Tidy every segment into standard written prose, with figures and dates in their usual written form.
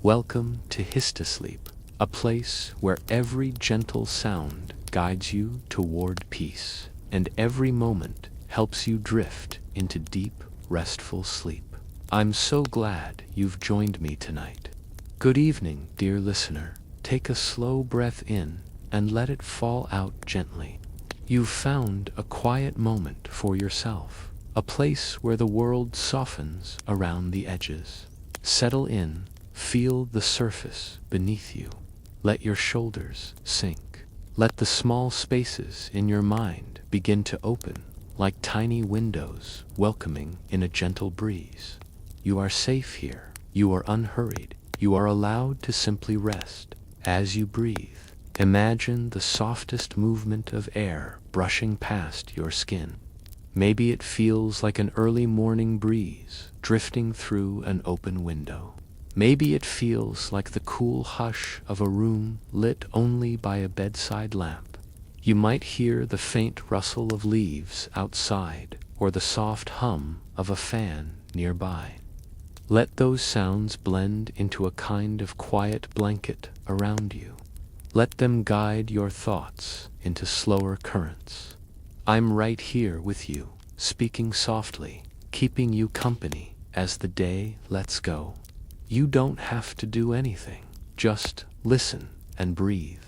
Welcome to Histosleep, a place where every gentle sound guides you toward peace, and every moment helps you drift into deep, restful sleep. I'm so glad you've joined me tonight. Good evening, dear listener. Take a slow breath in and let it fall out gently. You've found a quiet moment for yourself, a place where the world softens around the edges. Settle in, feel the surface beneath you. Let your shoulders sink. Let the small spaces in your mind begin to open, like tiny windows welcoming in a gentle breeze. You are safe here. You are unhurried. You are allowed to simply rest. As you breathe, imagine the softest movement of air brushing past your skin. Maybe it feels like an early morning breeze drifting through an open window. Maybe it feels like the cool hush of a room lit only by a bedside lamp. You might hear the faint rustle of leaves outside or the soft hum of a fan nearby. Let those sounds blend into a kind of quiet blanket around you. Let them guide your thoughts into slower currents. I'm right here with you, speaking softly, keeping you company as the day lets go. You don't have to do anything, just listen and breathe.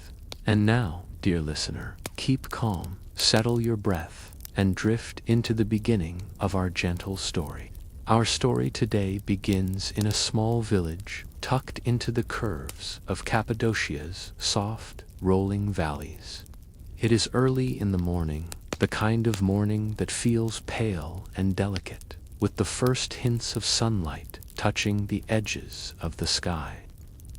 And now, dear listener, keep calm, settle your breath, and drift into the beginning of our gentle story. Our story today begins in a small village tucked into the curves of Cappadocia's soft, rolling valleys. It is early in the morning, the kind of morning that feels pale and delicate, with the first hints of sunlight touching the edges of the sky.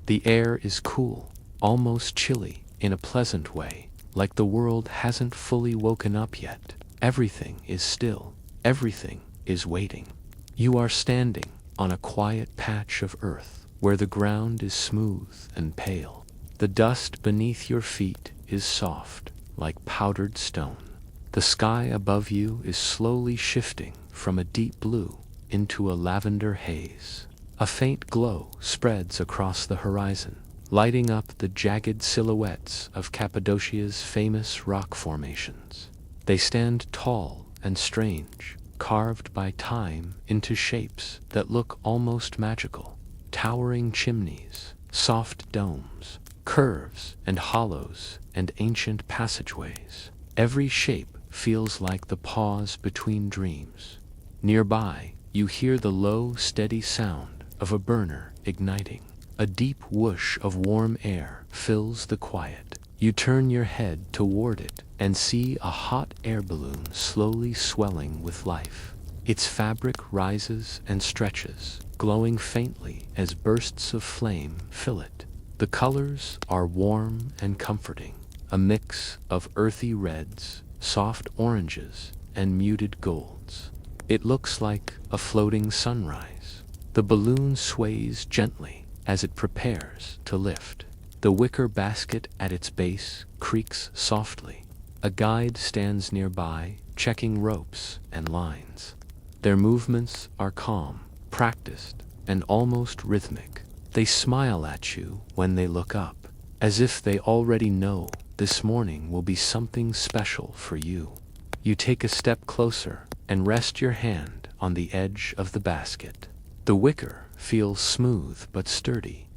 The air is cool, almost chilly in a pleasant way, like the world hasn't fully woken up yet. Everything is still. Everything is waiting. You are standing on a quiet patch of earth where the ground is smooth and pale. The dust beneath your feet is soft, like powdered stone. The sky above you is slowly shifting from a deep blue into a lavender haze. A faint glow spreads across the horizon, lighting up the jagged silhouettes of Cappadocia's famous rock formations. They stand tall and strange, carved by time into shapes that look almost magical. Towering chimneys, soft domes, curves and hollows, and ancient passageways. Every shape feels like the pause between dreams. Nearby, you hear the low, steady sound of a burner igniting. A deep whoosh of warm air fills the quiet. You turn your head toward it and see a hot air balloon slowly swelling with life. Its fabric rises and stretches, glowing faintly as bursts of flame fill it. The colors are warm and comforting, a mix of earthy reds, soft oranges, and muted golds. It looks like a floating sunrise. The balloon sways gently as it prepares to lift. The wicker basket at its base creaks softly. A guide stands nearby, checking ropes and lines. Their movements are calm, practiced, and almost rhythmic. They smile at you when they look up, as if they already know this morning will be something special for you. You take a step closer and rest your hand on the edge of the basket. The wicker feels smooth but sturdy.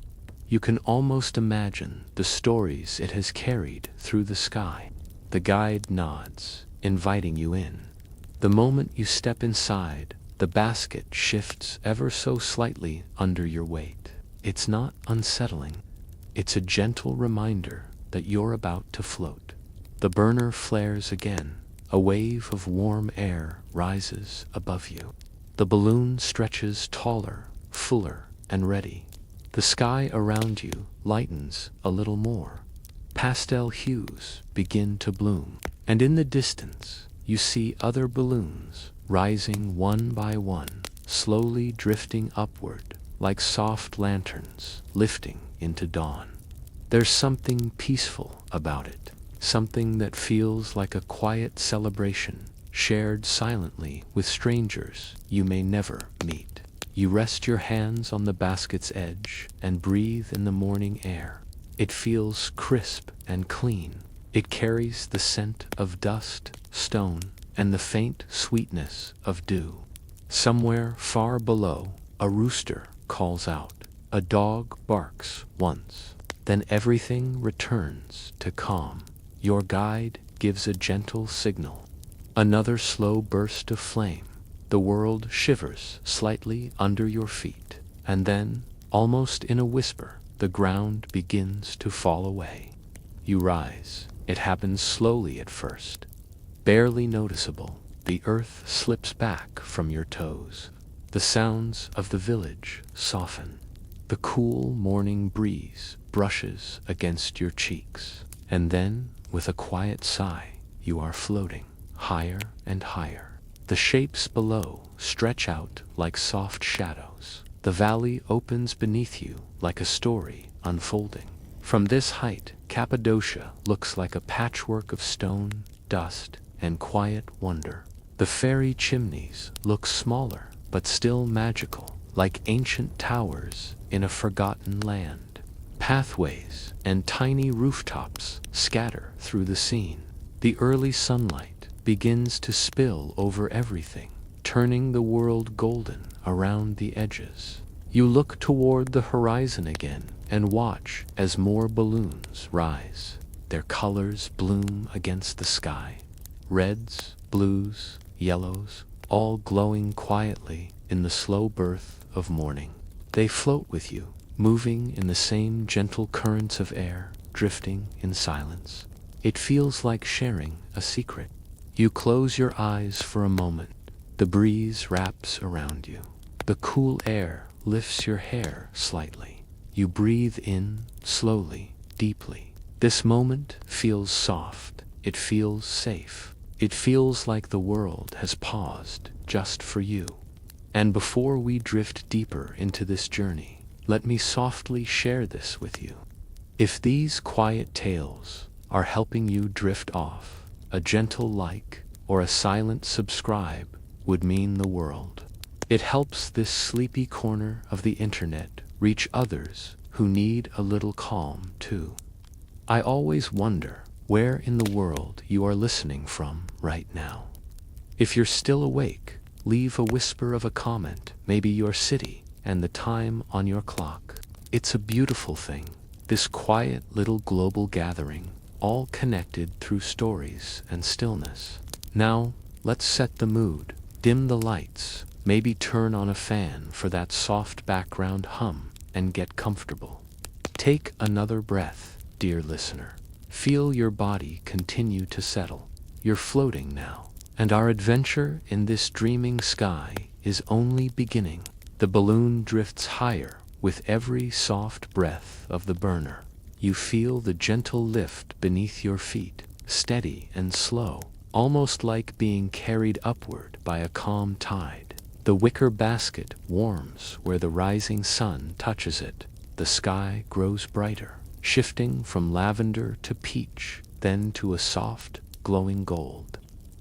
You can almost imagine the stories it has carried through the sky. The guide nods, inviting you in. The moment you step inside, the basket shifts ever so slightly under your weight. It's not unsettling. It's a gentle reminder that you're about to float. The burner flares again. A wave of warm air rises above you. The balloon stretches taller, fuller, and ready. The sky around you lightens a little more. Pastel hues begin to bloom, and in the distance you see other balloons rising one by one, slowly drifting upward like soft lanterns lifting into dawn. There's something peaceful about it, something that feels like a quiet celebration shared silently with strangers you may never meet. You rest your hands on the basket's edge and breathe in the morning air. It feels crisp and clean. It carries the scent of dust, stone, and the faint sweetness of dew. Somewhere far below, a rooster calls out. A dog barks once. Then everything returns to calm. Your guide gives a gentle signal. Another slow burst of flame. The world shivers slightly under your feet, and then, almost in a whisper, the ground begins to fall away. You rise. It happens slowly at first, barely noticeable. The earth slips back from your toes. The sounds of the village soften. The cool morning breeze brushes against your cheeks, and then, with a quiet sigh, you are floating higher and higher. The shapes below stretch out like soft shadows. The valley opens beneath you like a story unfolding. From this height, Cappadocia looks like a patchwork of stone, dust, and quiet wonder. The fairy chimneys look smaller, but still magical, like ancient towers in a forgotten land. Pathways and tiny rooftops scatter through the scene. The early sunlight begins to spill over everything, turning the world golden around the edges. You look toward the horizon again and watch as more balloons rise. Their colors bloom against the sky. Reds, blues, yellows, all glowing quietly in the slow birth of morning. They float with you, moving in the same gentle currents of air, drifting in silence. It feels like sharing a secret. You close your eyes for a moment. The breeze wraps around you. The cool air lifts your hair slightly. You breathe in slowly, deeply. This moment feels soft. It feels safe. It feels like the world has paused just for you. And before we drift deeper into this journey, let me softly share this with you. If these quiet tales are helping you drift off, a gentle like or a silent subscribe would mean the world. It helps this sleepy corner of the internet reach others who need a little calm too. I always wonder where in the world you are listening from right now. If you're still awake, leave a whisper of a comment, maybe your city and the time on your clock. It's a beautiful thing, this quiet little global gathering, all connected through stories and stillness. Now, let's set the mood, dim the lights, maybe turn on a fan for that soft background hum, and get comfortable. Take another breath, dear listener. Feel your body continue to settle. You're floating now, and our adventure in this dreaming sky is only beginning. The balloon drifts higher with every soft breath of the burner. You feel the gentle lift beneath your feet, steady and slow, almost like being carried upward by a calm tide. The wicker basket warms where the rising sun touches it. The sky grows brighter, shifting from lavender to peach, then to a soft, glowing gold.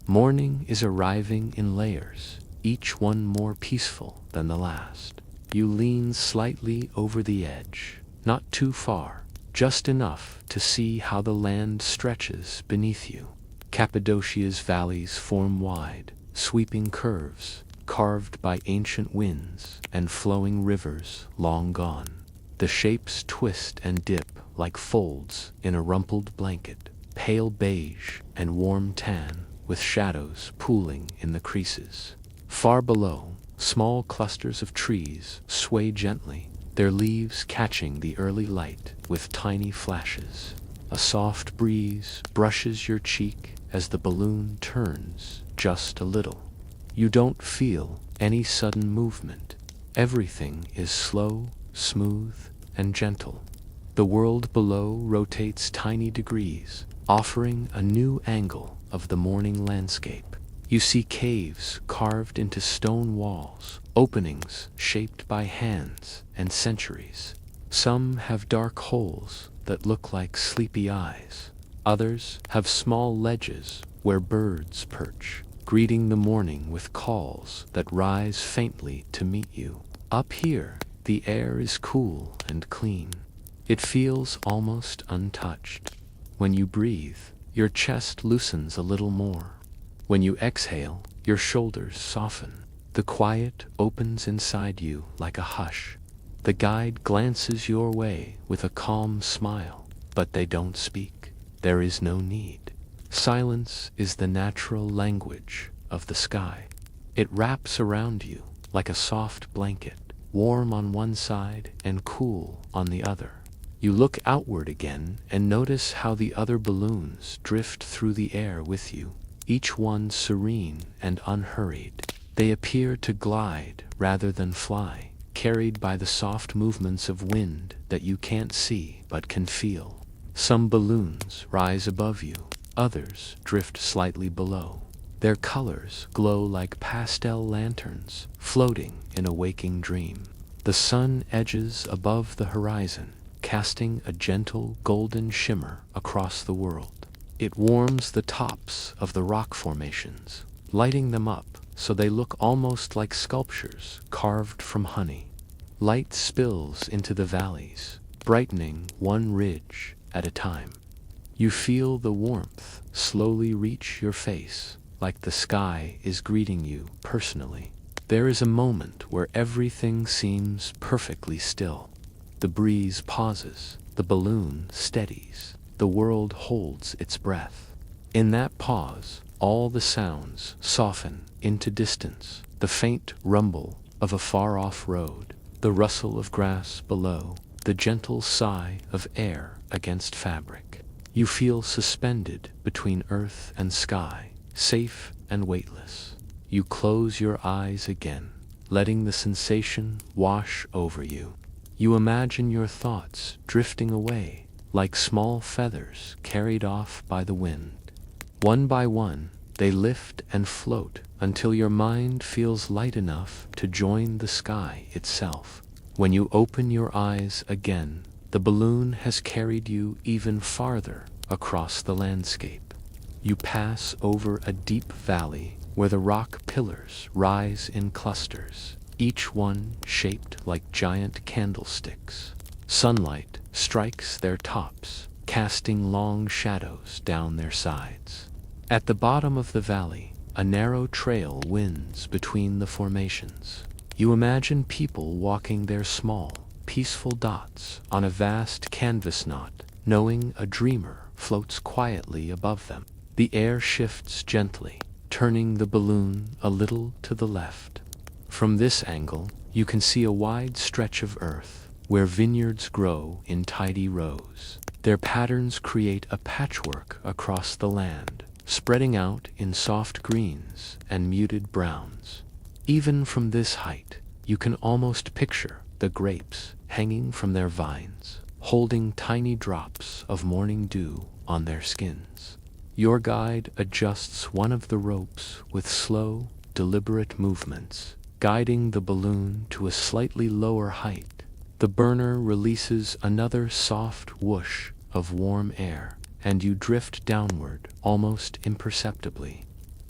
Morning is arriving in layers, each one more peaceful than the last. You lean slightly over the edge, not too far, just enough to see how the land stretches beneath you. Cappadocia's valleys form wide, sweeping curves, carved by ancient winds and flowing rivers long gone. The shapes twist and dip like folds in a rumpled blanket, pale beige and warm tan, with shadows pooling in the creases. Far below, small clusters of trees sway gently, their leaves catching the early light with tiny flashes. A soft breeze brushes your cheek as the balloon turns just a little. You don't feel any sudden movement. Everything is slow, smooth, and gentle. The world below rotates tiny degrees, offering a new angle of the morning landscape. You see caves carved into stone walls, openings shaped by hands and centuries. Some have dark holes that look like sleepy eyes. Others have small ledges where birds perch, greeting the morning with calls that rise faintly to meet you. Up here, the air is cool and clean. It feels almost untouched. When you breathe, your chest loosens a little more. When you exhale, your shoulders soften. The quiet opens inside you like a hush. The guide glances your way with a calm smile, but they don't speak. There is no need. Silence is the natural language of the sky. It wraps around you like a soft blanket, warm on one side and cool on the other. You look outward again and notice how the other balloons drift through the air with you, each one serene and unhurried. They appear to glide rather than fly, carried by the soft movements of wind that you can't see but can feel. Some balloons rise above you, others drift slightly below. Their colors glow like pastel lanterns floating in a waking dream. The sun edges above the horizon, casting a gentle golden shimmer across the world. It warms the tops of the rock formations, lighting them up so they look almost like sculptures carved from honey. Light spills into the valleys, brightening one ridge at a time. You feel the warmth slowly reach your face, like the sky is greeting you personally. There is a moment where everything seems perfectly still. The breeze pauses, the balloon steadies, the world holds its breath. In that pause, all the sounds soften into distance, the faint rumble of a far-off road, the rustle of grass below, the gentle sigh of air against fabric. You feel suspended between earth and sky, safe and weightless. You close your eyes again, letting the sensation wash over you. You imagine your thoughts drifting away like small feathers carried off by the wind. One by one, they lift and float until your mind feels light enough to join the sky itself. When you open your eyes again, the balloon has carried you even farther across the landscape. You pass over a deep valley where the rock pillars rise in clusters, each one shaped like giant candlesticks. Sunlight strikes their tops, casting long shadows down their sides. At the bottom of the valley, a narrow trail winds between the formations. You imagine people walking their small, peaceful dots on a vast canvas knot, knowing a dreamer floats quietly above them. The air shifts gently, turning the balloon a little to the left. From this angle, you can see a wide stretch of earth where vineyards grow in tidy rows. Their patterns create a patchwork across the land, spreading out in soft greens and muted browns. Even from this height, you can almost picture the grapes hanging from their vines, holding tiny drops of morning dew on their skins. Your guide adjusts one of the ropes with slow, deliberate movements, guiding the balloon to a slightly lower height. The burner releases another soft whoosh of warm air, and you drift downward almost imperceptibly.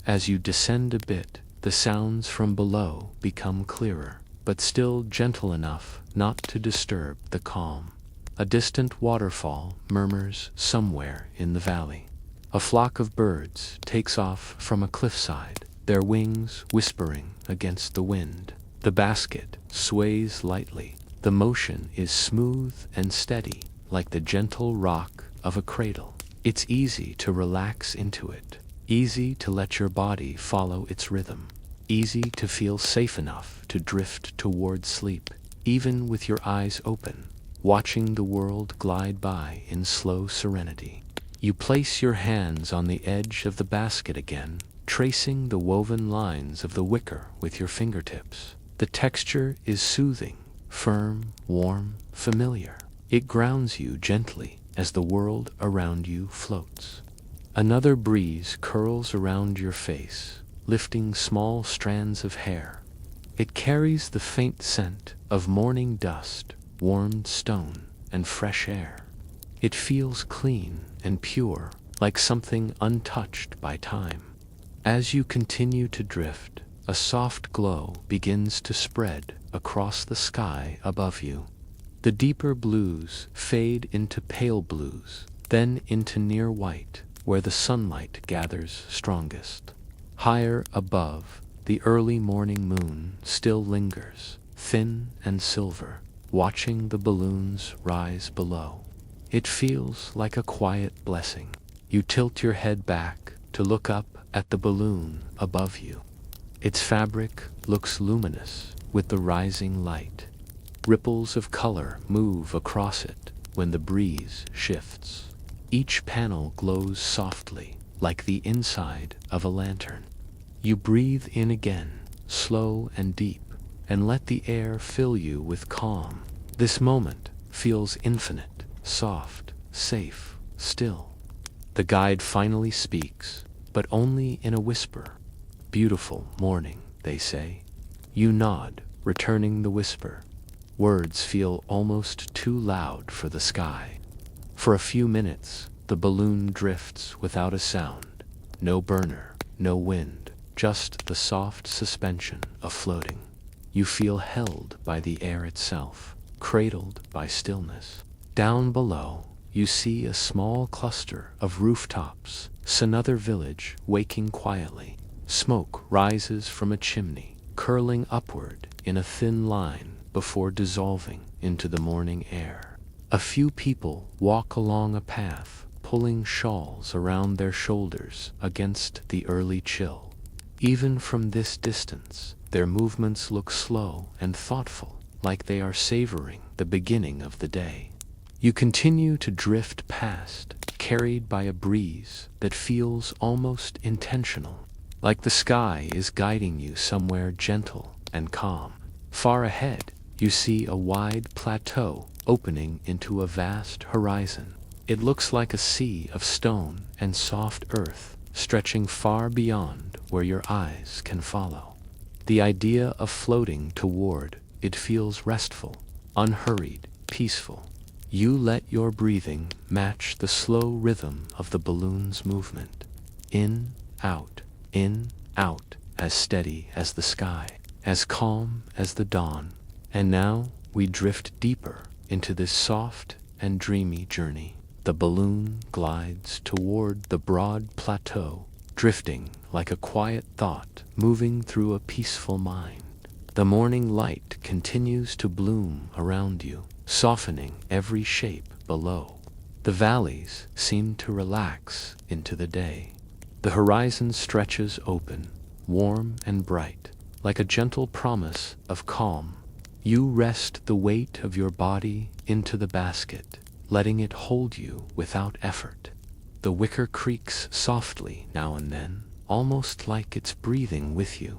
As you descend a bit, the sounds from below become clearer, but still gentle enough not to disturb the calm. A distant waterfall murmurs somewhere in the valley. A flock of birds takes off from a cliffside, their wings whispering against the wind. The basket sways lightly. The motion is smooth and steady, like the gentle rock of a cradle. It's easy to relax into it, easy to let your body follow its rhythm, easy to feel safe enough to drift toward sleep, even with your eyes open, watching the world glide by in slow serenity. You place your hands on the edge of the basket again, tracing the woven lines of the wicker with your fingertips. The texture is soothing, firm, warm, familiar. It grounds you gently as the world around you floats. Another breeze curls around your face, lifting small strands of hair. It carries the faint scent of morning dust, warmed stone, and fresh air. It feels clean and pure, like something untouched by time. As you continue to drift, a soft glow begins to spread across the sky above you. The deeper blues fade into pale blues, then into near white, where the sunlight gathers strongest. Higher above, the early morning moon still lingers, thin and silver, watching the balloons rise below. It feels like a quiet blessing. You tilt your head back to look up at the balloon above you. Its fabric looks luminous with the rising light. Ripples of color move across it when the breeze shifts. Each panel glows softly, like the inside of a lantern. You breathe in again, slow and deep, and let the air fill you with calm. This moment feels infinite, soft, safe, still. The guide finally speaks, but only in a whisper. "Beautiful morning," they say. You nod, returning the whisper. Words feel almost too loud for the sky. For a few minutes, the balloon drifts without a sound. No burner, no wind, just the soft suspension of floating. You feel held by the air itself, cradled by stillness. Down below, you see a small cluster of rooftops, another village waking quietly. Smoke rises from a chimney, curling upward in a thin line before dissolving into the morning air. A few people walk along a path, pulling shawls around their shoulders against the early chill. Even from this distance, their movements look slow and thoughtful, like they are savoring the beginning of the day. You continue to drift past, carried by a breeze that feels almost intentional, like the sky is guiding you somewhere gentle and calm. Far ahead, you see a wide plateau opening into a vast horizon. It looks like a sea of stone and soft earth, stretching far beyond where your eyes can follow. The idea of floating toward it feels restful, unhurried, peaceful. You let your breathing match the slow rhythm of the balloon's movement. In, out, as steady as the sky, as calm as the dawn. And now we drift deeper into this soft and dreamy journey. The balloon glides toward the broad plateau, drifting like a quiet thought moving through a peaceful mind. The morning light continues to bloom around you, softening every shape below. The valleys seem to relax into the day. The horizon stretches open, warm and bright, like a gentle promise of calm. You rest the weight of your body into the basket, letting it hold you without effort. The wicker creaks softly now and then, almost like it's breathing with you.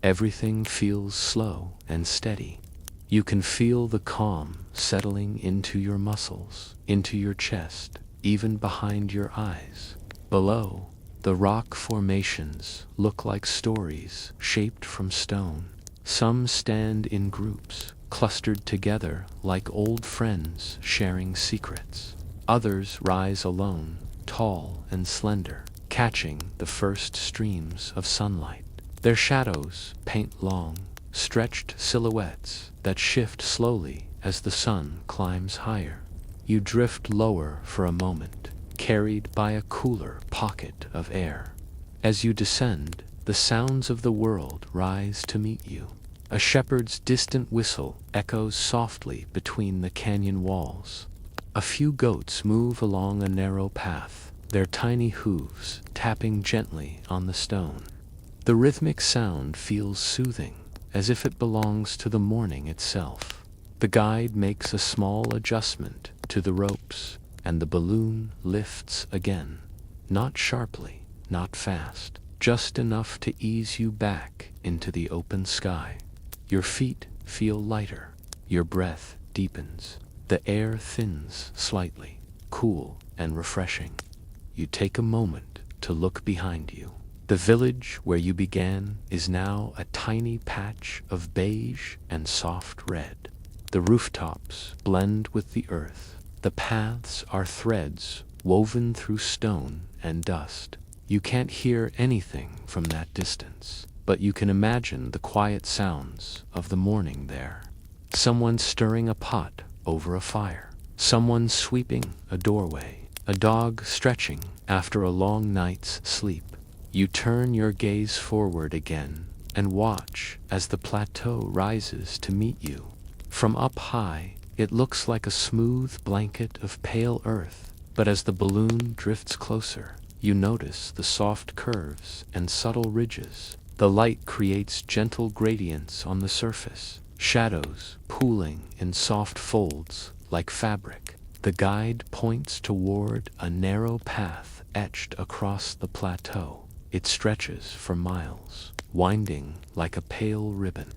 Everything feels slow and steady. You can feel the calm settling into your muscles, into your chest, even behind your eyes. Below, the rock formations look like stories shaped from stone. Some stand in groups, clustered together like old friends sharing secrets. Others rise alone, tall and slender, catching the first streams of sunlight. Their shadows paint long, stretched silhouettes that shift slowly as the sun climbs higher. You drift lower for a moment, carried by a cooler pocket of air. As you descend, the sounds of the world rise to meet you. A shepherd's distant whistle echoes softly between the canyon walls. A few goats move along a narrow path, their tiny hooves tapping gently on the stone. The rhythmic sound feels soothing, as if it belongs to the morning itself. The guide makes a small adjustment to the ropes, and the balloon lifts again. Not sharply, not fast, just enough to ease you back into the open sky. Your feet feel lighter, your breath deepens, the air thins slightly, cool and refreshing. You take a moment to look behind you. The village where you began is now a tiny patch of beige and soft red. The rooftops blend with the earth. The paths are threads woven through stone and dust. You can't hear anything from that distance. but you can imagine the quiet sounds of the morning there. Someone stirring a pot over a fire, someone sweeping a doorway, a dog stretching after a long night's sleep. You turn your gaze forward again and watch as the plateau rises to meet you. From up high, it looks like a smooth blanket of pale earth, but as the balloon drifts closer, you notice the soft curves and subtle ridges. The light creates gentle gradients on the surface, shadows pooling in soft folds like fabric. The guide points toward a narrow path etched across the plateau. It stretches for miles, winding like a pale ribbon.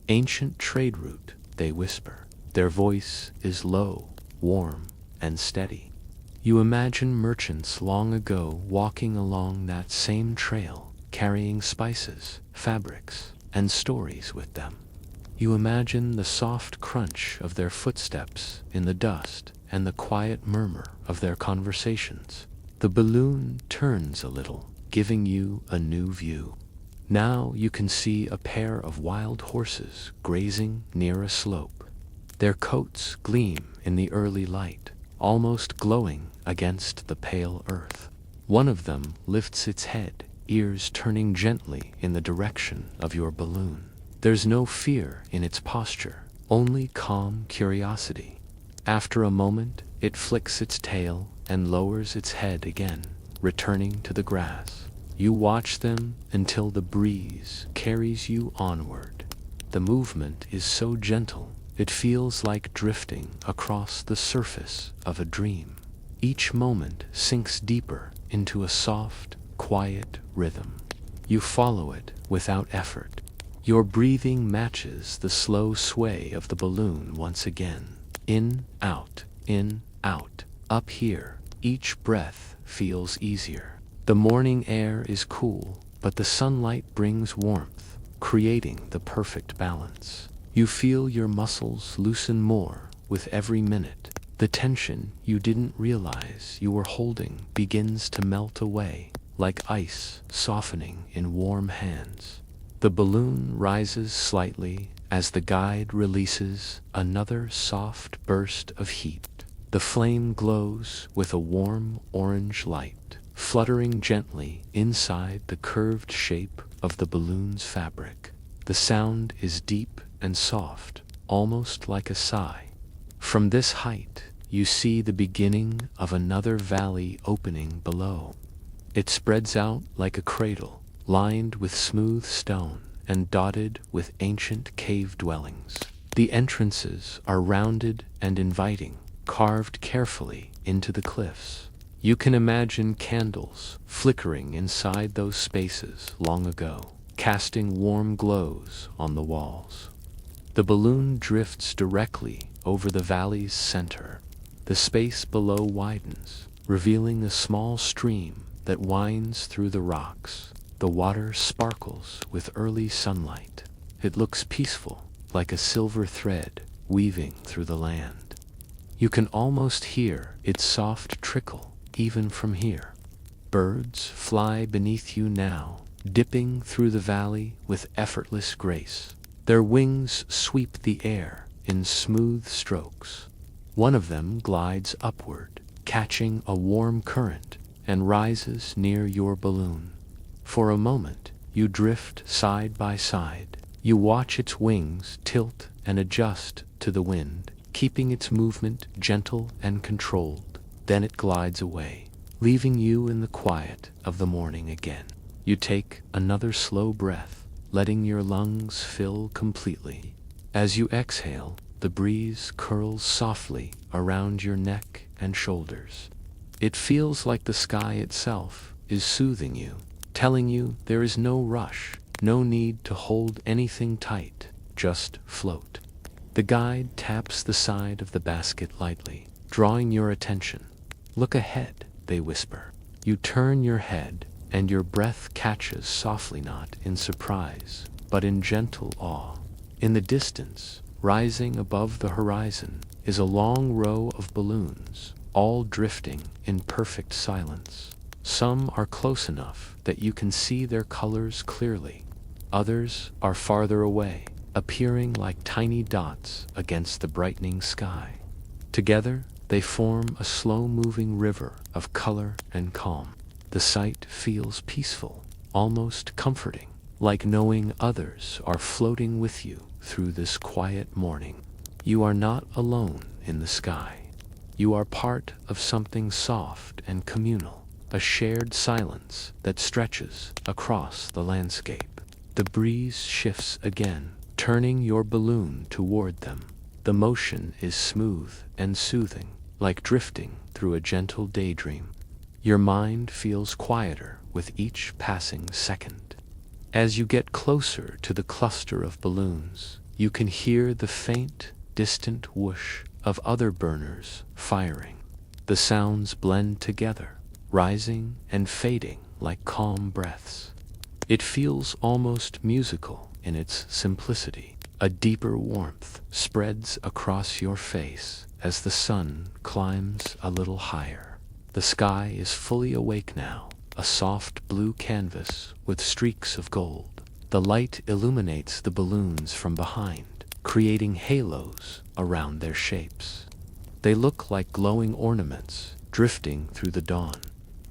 Ancient trade route, they whisper. Their voice is low, warm, and steady. You imagine merchants long ago walking along that same trail, carrying spices, fabrics, and stories with them. You imagine the soft crunch of their footsteps in the dust and the quiet murmur of their conversations. The balloon turns a little, giving you a new view. Now you can see a pair of wild horses grazing near a slope. Their coats gleam in the early light, almost glowing against the pale earth. One of them lifts its head, ears turning gently in the direction of your balloon. There's no fear in its posture, only calm curiosity. After a moment, it flicks its tail and lowers its head again, returning to the grass. You watch them until the breeze carries you onward. The movement is so gentle, it feels like drifting across the surface of a dream. Each moment sinks deeper into a soft, quiet rhythm. You follow it without effort. Your breathing matches the slow sway of the balloon once again. In, out, up here. Each breath feels easier. The morning air is cool, but the sunlight brings warmth, creating the perfect balance. You feel your muscles loosen more with every minute. The tension you didn't realize you were holding begins to melt away, like ice softening in warm hands. The balloon rises slightly as the guide releases another soft burst of heat. The flame glows with a warm orange light, fluttering gently inside the curved shape of the balloon's fabric. The sound is deep and soft, almost like a sigh. From this height, you see the beginning of another valley opening below. It spreads out like a cradle, lined with smooth stone and dotted with ancient cave dwellings. The entrances are rounded and inviting, carved carefully into the cliffs. You can imagine candles flickering inside those spaces long ago, casting warm glows on the walls. The balloon drifts directly over the valley's center. The space below widens, revealing a small stream that winds through the rocks. The water sparkles with early sunlight. It looks peaceful, like a silver thread weaving through the land. You can almost hear its soft trickle even from here. Birds fly beneath you now, dipping through the valley with effortless grace. Their wings sweep the air in smooth strokes. One of them glides upward, catching a warm current, and rises near your balloon. For a moment, you drift side by side. You watch its wings tilt and adjust to the wind, keeping its movement gentle and controlled. Then it glides away, leaving you in the quiet of the morning again. You take another slow breath, letting your lungs fill completely. As you exhale, the breeze curls softly around your neck and shoulders. It feels like the sky itself is soothing you, telling you there is no rush, no need to hold anything tight, just float. The guide taps the side of the basket lightly, drawing your attention. Look ahead, they whisper. You turn your head, and your breath catches softly, not in surprise, but in gentle awe. In the distance, rising above the horizon, is a long row of balloons, all drifting in perfect silence. Some are close enough that you can see their colors clearly. Others are farther away, appearing like tiny dots against the brightening sky. Together, they form a slow-moving river of color and calm. The sight feels peaceful, almost comforting, like knowing others are floating with you through this quiet morning. You are not alone in the sky. You are part of something soft and communal, a shared silence that stretches across the landscape. The breeze shifts again, turning your balloon toward them. The motion is smooth and soothing, like drifting through a gentle daydream. Your mind feels quieter with each passing second. As you get closer to the cluster of balloons, you can hear the faint, distant whoosh of other burners firing. The sounds blend together, rising and fading like calm breaths. It feels almost musical in its simplicity. A deeper warmth spreads across your face as the sun climbs a little higher. The sky is fully awake now, a soft blue canvas with streaks of gold. The light illuminates the balloons from behind, creating halos around their shapes. They look like glowing ornaments drifting through the dawn.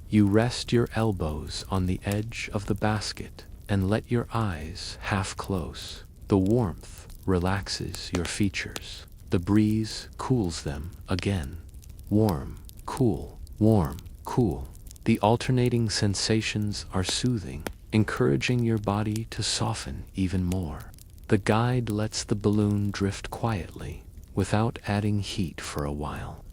You rest your elbows on the edge of the basket and let your eyes half close. The warmth relaxes your features. The breeze cools them again. Warm, cool, warm, cool. The alternating sensations are soothing, encouraging your body to soften even more. The guide lets the balloon drift quietly, without adding heat for a while.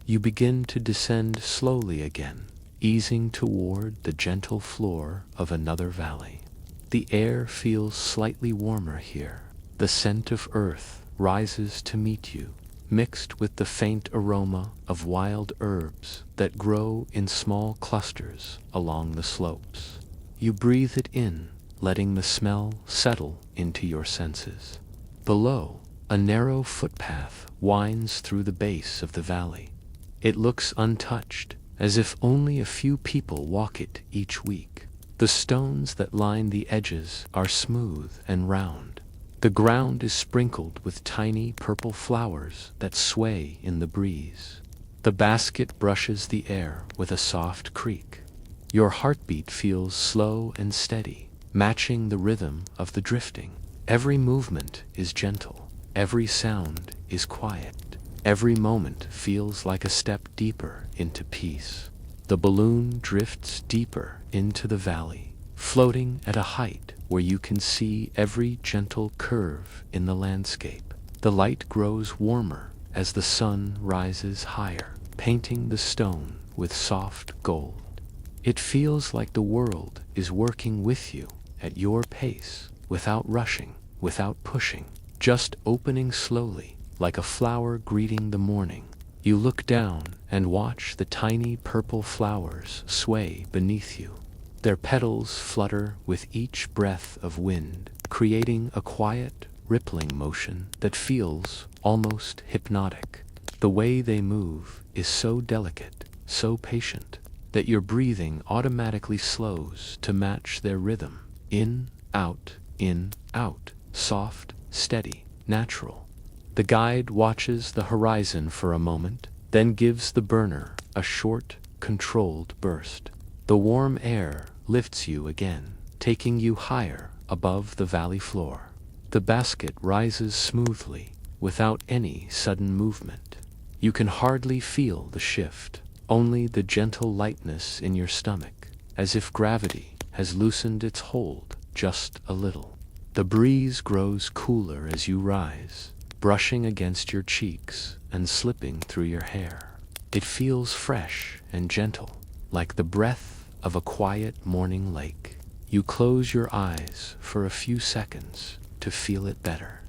You begin to descend slowly again, easing toward the gentle floor of another valley. The air feels slightly warmer here. The scent of earth rises to meet you, mixed with the faint aroma of wild herbs that grow in small clusters along the slopes. You breathe it in, letting the smell settle into your senses. Below, a narrow footpath winds through the base of the valley. It looks untouched, as if only a few people walk it each week. The stones that line the edges are smooth and round. The ground is sprinkled with tiny purple flowers that sway in the breeze. The basket brushes the air with a soft creak. Your heartbeat feels slow and steady, matching the rhythm of the drifting. Every movement is gentle. Every sound is quiet. Every moment feels like a step deeper into peace. The balloon drifts deeper into the valley, floating at a height where you can see every gentle curve in the landscape. The light grows warmer as the sun rises higher, painting the stone with soft gold. It feels like the world is working with you at your pace, without rushing, without pushing, just opening slowly, like a flower greeting the morning. You look down and watch the tiny purple flowers sway beneath you. Their petals flutter with each breath of wind, creating a quiet, rippling motion that feels almost hypnotic. The way they move is so delicate, so patient, that your breathing automatically slows to match their rhythm. In, out, soft, steady, natural. The guide watches the horizon for a moment, then gives the burner a short, controlled burst. The warm air lifts you again, taking you higher above the valley floor. The basket rises smoothly, without any sudden movement. You can hardly feel the shift, only the gentle lightness in your stomach, as if gravity has loosened its hold just a little. The breeze grows cooler as you rise, brushing against your cheeks and slipping through your hair. It feels fresh and gentle, like the breath of a quiet morning lake. You close your eyes for a few seconds to feel it better.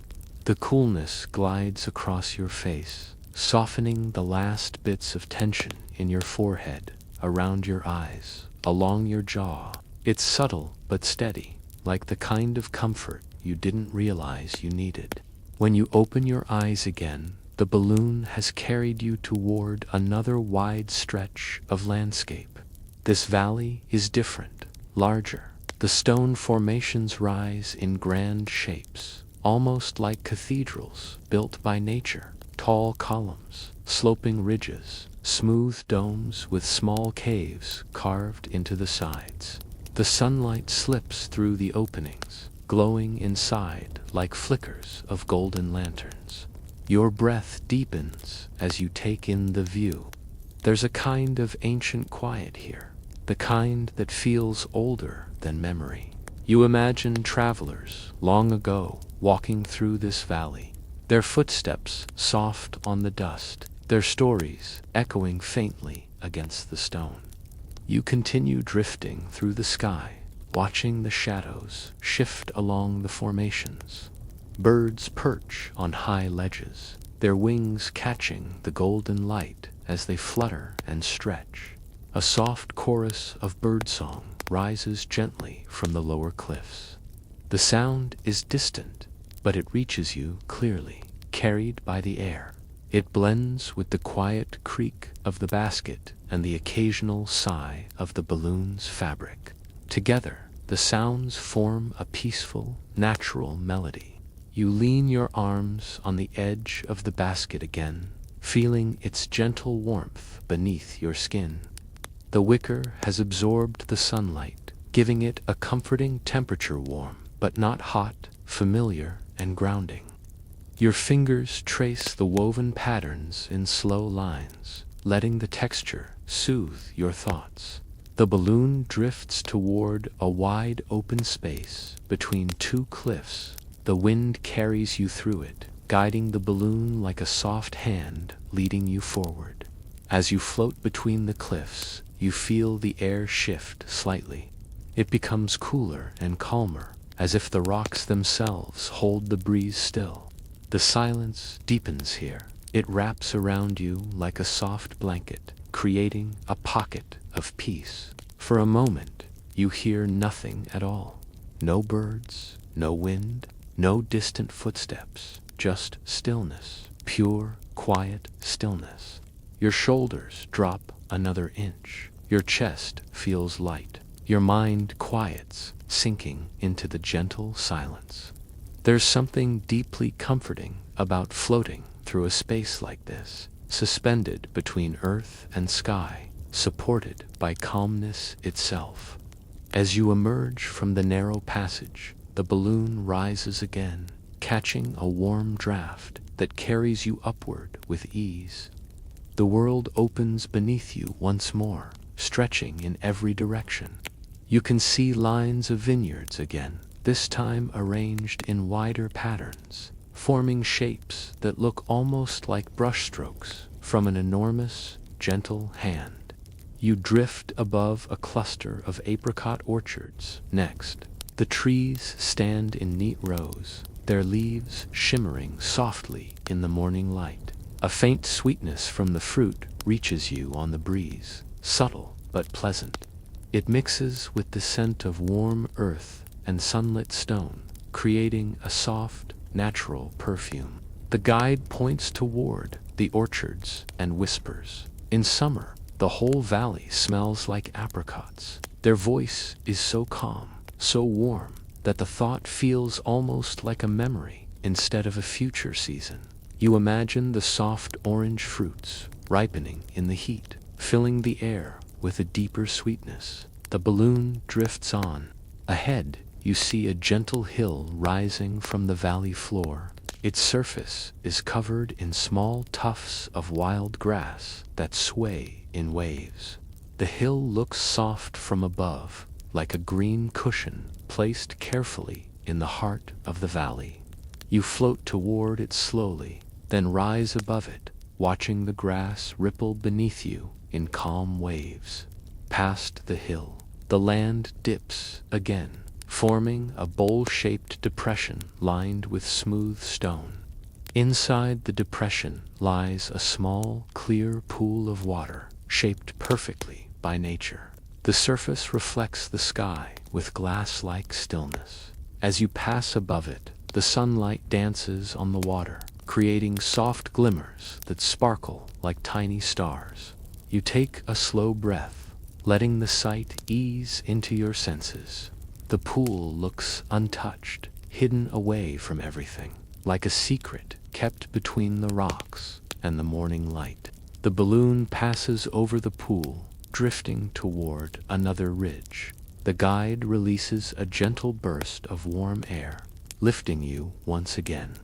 The coolness glides across your face, softening the last bits of tension in your forehead, around your eyes, along your jaw. It's subtle but steady, like the kind of comfort you didn't realize you needed. When you open your eyes again, the balloon has carried you toward another wide stretch of landscape. This valley is different, larger, The stone formations rise in grand shapes, almost like cathedrals built by nature. Tall columns, sloping ridges, smooth domes with small caves carved into the sides. The sunlight slips through the openings, glowing inside like flickers of golden lanterns. Your breath deepens as you take in the view. There's a kind of ancient quiet here, the kind that feels older than memory. You imagine travelers long ago walking through this valley, their footsteps soft on the dust, their stories echoing faintly against the stone. You continue drifting through the sky, watching the shadows shift along the formations. Birds perch on high ledges, their wings catching the golden light as they flutter and stretch. A soft chorus of birdsong rises gently from the lower cliffs. The sound is distant, but it reaches you clearly, carried by the air. It blends with the quiet creak of the basket and the occasional sigh of the balloon's fabric. Together, the sounds form a peaceful, natural melody. You lean your arms on the edge of the basket again, feeling its gentle warmth beneath your skin. The wicker has absorbed the sunlight, giving it a comforting temperature, warm, but not hot, familiar and grounding. Your fingers trace the woven patterns in slow lines, letting the texture soothe your thoughts. The balloon drifts toward a wide open space between two cliffs. The wind carries you through it, guiding the balloon like a soft hand leading you forward. As you float between the cliffs, you feel the air shift slightly. It becomes cooler and calmer, as if the rocks themselves hold the breeze still. The silence deepens here. It wraps around you like a soft blanket, creating a pocket of peace. For a moment, you hear nothing at all. No birds, no wind, no distant footsteps, just stillness, pure, quiet stillness. Your shoulders drop another inch. Your chest feels light. Your mind quiets, sinking into the gentle silence. There's something deeply comforting about floating through a space like this, suspended between earth and sky, supported by calmness itself. As you emerge from the narrow passage, the balloon rises again, catching a warm draft that carries you upward with ease. The world opens beneath you once more, stretching in every direction. You can see lines of vineyards again, this time arranged in wider patterns, forming shapes that look almost like brushstrokes from an enormous, gentle hand. You drift above a cluster of apricot orchards next. The trees stand in neat rows, their leaves shimmering softly in the morning light. A faint sweetness from the fruit reaches you on the breeze, subtle but pleasant. It mixes with the scent of warm earth and sunlit stone, creating a soft, natural perfume. The guide points toward the orchards and whispers, "In summer, the whole valley smells like apricots." Their voice is so calm, so warm, that the thought feels almost like a memory instead of a future season. You imagine the soft orange fruits ripening in the heat, filling the air with a deeper sweetness. The balloon drifts on. Ahead, you see a gentle hill rising from the valley floor. Its surface is covered in small tufts of wild grass that sway in waves. The hill looks soft from above, like a green cushion placed carefully in the heart of the valley. You float toward it slowly, then rise above it, watching the grass ripple beneath you in calm waves. Past the hill, the land dips again, forming a bowl-shaped depression lined with smooth stone. Inside the depression lies a small, clear pool of water, shaped perfectly by nature. The surface reflects the sky with glass-like stillness. As you pass above it, the sunlight dances on the water, creating soft glimmers that sparkle like tiny stars. You take a slow breath, letting the sight ease into your senses. The pool looks untouched, hidden away from everything, like a secret kept between the rocks and the morning light. The balloon passes over the pool, drifting toward another ridge. The guide releases a gentle burst of warm air, lifting you once again.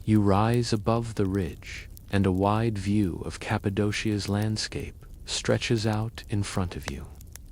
You rise above the ridge, and a wide view of Cappadocia's landscape stretches out in front of you.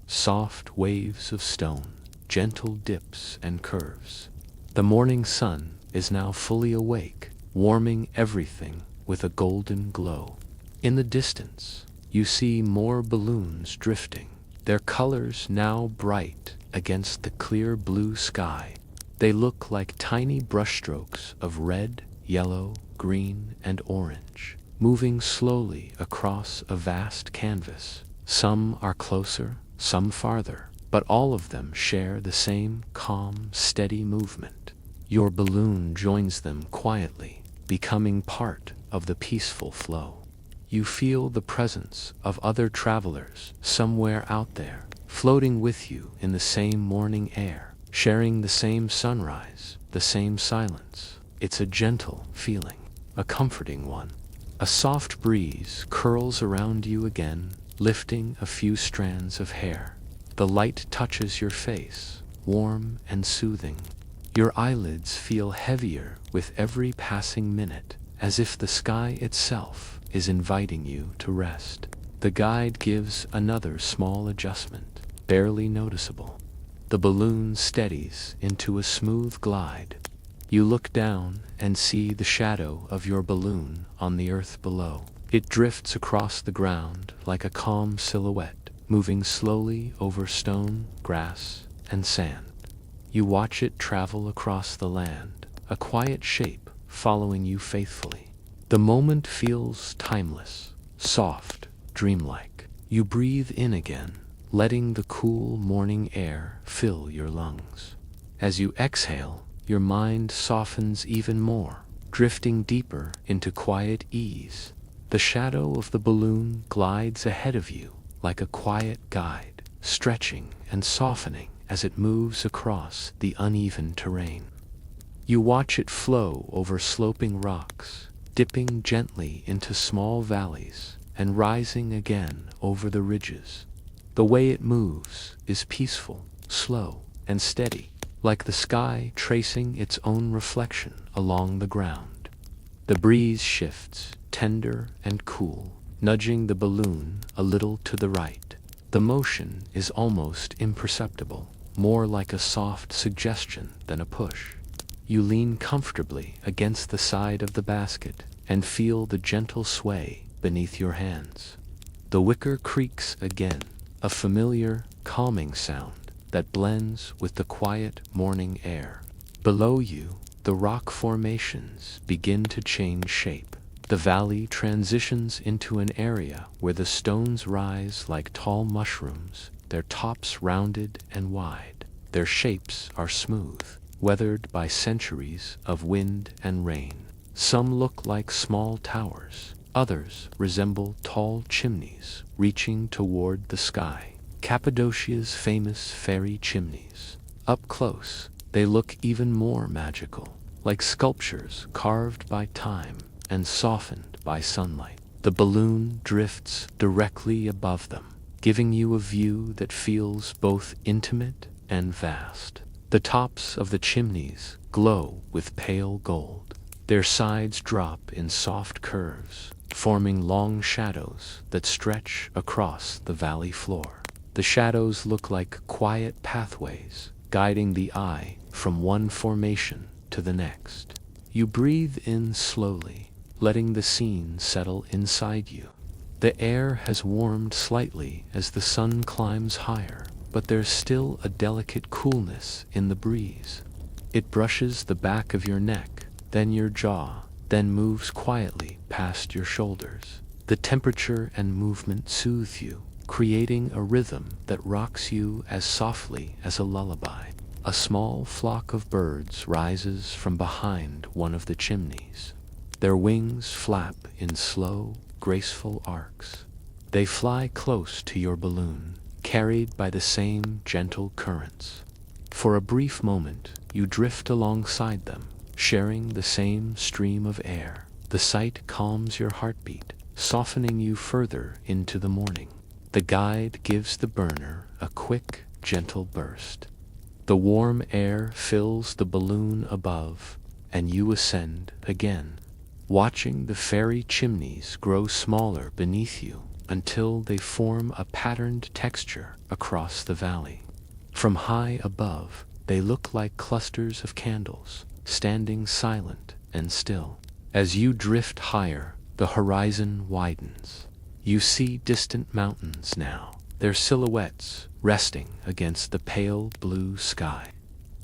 Soft waves of stone, gentle dips and curves. The morning sun is now fully awake, warming everything with a golden glow. In the distance, you see more balloons drifting, their colors now bright against the clear blue sky. They look like tiny brushstrokes of red, yellow, green, and orange, moving slowly across a vast canvas. Some are closer, some farther, but all of them share the same calm, steady movement. Your balloon joins them quietly, becoming part of the peaceful flow. You feel the presence of other travelers somewhere out there, floating with you in the same morning air, sharing the same sunrise, the same silence. It's a gentle feeling, a comforting one. A soft breeze curls around you again, lifting a few strands of hair. The light touches your face, warm and soothing. Your eyelids feel heavier with every passing minute, as if the sky itself is inviting you to rest. The guide gives another small adjustment, barely noticeable. The balloon steadies into a smooth glide. You look down and see the shadow of your balloon on the earth below. It drifts across the ground like a calm silhouette, moving slowly over stone, grass, and sand. You watch it travel across the land, a quiet shape following you faithfully. The moment feels timeless, soft, dreamlike. You breathe in again, letting the cool morning air fill your lungs. As you exhale, your mind softens even more, drifting deeper into quiet ease. The shadow of the balloon glides ahead of you like a quiet guide, stretching and softening as it moves across the uneven terrain. You watch it flow over sloping rocks, dipping gently into small valleys and rising again over the ridges. The way it moves is peaceful, slow, and steady, like the sky tracing its own reflection along the ground. The breeze shifts, tender and cool, nudging the balloon a little to the right. The motion is almost imperceptible, more like a soft suggestion than a push. You lean comfortably against the side of the basket and feel the gentle sway beneath your hands. The wicker creaks again, a familiar, calming sound that blends with the quiet morning air. Below you, the rock formations begin to change shape. The valley transitions into an area where the stones rise like tall mushrooms, their tops rounded and wide. Their shapes are smooth, weathered by centuries of wind and rain. Some look like small towers, others resemble tall chimneys reaching toward the sky. Cappadocia's famous fairy chimneys. Up close, they look even more magical, like sculptures carved by time and softened by sunlight. The balloon drifts directly above them, giving you a view that feels both intimate and vast. The tops of the chimneys glow with pale gold. Their sides drop in soft curves, forming long shadows that stretch across the valley floor. The shadows look like quiet pathways, guiding the eye from one formation to the next. You breathe in slowly, letting the scene settle inside you. The air has warmed slightly as the sun climbs higher, but there's still a delicate coolness in the breeze. It brushes the back of your neck, then your jaw, then moves quietly past your shoulders. The temperature and movement soothe you, creating a rhythm that rocks you as softly as a lullaby. A small flock of birds rises from behind one of the chimneys. Their wings flap in slow, graceful arcs. They fly close to your balloon, carried by the same gentle currents. For a brief moment, you drift alongside them, sharing the same stream of air. The sight calms your heartbeat, softening you further into the morning. The guide gives the burner a quick, gentle burst. The warm air fills the balloon above, and you ascend again, watching the fairy chimneys grow smaller beneath you until they form a patterned texture across the valley. From high above, they look like clusters of candles, standing silent and still. As you drift higher, the horizon widens. You see distant mountains now, their silhouettes resting against the pale blue sky.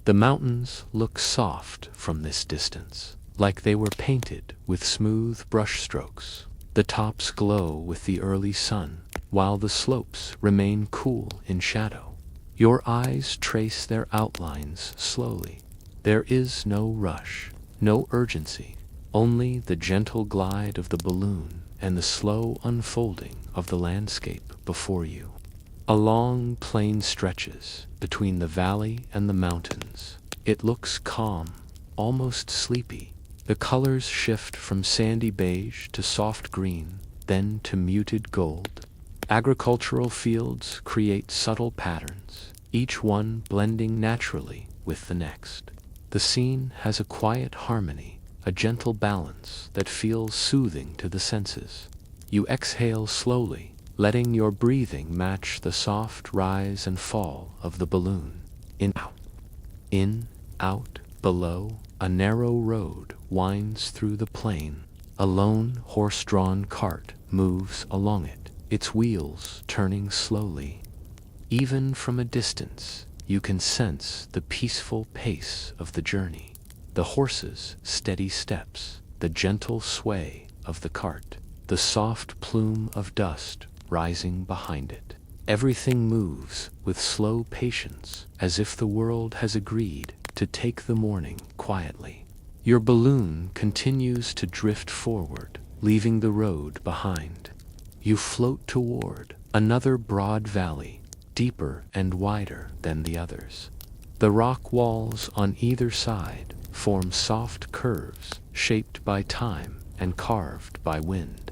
The mountains look soft from this distance, like they were painted with smooth brushstrokes. The tops glow with the early sun, while the slopes remain cool in shadow. Your eyes trace their outlines slowly. There is no rush, no urgency, only the gentle glide of the balloon and the slow unfolding of the landscape before you. A long plain stretches between the valley and the mountains. It looks calm, almost sleepy. The colors shift from sandy beige to soft green, then to muted gold. Agricultural fields create subtle patterns, each one blending naturally with the next. The scene has a quiet harmony, a gentle balance that feels soothing to the senses. You exhale slowly, letting your breathing match the soft rise and fall of the balloon. In, out, below, a narrow road winds through the plain. A lone horse-drawn cart moves along it, its wheels turning slowly. Even from a distance, you can sense the peaceful pace of the journey. The horse's steady steps, the gentle sway of the cart, the soft plume of dust rising behind it. Everything moves with slow patience, as if the world has agreed to take the morning quietly. Your balloon continues to drift forward, leaving the road behind. You float toward another broad valley, deeper and wider than the others. The rock walls on either side form soft curves shaped by time and carved by wind.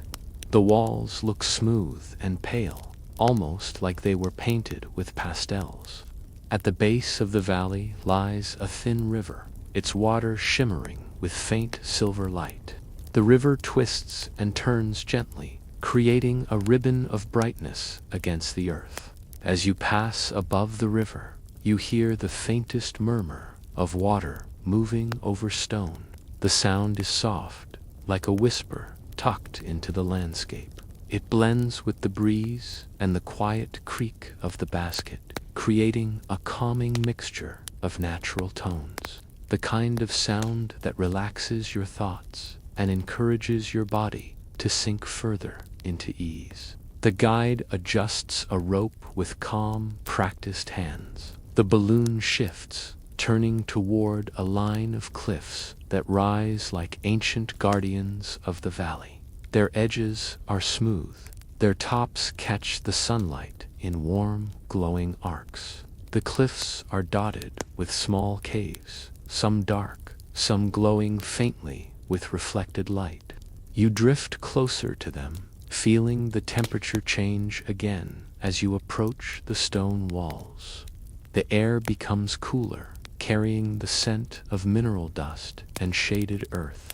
The walls look smooth and pale, almost like they were painted with pastels. At the base of the valley lies a thin river, its water shimmering with faint silver light. The river twists and turns gently, creating a ribbon of brightness against the earth. As you pass above the river, you hear the faintest murmur of water moving over stone. The sound is soft, like a whisper tucked into the landscape. It blends with the breeze and the quiet creak of the basket, creating a calming mixture of natural tones. The kind of sound that relaxes your thoughts and encourages your body to sink further into ease. The guide adjusts a rope with calm, practiced hands. The balloon shifts, turning toward a line of cliffs that rise like ancient guardians of the valley. Their edges are smooth. Their tops catch the sunlight in warm, glowing arcs. The cliffs are dotted with small caves, some dark, some glowing faintly with reflected light. You drift closer to them, feeling the temperature change again as you approach the stone walls. The air becomes cooler, carrying the scent of mineral dust and shaded earth.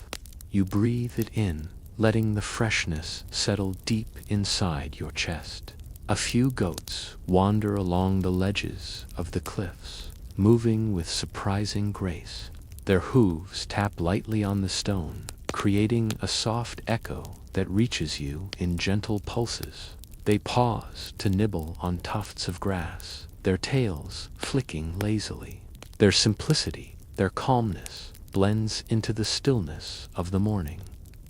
You breathe it in, letting the freshness settle deep inside your chest. A few goats wander along the ledges of the cliffs, moving with surprising grace. Their hooves tap lightly on the stone, creating a soft echo that reaches you in gentle pulses. They pause to nibble on tufts of grass, their tails flicking lazily. Their simplicity, their calmness, blends into the stillness of the morning.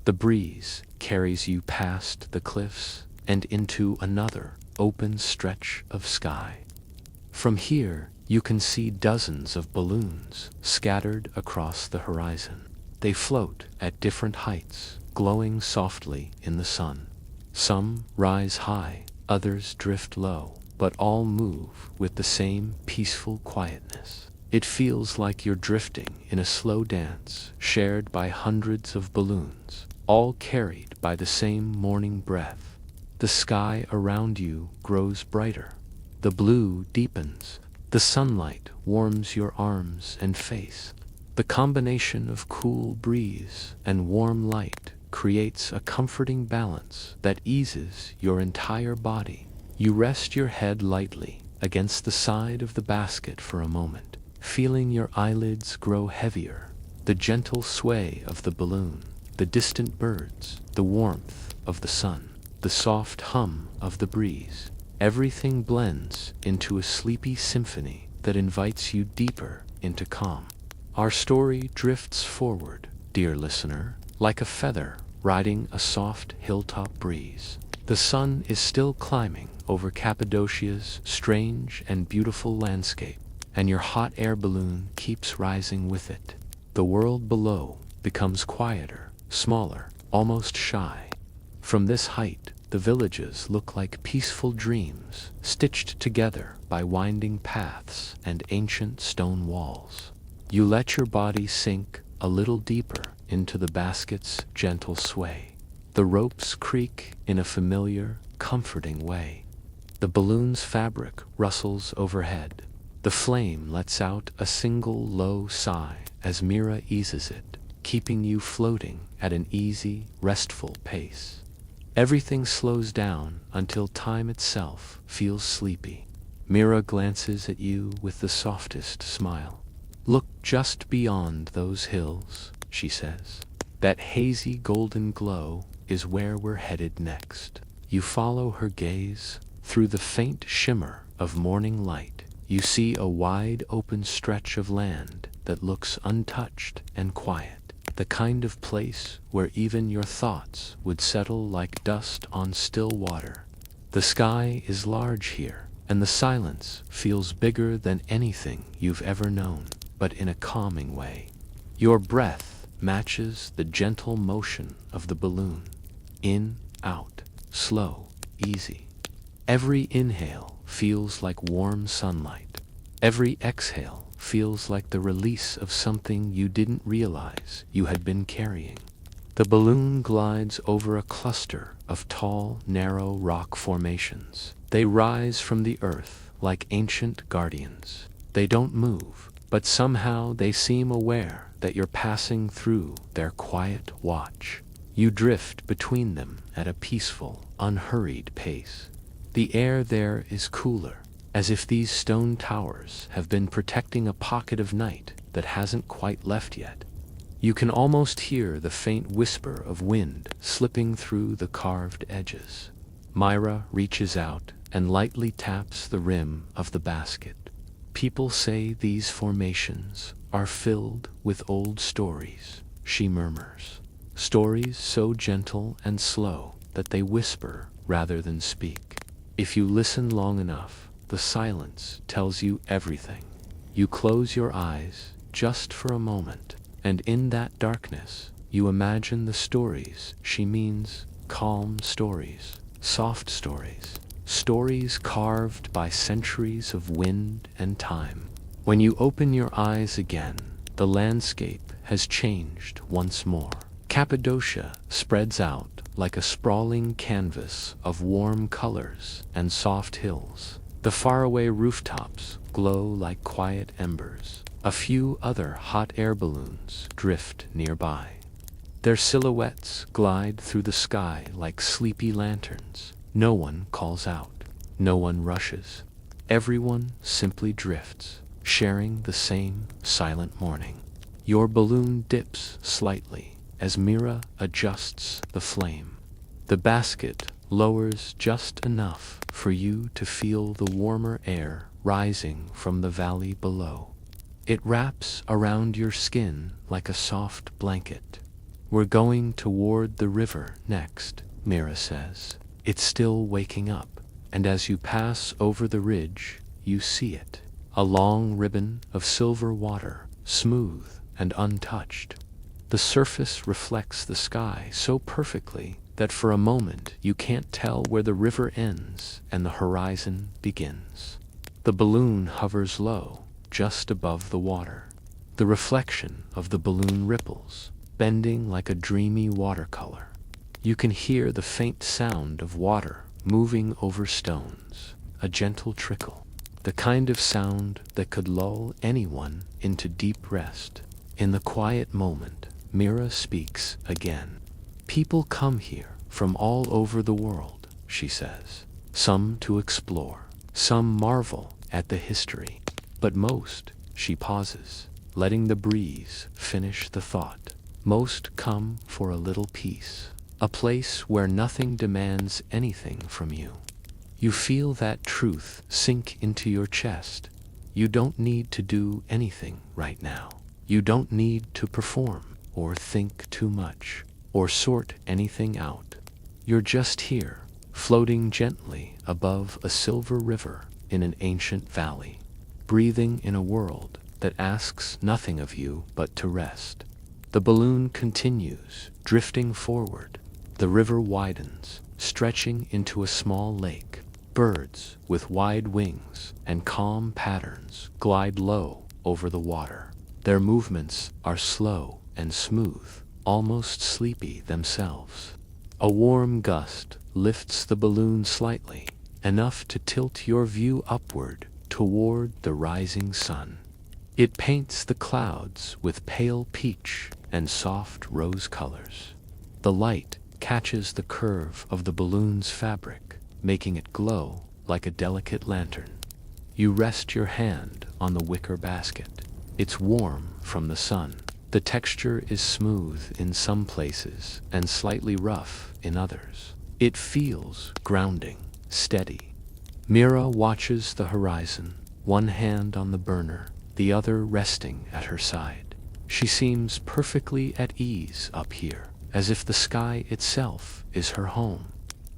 The breeze carries you past the cliffs and into another open stretch of sky. From here, you can see dozens of balloons scattered across the horizon. They float at different heights, glowing softly in the sun. Some rise high, others drift low, but all move with the same peaceful quietness. It feels like you're drifting in a slow dance shared by hundreds of balloons, all carried by the same morning breath. The sky around you grows brighter. The blue deepens. The sunlight warms your arms and face. The combination of cool breeze and warm light creates a comforting balance that eases your entire body. You rest your head lightly against the side of the basket for a moment, feeling your eyelids grow heavier. The gentle sway of the balloon, the distant birds, the warmth of the sun, the soft hum of the breeze. Everything blends into a sleepy symphony that invites you deeper into calm. Our story drifts forward, dear listener, like a feather riding a soft hilltop breeze. The sun is still climbing over Cappadocia's strange and beautiful landscape, and your hot air balloon keeps rising with it. The world below becomes quieter, smaller, almost shy. From this height, the villages look like peaceful dreams, stitched together by winding paths and ancient stone walls. You let your body sink a little deeper into the basket's gentle sway. The ropes creak in a familiar, comforting way. The balloon's fabric rustles overhead. The flame lets out a single low sigh as Mira eases it, keeping you floating at an easy, restful pace. Everything slows down until time itself feels sleepy. Mira glances at you with the softest smile. "Look just beyond those hills," she says. "That hazy golden glow is where we're headed next." You follow her gaze. Through the faint shimmer of morning light, you see a wide open stretch of land that looks untouched and quiet, the kind of place where even your thoughts would settle like dust on still water. The sky is large here, and the silence feels bigger than anything you've ever known, but in a calming way. Your breath matches the gentle motion of the balloon. In, out, slow, easy. Every inhale feels like warm sunlight. Every exhale feels like the release of something you didn't realize you had been carrying. The balloon glides over a cluster of tall, narrow rock formations. They rise from the earth like ancient guardians. They don't move, but somehow they seem aware that you're passing through their quiet watch. You drift between them at a peaceful, unhurried pace. The air there is cooler, as if these stone towers have been protecting a pocket of night that hasn't quite left yet. You can almost hear the faint whisper of wind slipping through the carved edges. Myra reaches out and lightly taps the rim of the basket. "People say these formations are filled with old stories," she murmurs. "Stories so gentle and slow that they whisper rather than speak. If you listen long enough, the silence tells you everything." You close your eyes just for a moment, and in that darkness, you imagine the stories she means: calm stories, soft stories, stories carved by centuries of wind and time. When you open your eyes again, the landscape has changed once more. Cappadocia spreads out like a sprawling canvas of warm colors and soft hills. The faraway rooftops glow like quiet embers. A few other hot air balloons drift nearby. Their silhouettes glide through the sky like sleepy lanterns. No one calls out. No one rushes. Everyone simply drifts, sharing the same silent morning. Your balloon dips slightly as Mira adjusts the flame. The basket lowers just enough for you to feel the warmer air rising from the valley below. It wraps around your skin like a soft blanket. "We're going toward the river next," Mira says. It's still waking up, and as you pass over the ridge, you see it. A long ribbon of silver water, smooth and untouched. The surface reflects the sky so perfectly that for a moment you can't tell where the river ends and the horizon begins. The balloon hovers low, just above the water. The reflection of the balloon ripples, bending like a dreamy watercolor. You can hear the faint sound of water moving over stones, a gentle trickle, the kind of sound that could lull anyone into deep rest. In the quiet moment, Mira speaks again. People come here from all over the world, she says. Some to explore, some marvel at the history, but most, she pauses, letting the breeze finish the thought. Most come for a little peace, a place where nothing demands anything from you. You feel that truth sink into your chest. You don't need to do anything right now. You don't need to perform, or think too much, or sort anything out. You're just here, floating gently above a silver river in an ancient valley, breathing in a world that asks nothing of you but to rest. The balloon continues, drifting forward. The river widens, stretching into a small lake. Birds with wide wings and calm patterns glide low over the water. Their movements are slow and smooth, almost sleepy themselves. A warm gust lifts the balloon slightly, enough to tilt your view upward toward the rising sun. It paints the clouds with pale peach and soft rose colors. The light catches the curve of the balloon's fabric, making it glow like a delicate lantern. You rest your hand on the wicker basket. It's warm from the sun. The texture is smooth in some places and slightly rough in others. It feels grounding, steady. Mira watches the horizon, one hand on the burner, the other resting at her side. She seems perfectly at ease up here, as if the sky itself is her home.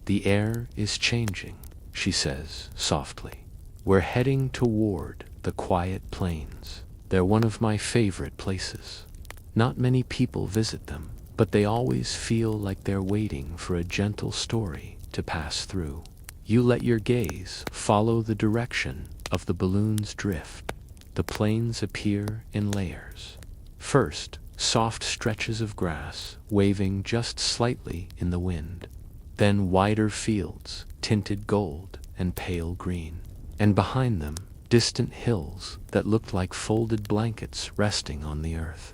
The air is changing, she says softly. We're heading toward the quiet plains. They're one of my favorite places. Not many people visit them, but they always feel like they're waiting for a gentle story to pass through. You let your gaze follow the direction of the balloon's drift. The plains appear in layers. First, soft stretches of grass waving just slightly in the wind. Then wider fields, tinted gold and pale green. And behind them, distant hills that looked like folded blankets resting on the earth.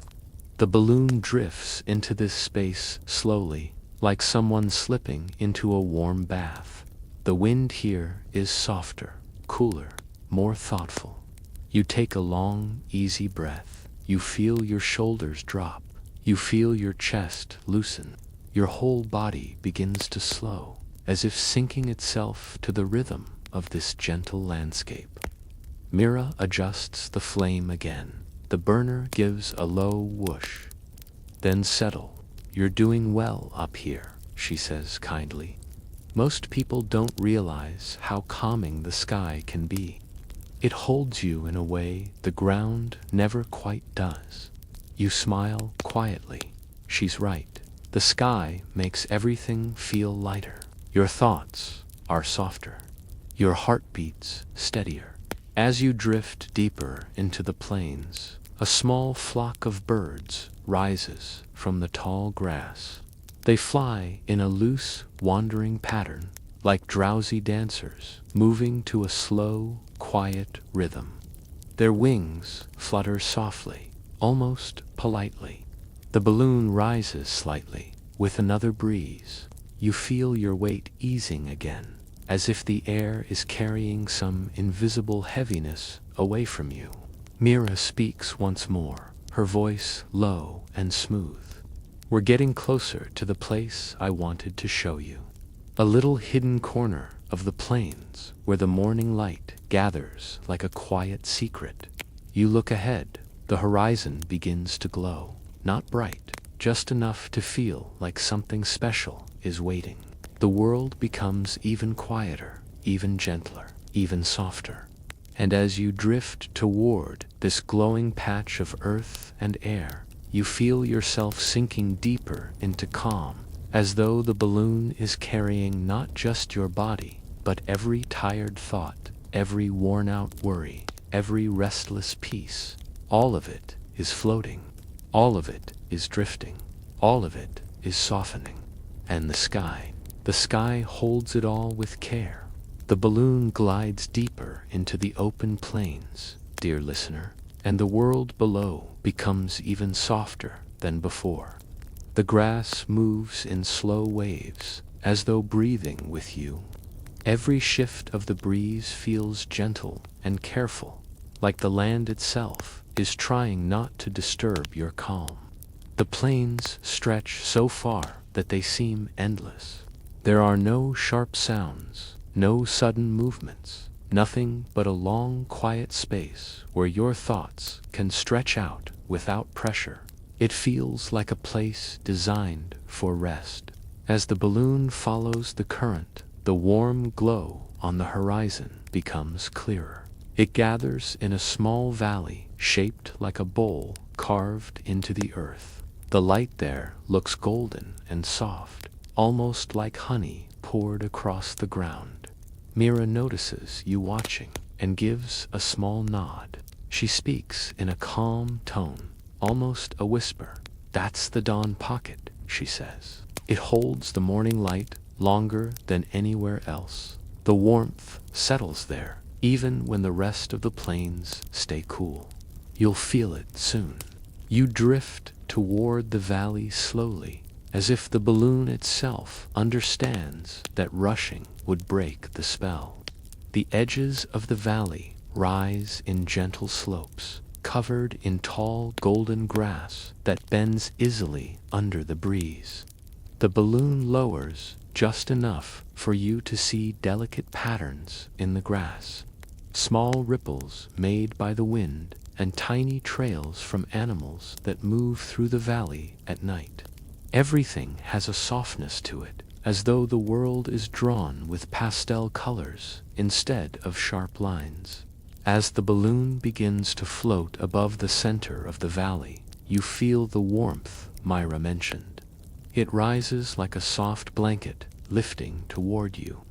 The balloon drifts into this space slowly, like someone slipping into a warm bath. The wind here is softer, cooler, more thoughtful. You take a long, easy breath. You feel your shoulders drop. You feel your chest loosen. Your whole body begins to slow, as if sinking itself to the rhythm of this gentle landscape. Mira adjusts the flame again. The burner gives a low whoosh. Then settle. You're doing well up here, she says kindly. Most people don't realize how calming the sky can be. It holds you in a way the ground never quite does. You smile quietly. She's right. The sky makes everything feel lighter. Your thoughts are softer. Your heart beats steadier. As you drift deeper into the plains, a small flock of birds rises from the tall grass. They fly in a loose, wandering pattern, like drowsy dancers, moving to a slow, quiet rhythm. Their wings flutter softly, almost politely. The balloon rises slightly, with another breeze. You feel your weight easing again, as if the air is carrying some invisible heaviness away from you. Mira speaks once more, her voice low and smooth. We're getting closer to the place I wanted to show you. A little hidden corner of the plains where the morning light gathers like a quiet secret. You look ahead. The horizon begins to glow. Not bright, just enough to feel like something special is waiting. The world becomes even quieter, even gentler, even softer. And as you drift toward this glowing patch of earth and air, you feel yourself sinking deeper into calm, as though the balloon is carrying not just your body, but every tired thought, every worn-out worry, every restless piece. All of it is floating. All of it is drifting. All of it is softening. And the sky holds it all with care. The balloon glides deeper into the open plains, dear listener, and the world below becomes even softer than before. The grass moves in slow waves, as though breathing with you. Every shift of the breeze feels gentle and careful, like the land itself is trying not to disturb your calm. The plains stretch so far that they seem endless. There are no sharp sounds, no sudden movements, nothing but a long, quiet space where your thoughts can stretch out without pressure. It feels like a place designed for rest. As the balloon follows the current, the warm glow on the horizon becomes clearer. It gathers in a small valley shaped like a bowl carved into the earth. The light there looks golden and soft, almost like honey poured across the ground. Mira notices you watching and gives a small nod. She speaks in a calm tone, almost a whisper. "That's the dawn pocket," she says. "It holds the morning light longer than anywhere else. The warmth settles there, even when the rest of the plains stay cool. You'll feel it soon." You drift toward the valley slowly, as if the balloon itself understands that rushing would break the spell. The edges of the valley rise in gentle slopes, covered in tall golden grass that bends easily under the breeze. The balloon lowers just enough for you to see delicate patterns in the grass, small ripples made by the wind, and tiny trails from animals that move through the valley at night. Everything has a softness to it, as though the world is drawn with pastel colors instead of sharp lines. As the balloon begins to float above the center of the valley, you feel the warmth Myra mentioned. It rises like a soft blanket, lifting toward you.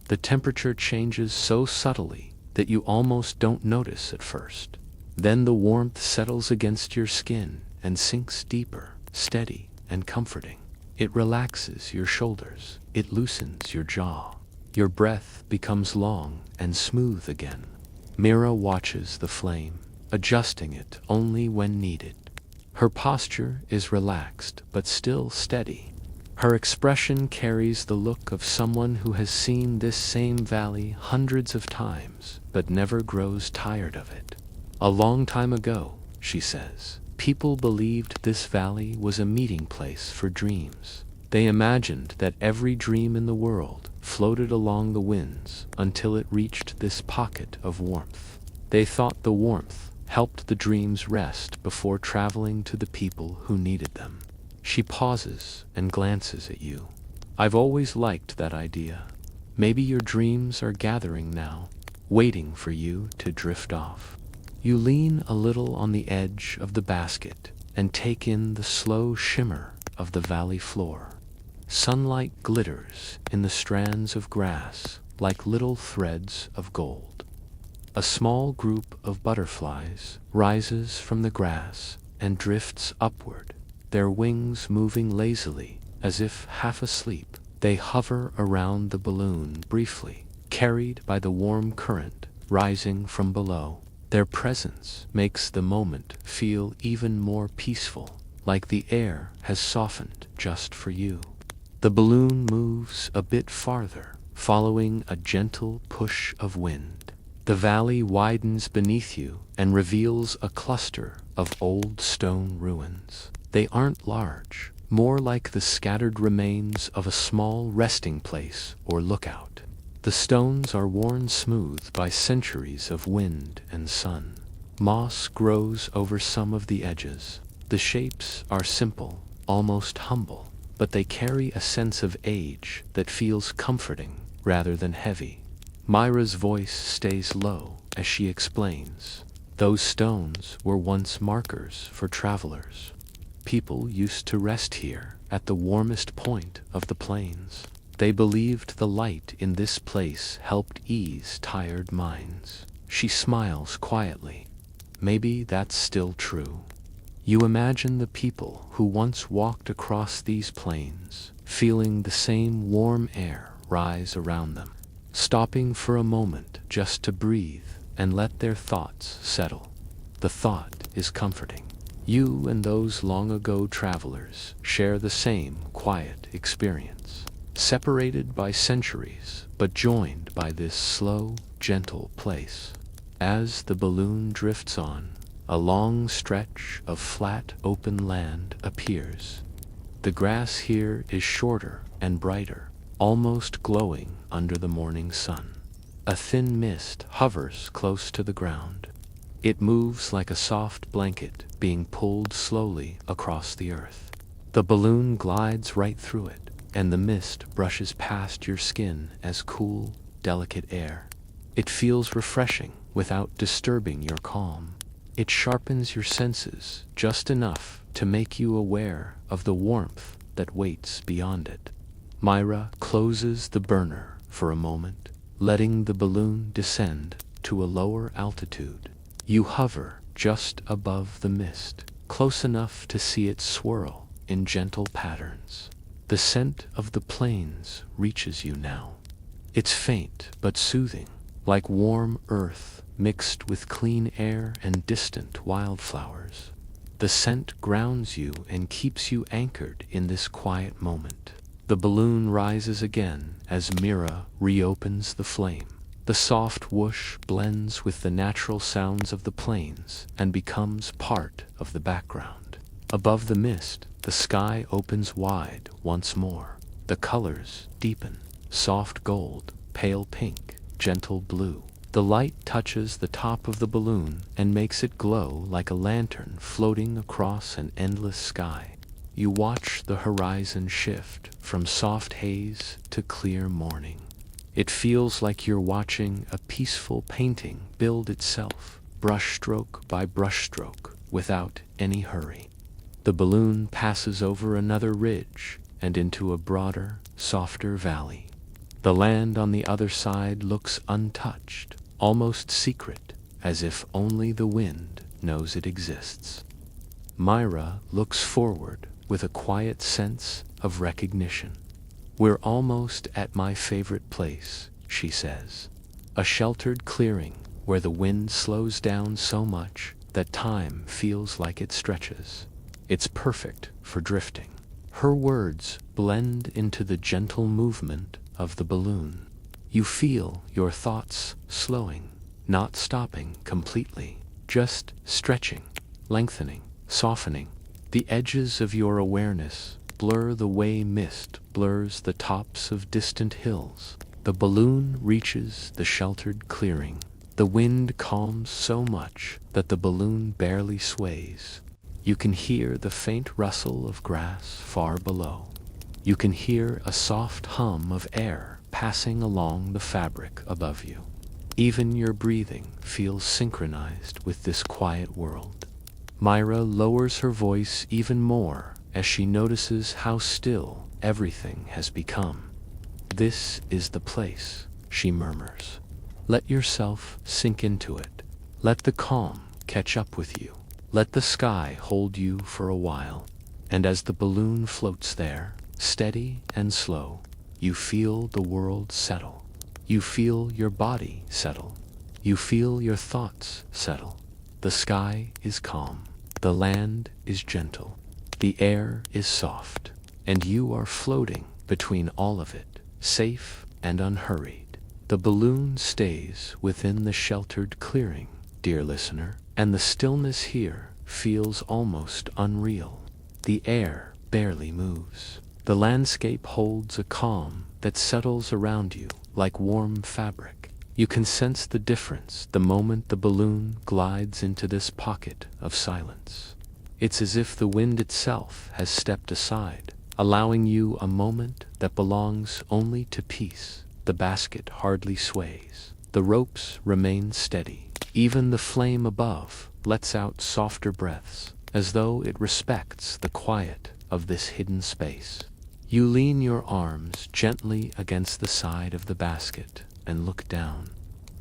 The temperature changes so subtly that you almost don't notice at first. Then the warmth settles against your skin and sinks deeper, steady and comforting. It relaxes your shoulders. It loosens your jaw. Your breath becomes long and smooth again. Mira watches the flame, adjusting it only when needed. Her posture is relaxed but still steady. Her expression carries the look of someone who has seen this same valley hundreds of times but never grows tired of it. "A long time ago," she says, "people believed this valley was a meeting place for dreams. They imagined that every dream in the world floated along the winds until it reached this pocket of warmth. They thought the warmth helped the dreams rest before traveling to the people who needed them." She pauses and glances at you. "I've always liked that idea. Maybe your dreams are gathering now, waiting for you to drift off." You lean a little on the edge of the basket and take in the slow shimmer of the valley floor. Sunlight glitters in the strands of grass like little threads of gold. A small group of butterflies rises from the grass and drifts upward, their wings moving lazily as if half asleep. They hover around the balloon briefly, carried by the warm current rising from below. Their presence makes the moment feel even more peaceful, like the air has softened just for you. The balloon moves a bit farther, following a gentle push of wind. The valley widens beneath you and reveals a cluster of old stone ruins. They aren't large, more like the scattered remains of a small resting place or lookout. The stones are worn smooth by centuries of wind and sun. Moss grows over some of the edges. The shapes are simple, almost humble, but they carry a sense of age that feels comforting rather than heavy. Myra's voice stays low as she explains. "Those stones were once markers for travelers. People used to rest here at the warmest point of the plains. They believed the light in this place helped ease tired minds." she smiles quietly. Maybe that's still true. You imagine the people who once walked across these plains, feeling the same warm air rise around them, stopping for a moment just to breathe and let their thoughts settle. The thought is comforting. You and those long ago travelers share the same quiet experience, separated by centuries, but joined by this slow, gentle place. As the balloon drifts on, a long stretch of flat, open land appears. The grass here is shorter and brighter, almost glowing under the morning sun. A thin mist hovers close to the ground. It moves like a soft blanket being pulled slowly across the earth. The balloon glides right through it, and the mist brushes past your skin as cool, delicate air. It feels refreshing without disturbing your calm. It sharpens your senses just enough to make you aware of the warmth that waits beyond it. Myra closes the burner for a moment, letting the balloon descend to a lower altitude. You hover just above the mist, close enough to see it swirl in gentle patterns. The scent of the plains reaches you now. It's faint but soothing, like warm earth mixed with clean air and distant wildflowers. The scent grounds you and keeps you anchored in this quiet moment. The balloon rises again as Mira reopens the flame. The soft whoosh blends with the natural sounds of the plains and becomes part of the background. Above the mist, the sky opens wide once more. The colors deepen: soft gold, pale pink, gentle blue. The light touches the top of the balloon and makes it glow like a lantern floating across an endless sky. You watch the horizon shift from soft haze to clear morning. It feels like you're watching a peaceful painting build itself, brushstroke by brushstroke, without any hurry. The balloon passes over another ridge and into a broader, softer valley. The land on the other side looks untouched, almost secret, as if only the wind knows it exists. Myra looks forward with a quiet sense of recognition. "We're almost at my favorite place," she says. "A sheltered clearing where the wind slows down so much that time feels like it stretches. It's perfect for drifting." Her words blend into the gentle movement of the balloon. You feel your thoughts slowing, not stopping completely, just stretching, lengthening, softening. The edges of your awareness blur the way mist blurs the tops of distant hills. The balloon reaches the sheltered clearing. The wind calms so much that the balloon barely sways. You can hear the faint rustle of grass far below. You can hear a soft hum of air passing along the fabric above you. Even your breathing feels synchronized with this quiet world. Myra lowers her voice even more as she notices how still everything has become. "This is the place," she murmurs. "Let yourself sink into it. Let the calm catch up with you. Let the sky hold you for a while." And as the balloon floats there, steady and slow, you feel the world settle. You feel your body settle. You feel your thoughts settle. The sky is calm. The land is gentle. The air is soft. And you are floating between all of it, safe and unhurried. The balloon stays within the sheltered clearing, dear listener, and the stillness here feels almost unreal. The air barely moves. The landscape holds a calm that settles around you like warm fabric. You can sense the difference the moment the balloon glides into this pocket of silence. It's as if the wind itself has stepped aside, allowing you a moment that belongs only to peace. The basket hardly sways. The ropes remain steady. Even the flame above lets out softer breaths, as though it respects the quiet of this hidden space. You lean your arms gently against the side of the basket and look down.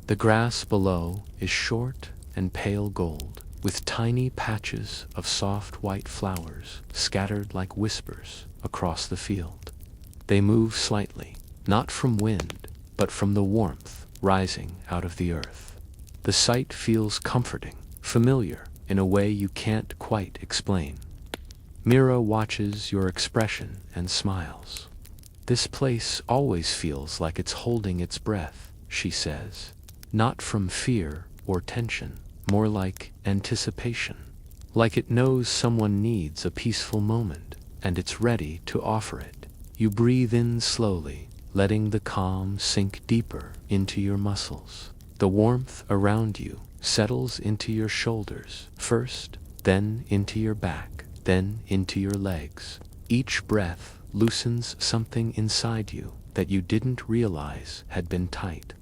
The grass below is short and pale gold, with tiny patches of soft white flowers scattered like whispers across the field. They move slightly, not from wind, but from the warmth rising out of the earth. The sight feels comforting, familiar in a way you can't quite explain. Mira watches your expression and smiles. "This place always feels like it's holding its breath," she says. "Not from fear or tension, more like anticipation. Like it knows someone needs a peaceful moment, and it's ready to offer it." You breathe in slowly, letting the calm sink deeper into your muscles. The warmth around you settles into your shoulders first, then into your back, then into your legs. Each breath loosens something inside you that you didn't realize had been tight.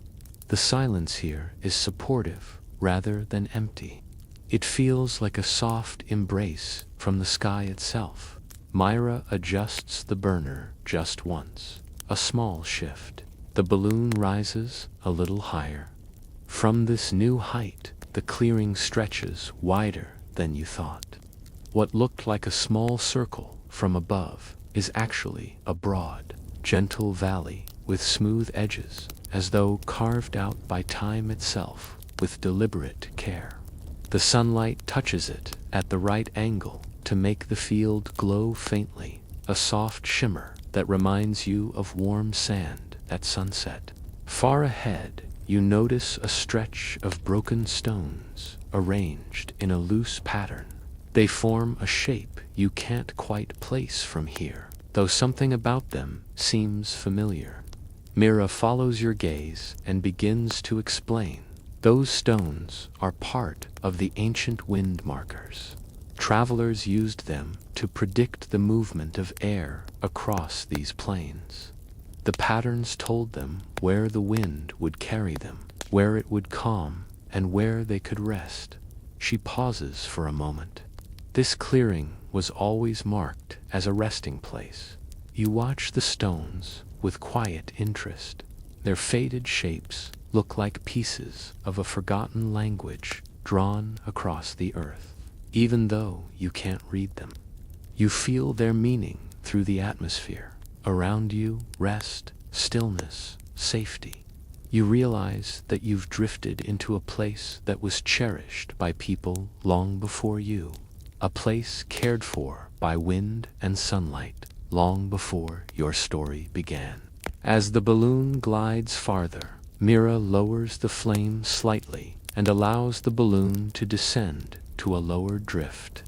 The silence here is supportive rather than empty. It feels like a soft embrace from the sky itself. Myra adjusts the burner just once. A small shift. The balloon rises a little higher. From this new height, the clearing stretches wider than you thought. What looked like a small circle from above is actually a broad, gentle valley with smooth edges, as though carved out by time itself with deliberate care. The sunlight touches it at the right angle to make the field glow faintly, a soft shimmer that reminds you of warm sand at sunset. Far ahead, you notice a stretch of broken stones arranged in a loose pattern. They form a shape you can't quite place from here, though something about them seems familiar. Mira follows your gaze and begins to explain. Those stones are part of the ancient wind markers. Travelers used them to predict the movement of air across these plains. The patterns told them where the wind would carry them, where it would calm, and where they could rest. She pauses for a moment. This clearing was always marked as a resting place. You watch the stones with quiet interest. Their faded shapes look like pieces of a forgotten language drawn across the earth. Even though you can't read them, you feel their meaning through the atmosphere. Around you, rest, stillness, safety. You realize that you've drifted into a place that was cherished by people long before you, a place cared for by wind and sunlight long before your story began. As the balloon glides farther, Mira lowers the flame slightly and allows the balloon to descend to a lower drift.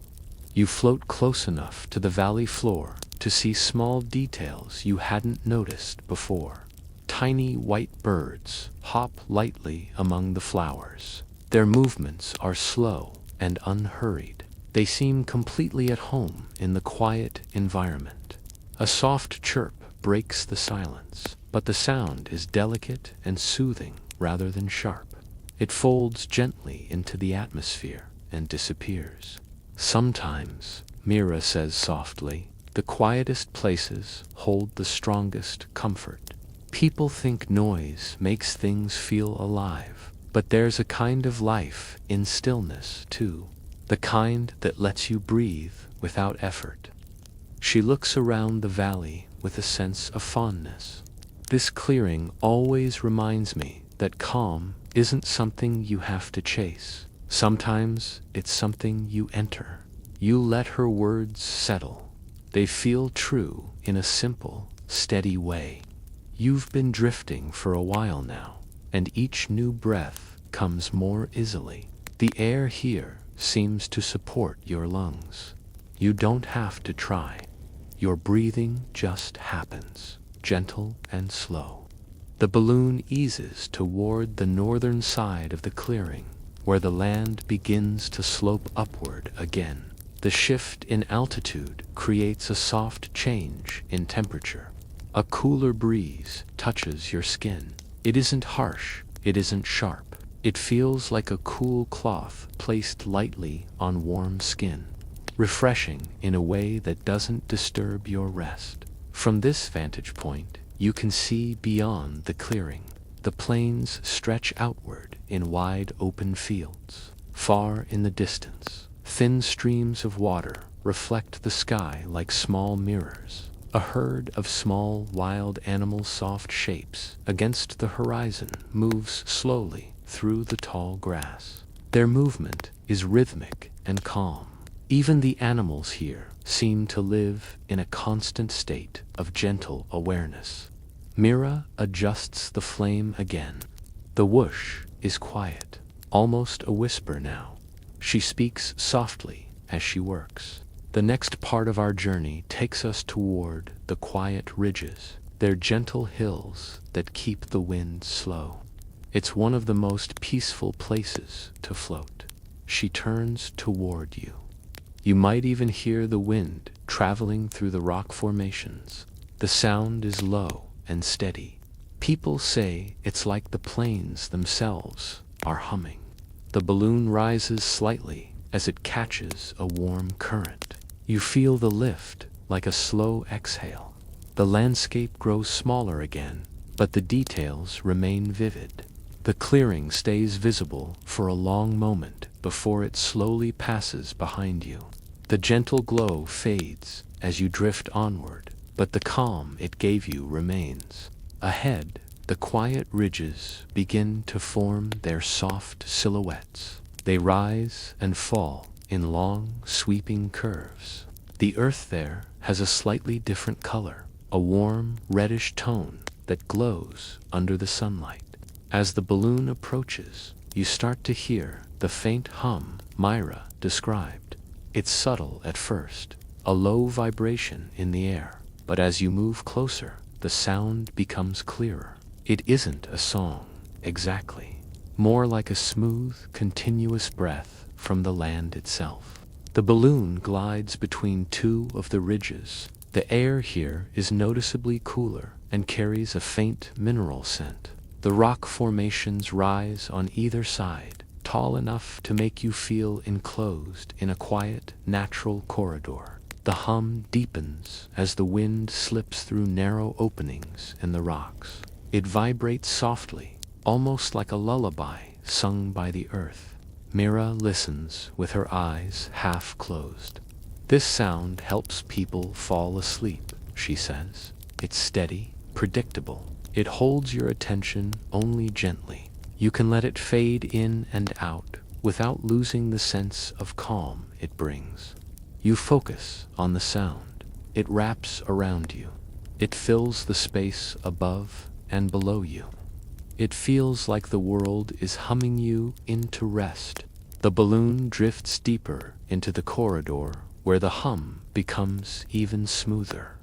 You float close enough to the valley floor to see small details you hadn't noticed before. Tiny white birds hop lightly among the flowers. Their movements are slow and unhurried. They seem completely at home in the quiet environment. A soft chirp breaks the silence, but the sound is delicate and soothing rather than sharp. It folds gently into the atmosphere and disappears. Sometimes, Mira says softly, the quietest places hold the strongest comfort. People think noise makes things feel alive, but there's a kind of life in stillness, too. The kind that lets you breathe without effort. She looks around the valley with a sense of fondness. This clearing always reminds me that calm isn't something you have to chase. Sometimes it's something you enter. You let her words settle. They feel true in a simple, steady way. You've been drifting for a while now, and each new breath comes more easily. The air here seems to support your lungs. You don't have to try. Your breathing just happens, gentle and slow. The balloon eases toward the northern side of the clearing, where the land begins to slope upward again. The shift in altitude creates a soft change in temperature. A cooler breeze touches your skin. It isn't harsh, it isn't sharp. It feels like a cool cloth placed lightly on warm skin, refreshing in a way that doesn't disturb your rest. From this vantage point, you can see beyond the clearing. The plains stretch outward in wide open fields. Far in the distance, thin streams of water reflect the sky like small mirrors. A herd of small wild animal soft shapes against the horizon moves slowly through the tall grass. Their movement is rhythmic and calm. Even the animals here seem to live in a constant state of gentle awareness. Mira adjusts the flame again. The whoosh is quiet, almost a whisper now. She speaks softly as she works. The next part of our journey takes us toward the quiet ridges. They're gentle hills that keep the wind slow. It's one of the most peaceful places to float. She turns toward you. You might even hear the wind traveling through the rock formations. The sound is low and steady. People say it's like the plains themselves are humming. The balloon rises slightly as it catches a warm current. You feel the lift like a slow exhale. The landscape grows smaller again, but the details remain vivid. The clearing stays visible for a long moment before it slowly passes behind you. The gentle glow fades as you drift onward, but the calm it gave you remains. Ahead, the quiet ridges begin to form their soft silhouettes. They rise and fall in long, sweeping curves. The earth there has a slightly different color, a warm, reddish tone that glows under the sunlight. As the balloon approaches, you start to hear the faint hum Myra described. It's subtle at first, a low vibration in the air, but as you move closer, the sound becomes clearer. It isn't a song, exactly. More like a smooth, continuous breath from the land itself. The balloon glides between two of the ridges. The air here is noticeably cooler and carries a faint mineral scent. The rock formations rise on either side, tall enough to make you feel enclosed in a quiet, natural corridor. The hum deepens as the wind slips through narrow openings in the rocks. It vibrates softly, almost like a lullaby sung by the earth. Mira listens with her eyes half closed. This sound helps people fall asleep, she says. It's steady, predictable. It holds your attention only gently. You can let it fade in and out without losing the sense of calm it brings. You focus on the sound. It wraps around you. It fills the space above and below you. It feels like the world is humming you into rest. The balloon drifts deeper into the corridor where the hum becomes even smoother.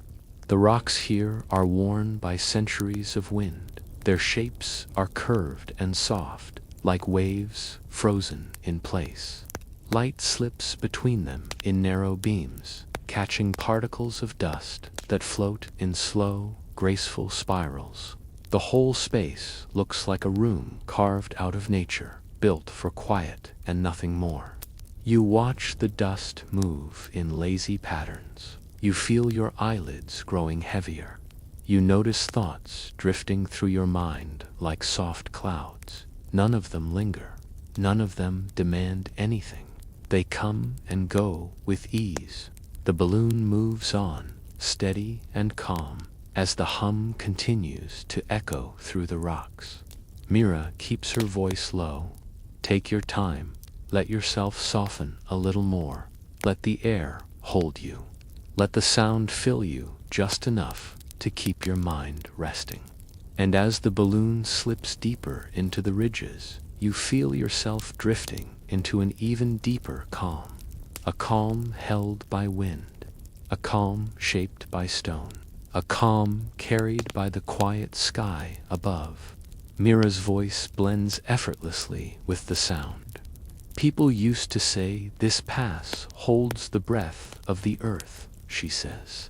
The rocks here are worn by centuries of wind. Their shapes are curved and soft, like waves frozen in place. Light slips between them in narrow beams, catching particles of dust that float in slow, graceful spirals. The whole space looks like a room carved out of nature, built for quiet and nothing more. You watch the dust move in lazy patterns. You feel your eyelids growing heavier. You notice thoughts drifting through your mind like soft clouds. None of them linger. None of them demand anything. They come and go with ease. The balloon moves on, steady and calm, as the hum continues to echo through the rocks. Mira keeps her voice low. Take your time. Let yourself soften a little more. Let the air hold you. Let the sound fill you just enough to keep your mind resting. And as the balloon slips deeper into the ridges, you feel yourself drifting into an even deeper calm. A calm held by wind. A calm shaped by stone. A calm carried by the quiet sky above. Mira's voice blends effortlessly with the sound. People used to say this pass holds the breath of the earth, she says.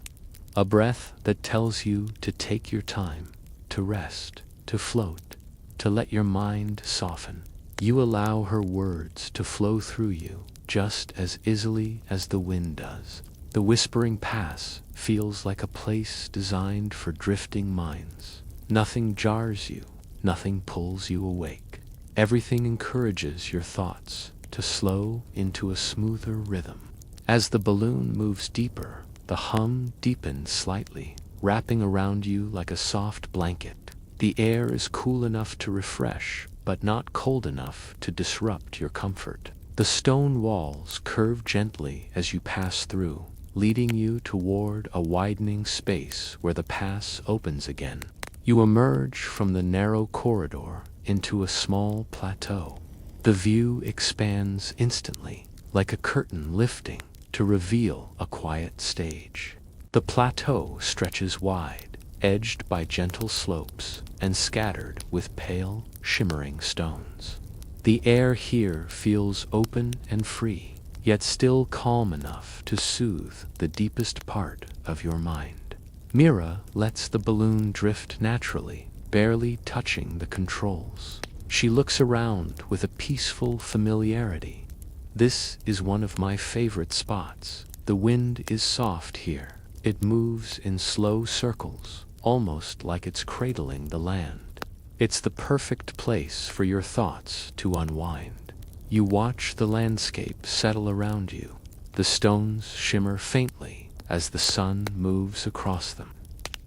A breath that tells you to take your time, to rest, to float, to let your mind soften. You allow her words to flow through you just as easily as the wind does. The Whispering Pass feels like a place designed for drifting minds. Nothing jars you, nothing pulls you awake. Everything encourages your thoughts to slow into a smoother rhythm. As the balloon moves deeper, the hum deepens slightly, wrapping around you like a soft blanket. The air is cool enough to refresh, but not cold enough to disrupt your comfort. The stone walls curve gently as you pass through, leading you toward a widening space where the pass opens again. You emerge from the narrow corridor into a small plateau. The view expands instantly, like a curtain lifting to reveal a quiet stage. The plateau stretches wide, edged by gentle slopes and scattered with pale, shimmering stones. The air here feels open and free, yet still calm enough to soothe the deepest part of your mind. Mira lets the balloon drift naturally, barely touching the controls. She looks around with a peaceful familiarity. This is one of my favorite spots. The wind is soft here. It moves in slow circles, almost like it's cradling the land. It's the perfect place for your thoughts to unwind. You watch the landscape settle around you. The stones shimmer faintly as the sun moves across them.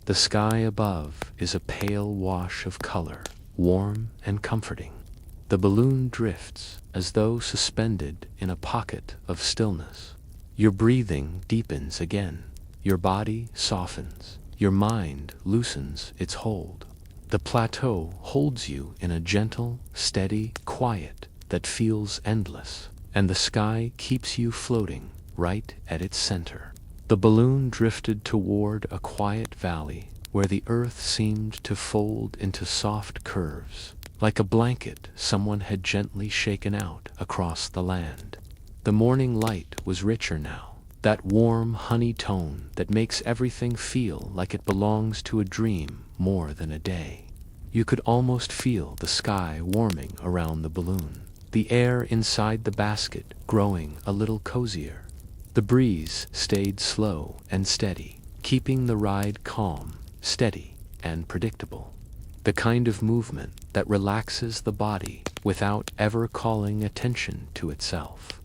The sky above is a pale wash of color, warm and comforting. The balloon drifts as though suspended in a pocket of stillness. Your breathing deepens again. Your body softens. Your mind loosens its hold. The plateau holds you in a gentle, steady quiet that feels endless, and the sky keeps you floating right at its center. The balloon drifted toward a quiet valley where the earth seemed to fold into soft curves, like a blanket someone had gently shaken out across the land. The morning light was richer now, that warm honey tone that makes everything feel like it belongs to a dream more than a day. You could almost feel the sky warming around the balloon, the air inside the basket growing a little cozier. The breeze stayed slow and steady, keeping the ride calm, steady, and predictable. The kind of movement that relaxes the body without ever calling attention to itself.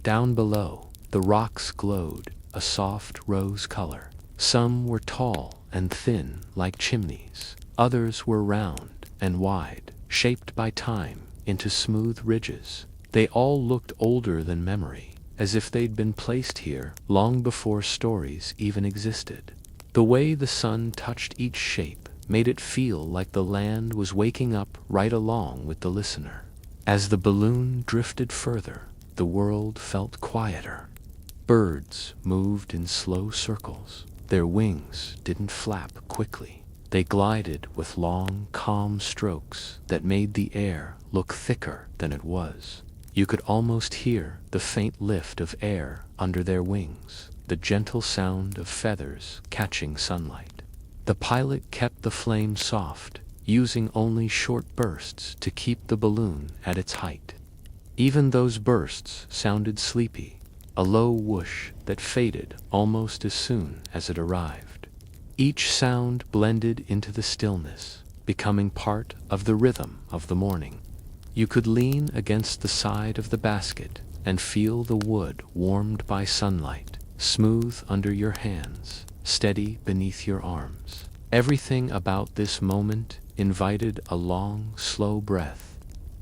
Down below, the rocks glowed a soft rose color. Some were tall and thin like chimneys. Others were round and wide, shaped by time into smooth ridges. They all looked older than memory, as if they'd been placed here long before stories even existed. The way the sun touched each shape made it feel like the land was waking up right along with the listener. As the balloon drifted further, the world felt quieter. Birds moved in slow circles. Their wings didn't flap quickly. They glided with long, calm strokes that made the air look thicker than it was. You could almost hear the faint lift of air under their wings, the gentle sound of feathers catching sunlight. The pilot kept the flame soft, using only short bursts to keep the balloon at its height. Even those bursts sounded sleepy, a low whoosh that faded almost as soon as it arrived. Each sound blended into the stillness, becoming part of the rhythm of the morning. You could lean against the side of the basket and feel the wood warmed by sunlight, smooth under your hands, steady beneath your arms. Everything about this moment invited a long, slow breath.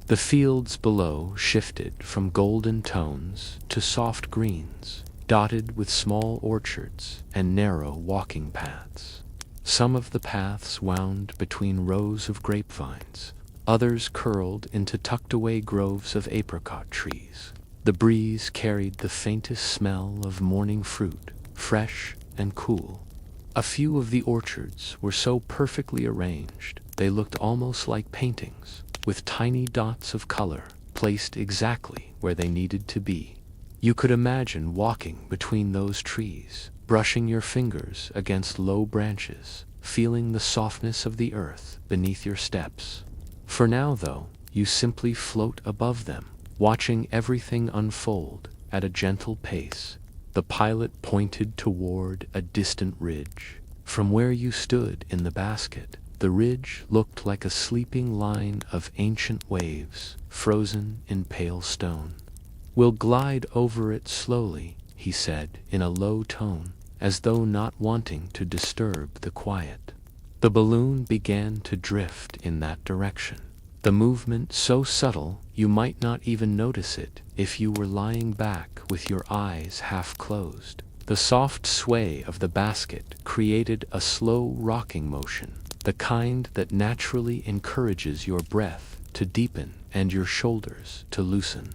The fields below shifted from golden tones to soft greens, dotted with small orchards and narrow walking paths. Some of the paths wound between rows of grapevines, others curled into tucked-away groves of apricot trees. The breeze carried the faintest smell of morning fruit, fresh and cool. A few of the orchards were so perfectly arranged they looked almost like paintings, with tiny dots of color placed exactly where they needed to be. You could imagine walking between those trees, brushing your fingers against low branches, feeling the softness of the earth beneath your steps. For now, though, you simply float above them, watching everything unfold at a gentle pace. The pilot pointed toward a distant ridge. From where you stood in the basket, The ridge looked like a sleeping line of ancient waves, frozen in pale stone. "We'll glide over it slowly," he said in a low tone, as though not wanting to disturb the quiet. The balloon began to drift in that direction. The movement so subtle you might not even notice it if you were lying back with your eyes half closed. The soft sway of the basket created a slow rocking motion, the kind that naturally encourages your breath to deepen and your shoulders to loosen.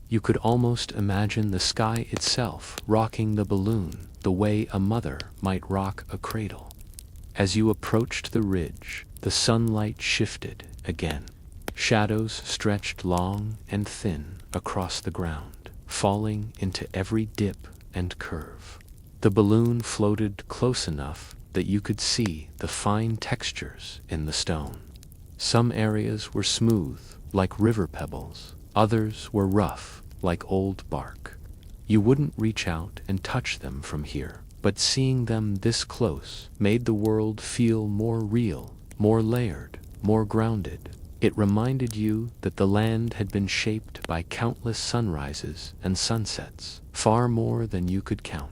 You could almost imagine the sky itself rocking the balloon the way a mother might rock a cradle. As you approached the ridge, the sunlight shifted again. Shadows stretched long and thin across the ground, falling into every dip and curve. The balloon floated close enough that you could see the fine textures in the stone. Some areas were smooth, like river pebbles. Others were rough, like old bark. You wouldn't reach out and touch them from here, but seeing them this close made the world feel more real, more layered, more grounded. It reminded you that the land had been shaped by countless sunrises and sunsets, far more than you could count.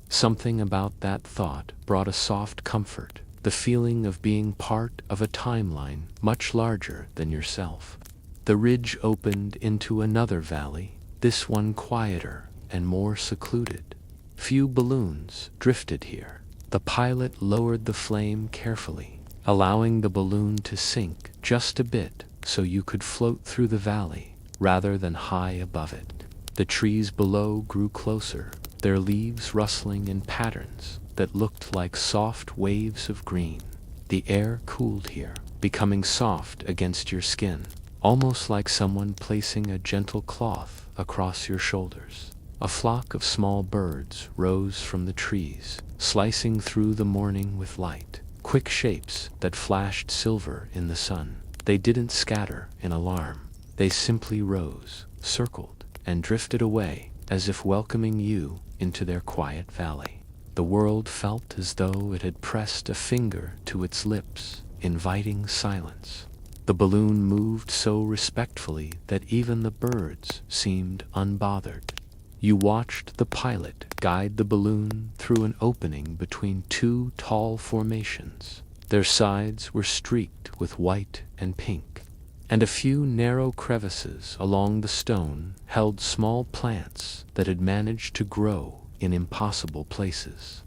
Something about that thought brought a soft comfort, the feeling of being part of a timeline much larger than yourself. The ridge opened into another valley, this one quieter and more secluded. Few balloons drifted here. The pilot lowered the flame carefully, allowing the balloon to sink just a bit so you could float through the valley rather than high above it. The trees below grew closer, their leaves rustling in patterns that looked like soft waves of green. The air cooled here, becoming soft against your skin, almost like someone placing a gentle cloth across your shoulders. A flock of small birds rose from the trees, slicing through the morning with light, quick shapes that flashed silver in the sun. They didn't scatter in alarm. They simply rose, circled, and drifted away as if welcoming you into their quiet valley. The world felt as though it had pressed a finger to its lips, inviting silence. The balloon moved so respectfully that even the birds seemed unbothered. You watched the pilot guide the balloon through an opening between two tall formations. Their sides were streaked with white and pink, and a few narrow crevices along the stone held small plants that had managed to grow in impossible places.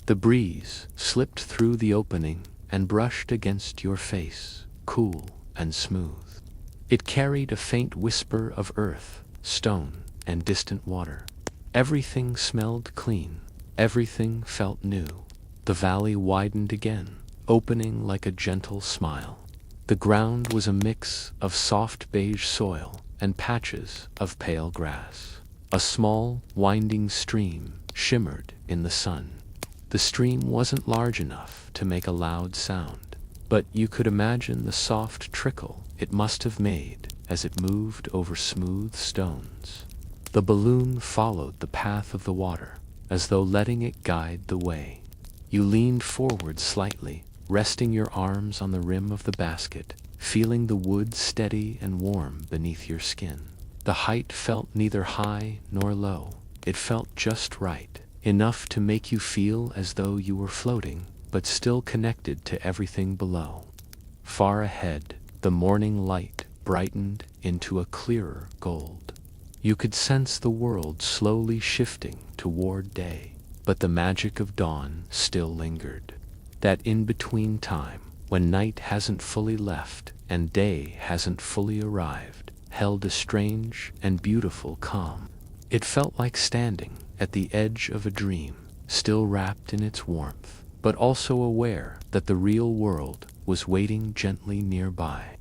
The breeze slipped through the opening and brushed against your face, cool and smooth. It carried a faint whisper of earth, stone, and distant water. Everything smelled clean. Everything felt new. The valley widened again, opening like a gentle smile. The ground was a mix of soft beige soil and patches of pale grass. A small, winding stream shimmered in the sun. The stream wasn't large enough to make a loud sound, but you could imagine the soft trickle it must have made as it moved over smooth stones. The balloon followed the path of the water, as though letting it guide the way. You leaned forward slightly, resting your arms on the rim of the basket, feeling the wood steady and warm beneath your skin. The height felt neither high nor low. It felt just right, enough to make you feel as though you were floating, but still connected to everything below. Far ahead, the morning light brightened into a clearer gold. You could sense the world slowly shifting toward day, but the magic of dawn still lingered. That in-between time, when night hasn't fully left and day hasn't fully arrived, held a strange and beautiful calm. It felt like standing at the edge of a dream, still wrapped in its warmth, but also aware that the real world was waiting gently nearby.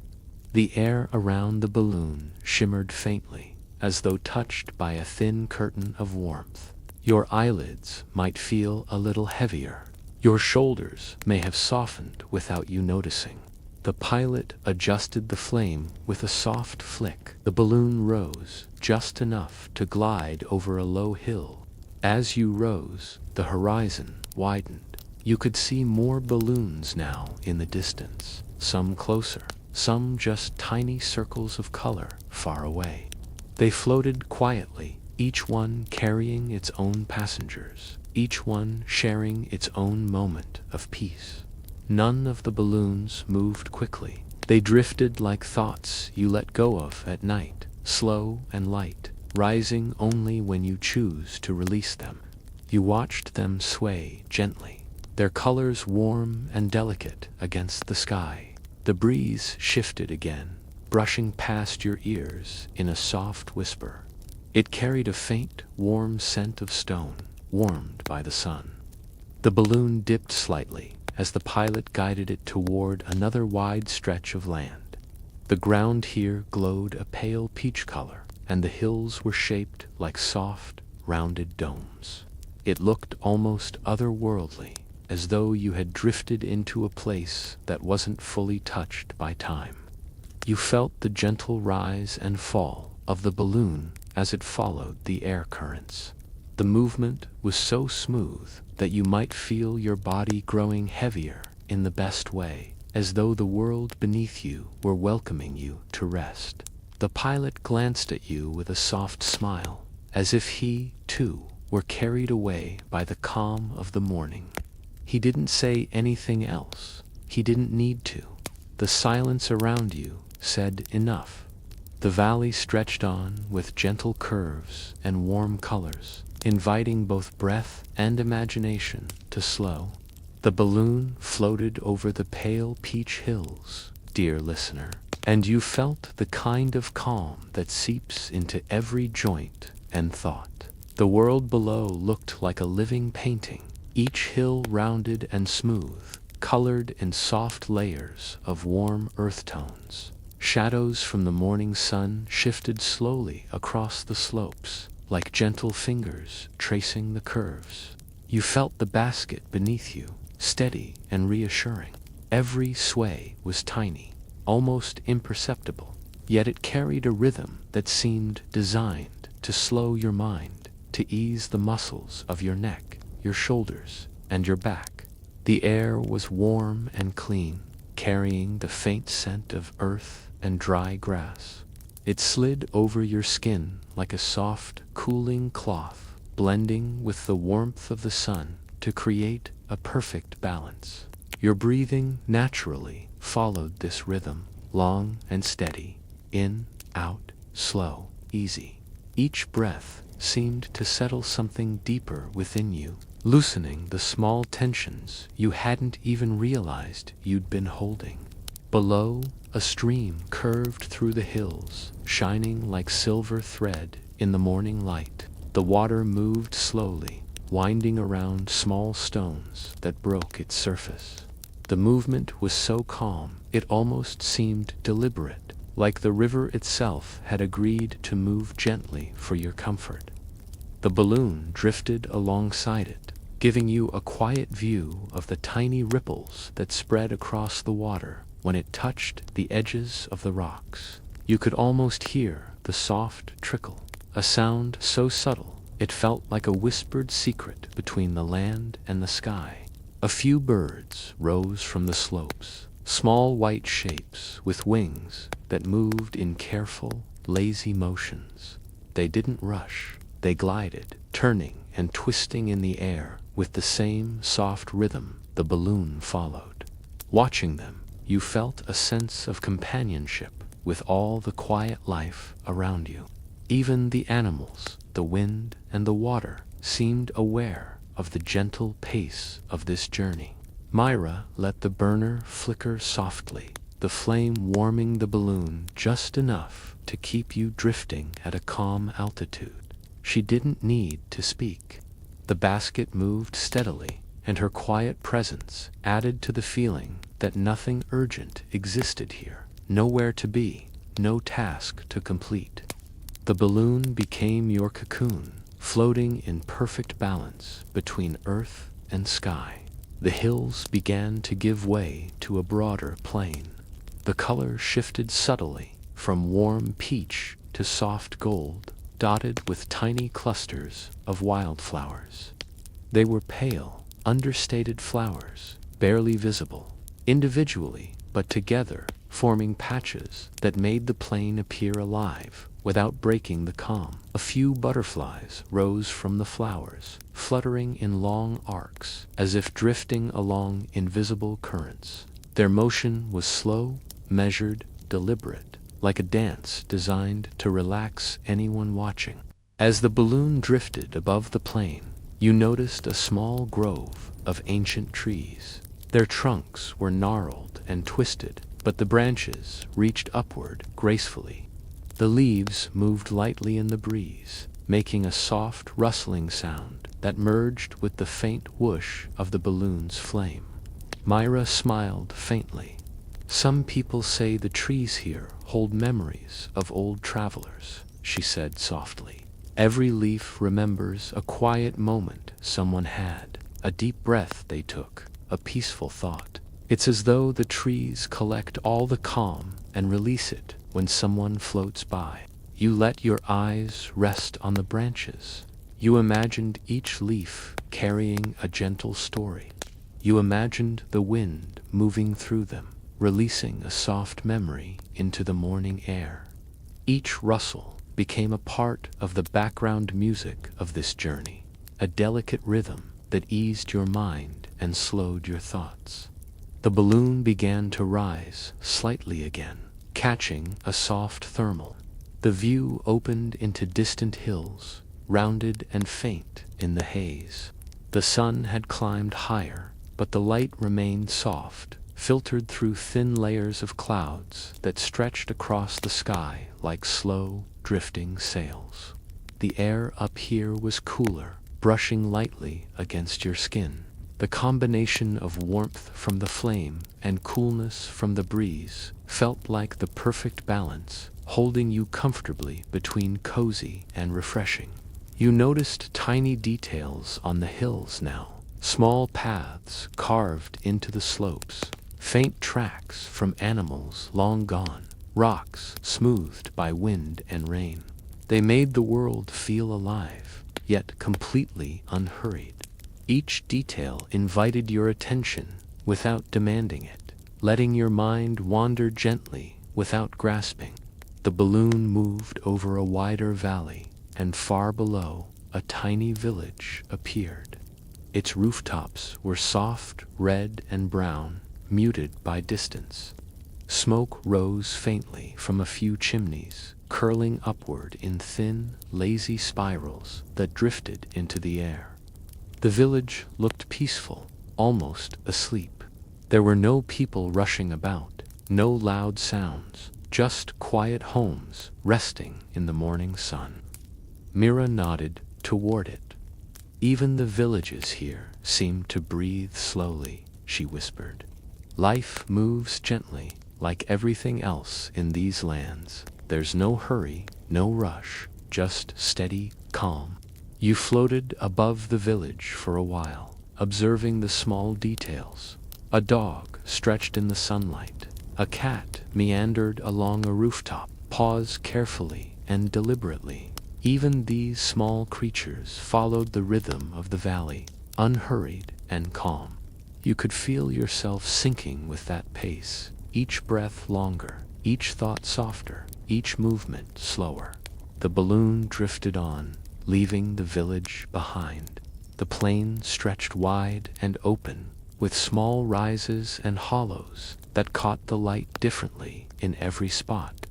The air around the balloon shimmered faintly, as though touched by a thin curtain of warmth. Your eyelids might feel a little heavier. Your shoulders may have softened without you noticing. The pilot adjusted the flame with a soft flick. The balloon rose just enough to glide over a low hill. As you rose, the horizon widened. You could see more balloons now in the distance, some closer, some just tiny circles of color far away. They floated quietly, each one carrying its own passengers, each one sharing its own moment of peace. None of the balloons moved quickly. They drifted like thoughts you let go of at night, slow and light, rising only when you choose to release them. You watched them sway gently, their colors warm and delicate against the sky. The breeze shifted again, brushing past your ears in a soft whisper. It carried a faint, warm scent of stone, warmed by the sun. The balloon dipped slightly as the pilot guided it toward another wide stretch of land. The ground here glowed a pale peach color, and the hills were shaped like soft, rounded domes. It looked almost otherworldly, as though you had drifted into a place that wasn't fully touched by time. You felt the gentle rise and fall of the balloon as it followed the air currents. The movement was so smooth that you might feel your body growing heavier in the best way, as though the world beneath you were welcoming you to rest. The pilot glanced at you with a soft smile, as if he, too, were carried away by the calm of the morning. He didn't say anything else. He didn't need to. The silence around you said enough. The valley stretched on with gentle curves and warm colors, inviting both breath and imagination to slow. The balloon floated over the pale peach hills, dear listener, and you felt the kind of calm that seeps into every joint and thought. The world below looked like a living painting, each hill rounded and smooth, colored in soft layers of warm earth tones. Shadows from the morning sun shifted slowly across the slopes, like gentle fingers tracing the curves. You felt the basket beneath you, steady and reassuring. Every sway was tiny, almost imperceptible, yet it carried a rhythm that seemed designed to slow your mind, to ease the muscles of your neck, your shoulders, and your back. The air was warm and clean, carrying the faint scent of earth and dry grass. It slid over your skin like a soft, cooling cloth, blending with the warmth of the sun to create a perfect balance. Your breathing naturally followed this rhythm, long and steady, in, out, slow, easy. Each breath seemed to settle something deeper within you, loosening the small tensions you hadn't even realized you'd been holding. Below, a stream curved through the hills, shining like silver thread in the morning light. The water moved slowly, winding around small stones that broke its surface. The movement was so calm, it almost seemed deliberate, like the river itself had agreed to move gently for your comfort. The balloon drifted alongside it, giving you a quiet view of the tiny ripples that spread across the water when it touched the edges of the rocks. You could almost hear the soft trickle, a sound so subtle it felt like a whispered secret between the land and the sky. A few birds rose from the slopes, small white shapes with wings that moved in careful, lazy motions. They didn't rush, they glided, turning and twisting in the air with the same soft rhythm the balloon followed. Watching them, you felt a sense of companionship with all the quiet life around you. Even the animals, the wind and the water, seemed aware of the gentle pace of this journey. Myra let the burner flicker softly, the flame warming the balloon just enough to keep you drifting at a calm altitude. She didn't need to speak. The basket moved steadily, and her quiet presence added to the feeling that nothing urgent existed here, nowhere to be, no task to complete. The balloon became your cocoon, floating in perfect balance between earth and sky. The hills began to give way to a broader plain. The color shifted subtly from warm peach to soft gold, dotted with tiny clusters of wildflowers. They were pale, understated flowers, barely visible, individually but together, forming patches that made the plain appear alive without breaking the calm. A few butterflies rose from the flowers, fluttering in long arcs as if drifting along invisible currents. Their motion was slow, measured, deliberate, like a dance designed to relax anyone watching. As the balloon drifted above the plain, you noticed a small grove of ancient trees. Their trunks were gnarled and twisted, but the branches reached upward gracefully. The leaves moved lightly in the breeze, making a soft rustling sound that merged with the faint whoosh of the balloon's flame. Myra smiled faintly. "Some people say the trees here hold memories of old travelers," she said softly. "Every leaf remembers a quiet moment someone had, a deep breath they took, a peaceful thought. It's as though the trees collect all the calm and release it when someone floats by. You let your eyes rest on the branches. You imagined each leaf carrying a gentle story. You imagined the wind moving through them, releasing a soft memory into the morning air. Each rustle became a part of the background music of this journey, a delicate rhythm that eased your mind and slowed your thoughts. The balloon began to rise slightly again, catching a soft thermal. The view opened into distant hills, rounded and faint in the haze. The sun had climbed higher, but the light remained soft, filtered through thin layers of clouds that stretched across the sky like slow, drifting sails. The air up here was cooler, brushing lightly against your skin. The combination of warmth from the flame and coolness from the breeze felt like the perfect balance, holding you comfortably between cozy and refreshing. You noticed tiny details on the hills now, small paths carved into the slopes, faint tracks from animals long gone, rocks smoothed by wind and rain. They made the world feel alive, yet completely unhurried. Each detail invited your attention without demanding it, letting your mind wander gently without grasping. The balloon moved over a wider valley, and far below, a tiny village appeared. Its rooftops were soft red and brown, muted by distance. Smoke rose faintly from a few chimneys, curling upward in thin, lazy spirals that drifted into the air. The village looked peaceful, almost asleep. There were no people rushing about, no loud sounds, just quiet homes resting in the morning sun. Mira nodded toward it. "Even the villages here seem to breathe slowly," she whispered. "Life moves gently, like everything else in these lands. There's no hurry, no rush, just steady calm." You floated above the village for a while, observing the small details. A dog stretched in the sunlight. A cat meandered along a rooftop, paused carefully and deliberately. Even these small creatures followed the rhythm of the valley, unhurried and calm. You could feel yourself sinking with that pace, each breath longer, each thought softer, each movement slower. The balloon drifted on, leaving the village behind. The plain stretched wide and open, with small rises and hollows that caught the light differently in every spot.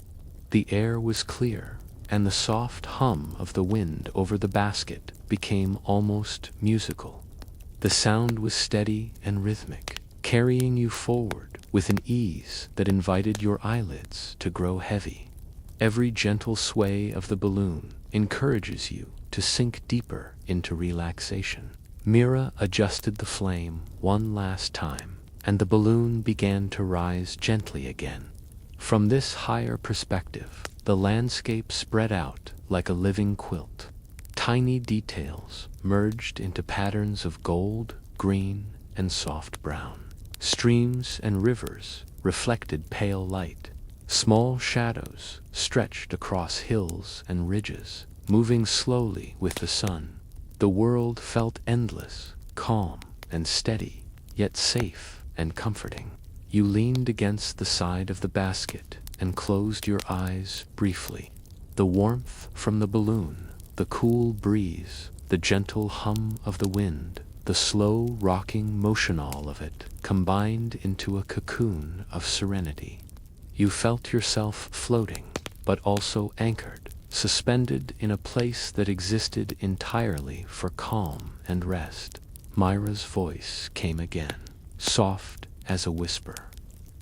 The air was clear, and the soft hum of the wind over the basket became almost musical. The sound was steady and rhythmic, carrying you forward with an ease that invited your eyelids to grow heavy. Every gentle sway of the balloon encourages you to sink deeper into relaxation. Mira adjusted the flame one last time, and the balloon began to rise gently again. From this higher perspective, the landscape spread out like a living quilt. Tiny details merged into patterns of gold, green, and soft brown. Streams and rivers reflected pale light. Small shadows stretched across hills and ridges, moving slowly with the sun. The world felt endless, calm, and steady, yet safe and comforting. You leaned against the side of the basket and closed your eyes briefly. The warmth from the balloon, the cool breeze, the gentle hum of the wind, the slow rocking motion, all of it combined into a cocoon of serenity. You felt yourself floating, but also anchored, suspended in a place that existed entirely for calm and rest. Myra's voice came again, soft as a whisper.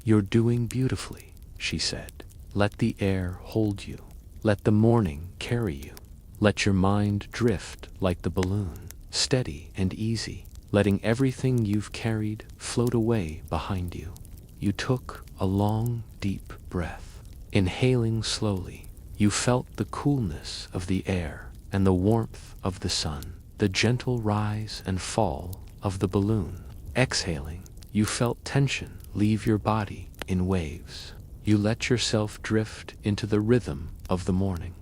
"You're doing beautifully," she said. "Let the air hold you. Let the morning carry you. Let your mind drift like the balloon, steady and easy, letting everything you've carried float away behind you." You took a long, deep breath. Inhaling slowly, you felt the coolness of the air and the warmth of the sun, the gentle rise and fall of the balloon. Exhaling, you felt tension leave your body in waves. You let yourself drift into the rhythm of the morning.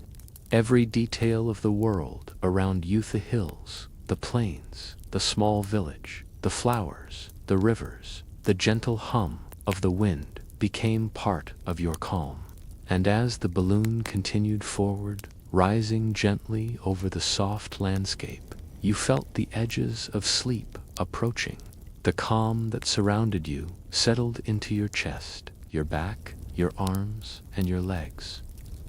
Every detail of the world around you, the hills, the plains, the small village, the flowers, the rivers, the gentle hum of the wind became part of your calm. And as the balloon continued forward, rising gently over the soft landscape, you felt the edges of sleep approaching. The calm that surrounded you settled into your chest, your back, your arms, and your legs.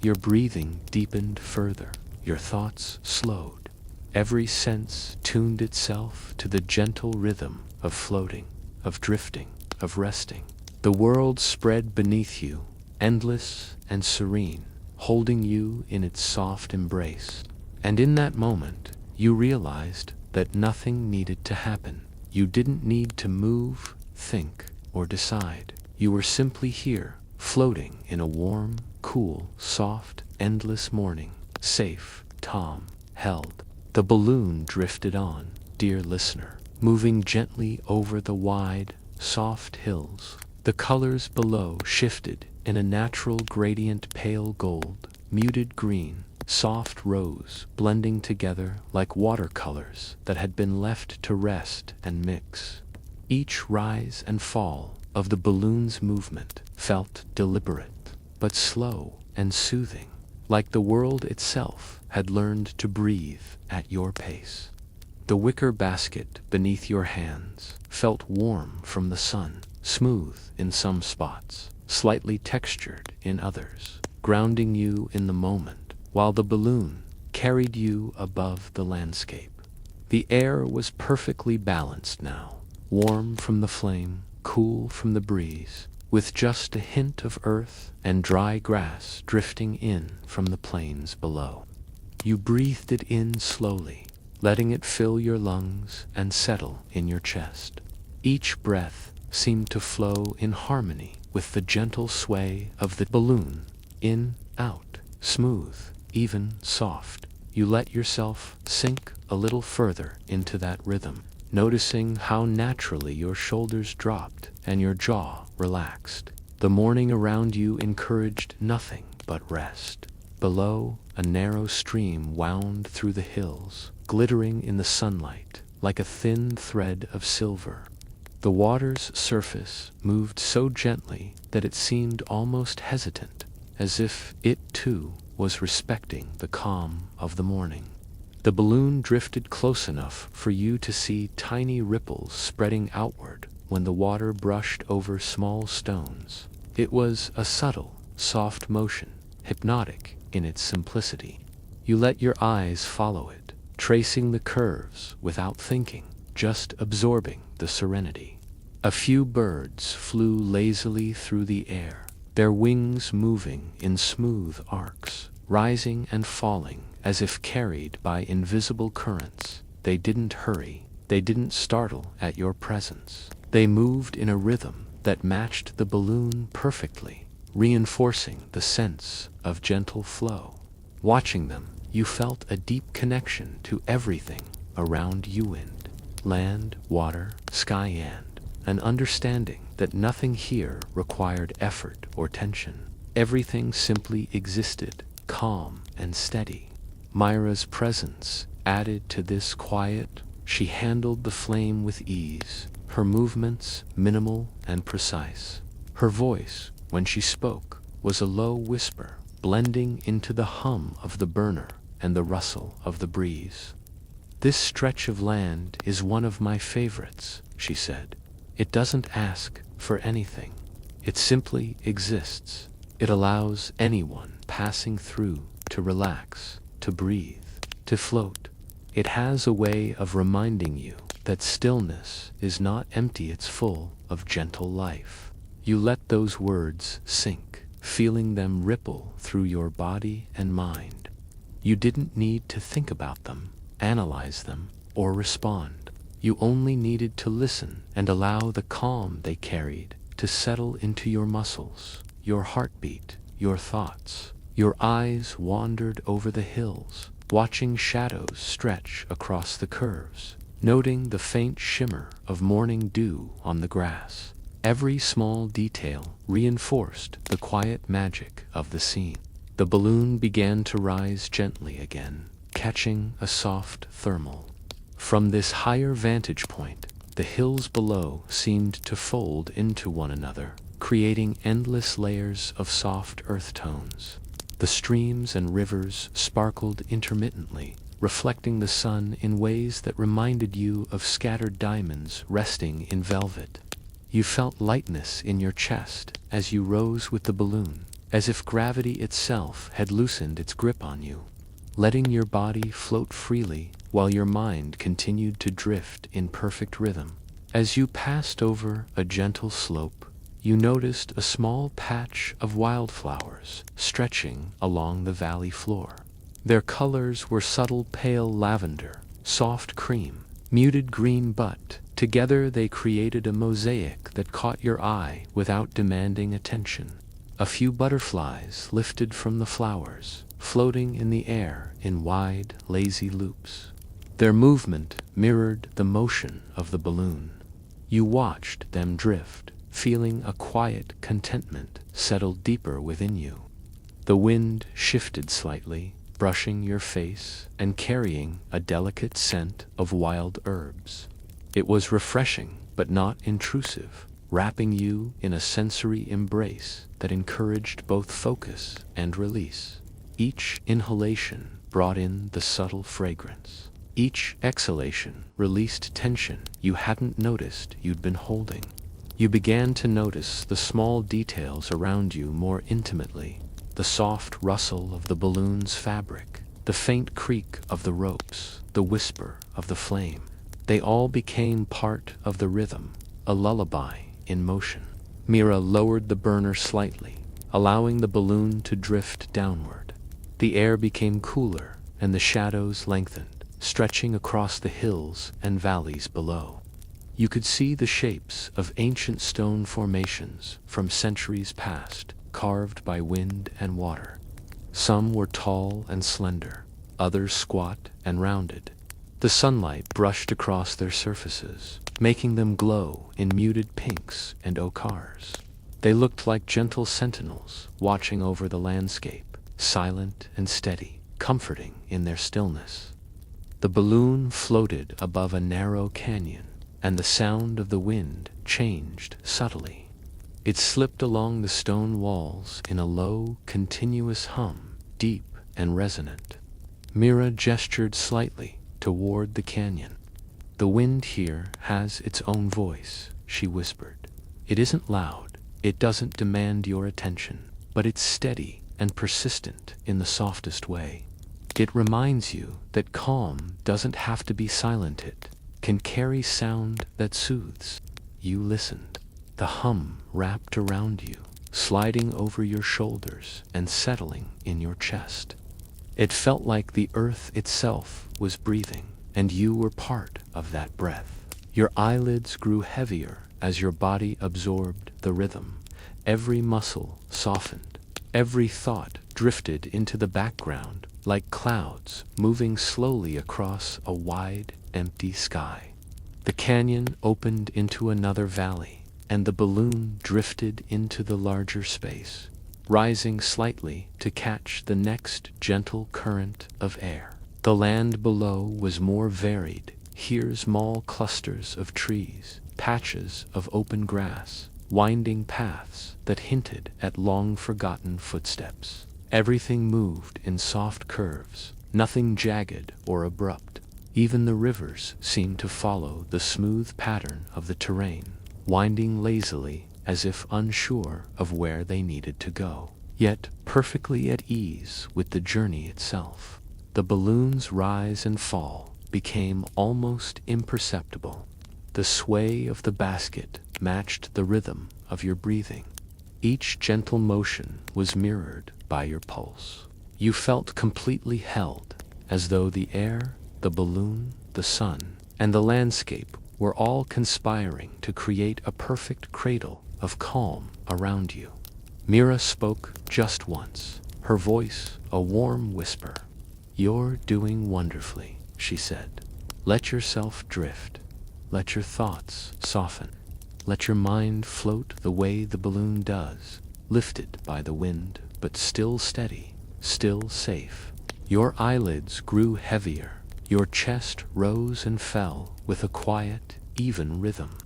Your breathing deepened further, your thoughts slowed. Every sense tuned itself to the gentle rhythm of floating, of drifting, of resting. The world spread beneath you, endless and serene, holding you in its soft embrace. And in that moment, you realized that nothing needed to happen. You didn't need to move, think, or decide. You were simply here, floating in a warm, cool, soft, endless morning, safe, calm, held. The balloon drifted on, dear listener, moving gently over the wide, soft hills. The colors below shifted in a natural gradient: pale gold, muted green, soft rose, blending together like watercolors that had been left to rest and mix. Each rise and fall of the balloon's movement felt deliberate, but slow and soothing, like the world itself had learned to breathe at your pace. The wicker basket beneath your hands felt warm from the sun, smooth in some spots, slightly textured in others, grounding you in the moment, while the balloon carried you above the landscape. The air was perfectly balanced now, warm from the flame, cool from the breeze, with just a hint of earth and dry grass drifting in from the plains below. You breathed it in slowly, letting it fill your lungs and settle in your chest. Each breath seemed to flow in harmony with the gentle sway of the balloon, in, out, smooth, even, soft. You let yourself sink a little further into that rhythm, noticing how naturally your shoulders dropped and your jaw relaxed. The morning around you encouraged nothing but rest. Below, a narrow stream wound through the hills, glittering in the sunlight like a thin thread of silver. The water's surface moved so gently that it seemed almost hesitant, as if it too was respecting the calm of the morning. The balloon drifted close enough for you to see tiny ripples spreading outward when the water brushed over small stones. It was a subtle, soft motion, hypnotic in its simplicity. You let your eyes follow it, tracing the curves without thinking, just absorbing the serenity. A few birds flew lazily through the air, their wings moving in smooth arcs, rising and falling as if carried by invisible currents. They didn't hurry, they didn't startle at your presence. They moved in a rhythm that matched the balloon perfectly, reinforcing the sense of gentle flow. Watching them, you felt a deep connection to everything around you: wind, land, water, sky, and an understanding that nothing here required effort or tension. Everything simply existed, calm and steady. Myra's presence added to this quiet, She handled the flame with ease, her movements minimal and precise. Her voice, when she spoke, was a low whisper, blending into the hum of the burner and the rustle of the breeze. "This stretch of land is one of my favorites," she said. "It doesn't ask for anything. It simply exists. It allows anyone passing through to relax, to breathe, to float. It has a way of reminding you that stillness is not empty, it's full of gentle life." You let those words sink, feeling them ripple through your body and mind. You didn't need to think about them, analyze them, or respond. You only needed to listen and allow the calm they carried to settle into your muscles, your heartbeat, your thoughts. Your eyes wandered over the hills, watching shadows stretch across the curves, noting the faint shimmer of morning dew on the grass. Every small detail reinforced the quiet magic of the scene. The balloon began to rise gently again, catching a soft thermal. From this higher vantage point, the hills below seemed to fold into one another, creating endless layers of soft earth tones. The streams and rivers sparkled intermittently, reflecting the sun in ways that reminded you of scattered diamonds resting in velvet. You felt lightness in your chest as you rose with the balloon, as if gravity itself had loosened its grip on you, letting your body float freely while your mind continued to drift in perfect rhythm. As you passed over a gentle slope, you noticed a small patch of wildflowers stretching along the valley floor. Their colors were subtle pale lavender, soft cream, muted green, but together they created a mosaic that caught your eye without demanding attention. A few butterflies lifted from the flowers, floating in the air in wide, lazy loops. Their movement mirrored the motion of the balloon. You watched them drift, feeling a quiet contentment settle deeper within you. The wind shifted slightly, brushing your face and carrying a delicate scent of wild herbs. It was refreshing, but not intrusive, wrapping you in a sensory embrace that encouraged both focus and release. Each inhalation brought in the subtle fragrance. Each exhalation released tension you hadn't noticed you'd been holding. You began to notice the small details around you more intimately, the soft rustle of the balloon's fabric, the faint creak of the ropes, the whisper of the flame. They all became part of the rhythm, a lullaby in motion. Mira lowered the burner slightly, allowing the balloon to drift downward. The air became cooler and the shadows lengthened, stretching across the hills and valleys below. You could see the shapes of ancient stone formations from centuries past, carved by wind and water. Some were tall and slender, others squat and rounded. The sunlight brushed across their surfaces, making them glow in muted pinks and ochres. They looked like gentle sentinels watching over the landscape, silent and steady, comforting in their stillness. The balloon floated above a narrow canyon, and the sound of the wind changed subtly. It slipped along the stone walls in a low, continuous hum, deep and resonant. Mira gestured slightly toward the canyon. "The wind here has its own voice," she whispered. "It isn't loud, it doesn't demand your attention, but it's steady and persistent in the softest way. It reminds you that calm doesn't have to be silent, it can carry sound that soothes." You listened. The hum wrapped around you, sliding over your shoulders and settling in your chest. It felt like the earth itself was breathing, and you were part of that breath. Your eyelids grew heavier as your body absorbed the rhythm. Every muscle softened. Every thought drifted into the background like clouds moving slowly across a wide, empty sky. The canyon opened into another valley, and the balloon drifted into the larger space, rising slightly to catch the next gentle current of air. The land below was more varied, here small clusters of trees, patches of open grass, winding paths that hinted at long-forgotten footsteps. Everything moved in soft curves, nothing jagged or abrupt. Even the rivers seemed to follow the smooth pattern of the terrain, winding lazily as if unsure of where they needed to go, yet perfectly at ease with the journey itself. The balloon's rise and fall became almost imperceptible. The sway of the basket matched the rhythm of your breathing. Each gentle motion was mirrored by your pulse. You felt completely held, as though the air, the balloon, the sun, and the landscape were all conspiring to create a perfect cradle of calm around you. Mira spoke just once, her voice a warm whisper. "You're doing wonderfully," she said. "Let yourself drift. Let your thoughts soften. Let your mind float the way the balloon does, lifted by the wind, but still steady, still safe." Your eyelids grew heavier. Your chest rose and fell with a quiet, even rhythm.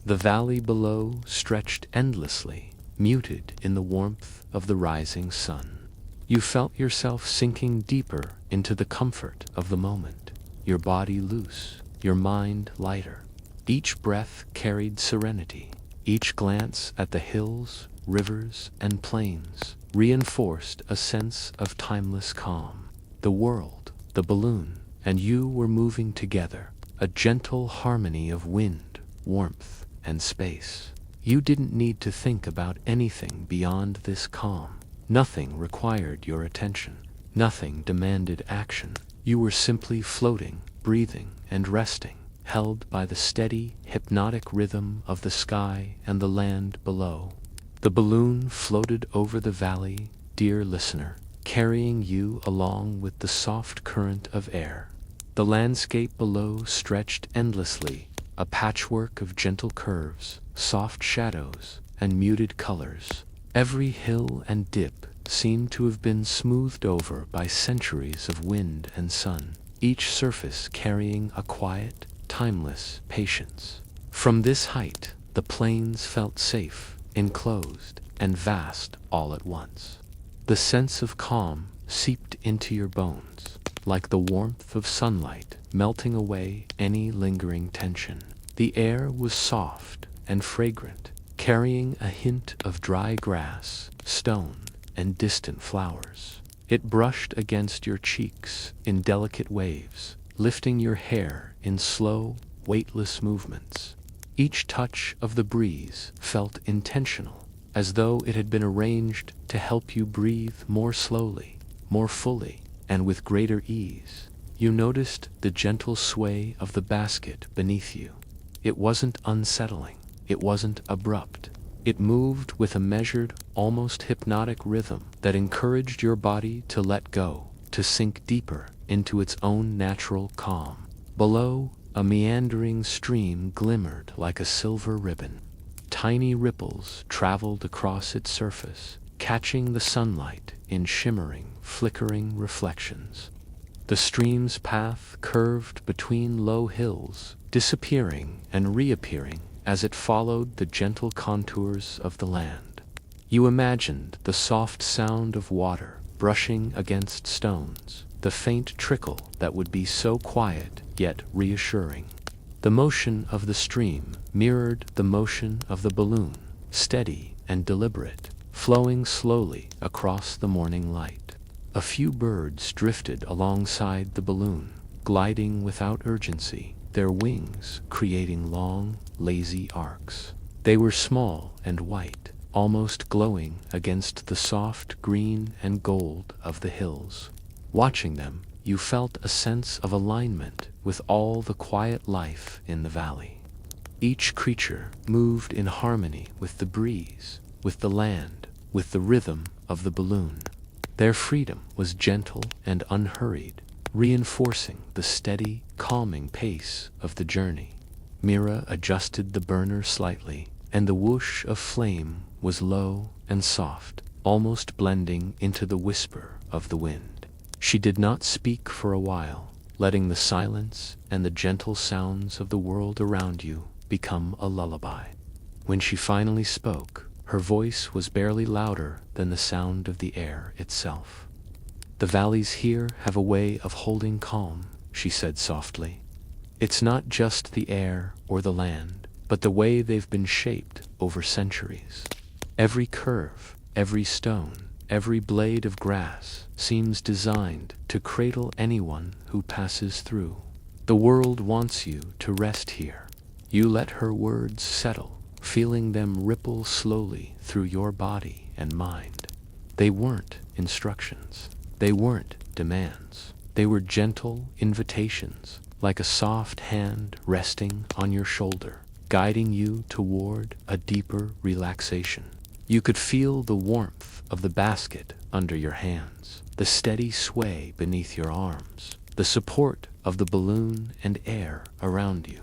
The valley below stretched endlessly, muted in the warmth of the rising sun. You felt yourself sinking deeper into the comfort of the moment, your body loose, your mind lighter. Each breath carried serenity. Each glance at the hills, rivers, and plains reinforced a sense of timeless calm. The world, the balloon, and you were moving together, a gentle harmony of wind, warmth, and space. You didn't need to think about anything beyond this calm. Nothing required your attention. Nothing demanded action. You were simply floating, breathing, and resting, held by the steady, hypnotic rhythm of the sky and the land below. The balloon floated over the valley, dear listener, carrying you along with the soft current of air. The landscape below stretched endlessly, a patchwork of gentle curves, soft shadows, and muted colors. Every hill and dip seemed to have been smoothed over by centuries of wind and sun, each surface carrying a quiet, timeless patience. From this height, the plains felt safe, enclosed, and vast all at once. The sense of calm seeped into your bones, like the warmth of sunlight melting away any lingering tension. The air was soft and fragrant, carrying a hint of dry grass, stone, and distant flowers. It brushed against your cheeks in delicate waves, lifting your hair in slow, weightless movements. Each touch of the breeze felt intentional, as though it had been arranged to help you breathe more slowly, more fully, and with greater ease. You noticed the gentle sway of the basket beneath you. It wasn't unsettling. It wasn't abrupt. It moved with a measured, almost hypnotic rhythm that encouraged your body to let go, to sink deeper into its own natural calm. Below, a meandering stream glimmered like a silver ribbon. Tiny ripples traveled across its surface, catching the sunlight in shimmering, flickering reflections. The stream's path curved between low hills, disappearing and reappearing as it followed the gentle contours of the land. You imagined the soft sound of water brushing against stones, the faint trickle that would be so quiet yet reassuring. The motion of the stream mirrored the motion of the balloon, steady and deliberate, flowing slowly across the morning light. A few birds drifted alongside the balloon, gliding without urgency, their wings creating long, lazy arcs. They were small and white, almost glowing against the soft green and gold of the hills. Watching them, you felt a sense of alignment with all the quiet life in the valley. Each creature moved in harmony with the breeze, with the land, with the rhythm of the balloon. Their freedom was gentle and unhurried, reinforcing the steady, calming pace of the journey. Mira adjusted the burner slightly, and the whoosh of flame was low and soft, almost blending into the whisper of the wind. She did not speak for a while, letting the silence and the gentle sounds of the world around you become a lullaby. When she finally spoke, her voice was barely louder than the sound of the air itself. "The valleys here have a way of holding calm," she said softly. "It's not just the air or the land, but the way they've been shaped over centuries. Every curve, every stone, every blade of grass seems designed to cradle anyone who passes through. The world wants you to rest here." You let her words settle, feeling them ripple slowly through your body and mind. They weren't instructions. They weren't demands. They were gentle invitations, like a soft hand resting on your shoulder, guiding you toward a deeper relaxation. You could feel the warmth of the basket under your hands, the steady sway beneath your arms, the support of the balloon and air around you.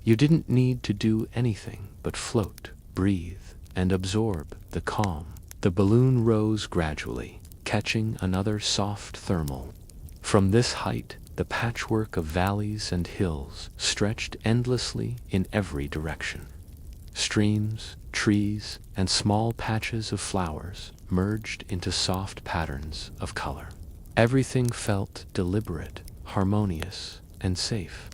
You didn't need to do anything but float, breathe, and absorb the calm. The balloon rose gradually, catching another soft thermal. From this height, the patchwork of valleys and hills stretched endlessly in every direction. Streams, trees, and small patches of flowers merged into soft patterns of color. Everything felt deliberate, harmonious, and safe.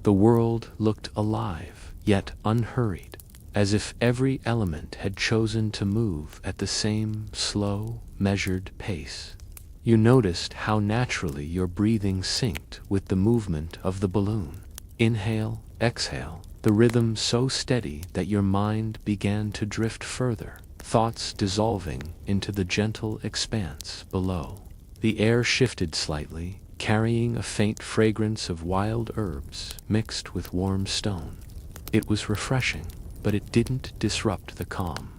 The world looked alive, yet unhurried, as if every element had chosen to move at the same slow, measured pace. You noticed how naturally your breathing synced with the movement of the balloon. Inhale, exhale, the rhythm so steady that your mind began to drift further, thoughts dissolving into the gentle expanse below. The air shifted slightly, carrying a faint fragrance of wild herbs mixed with warm stone. It was refreshing, but it didn't disrupt the calm.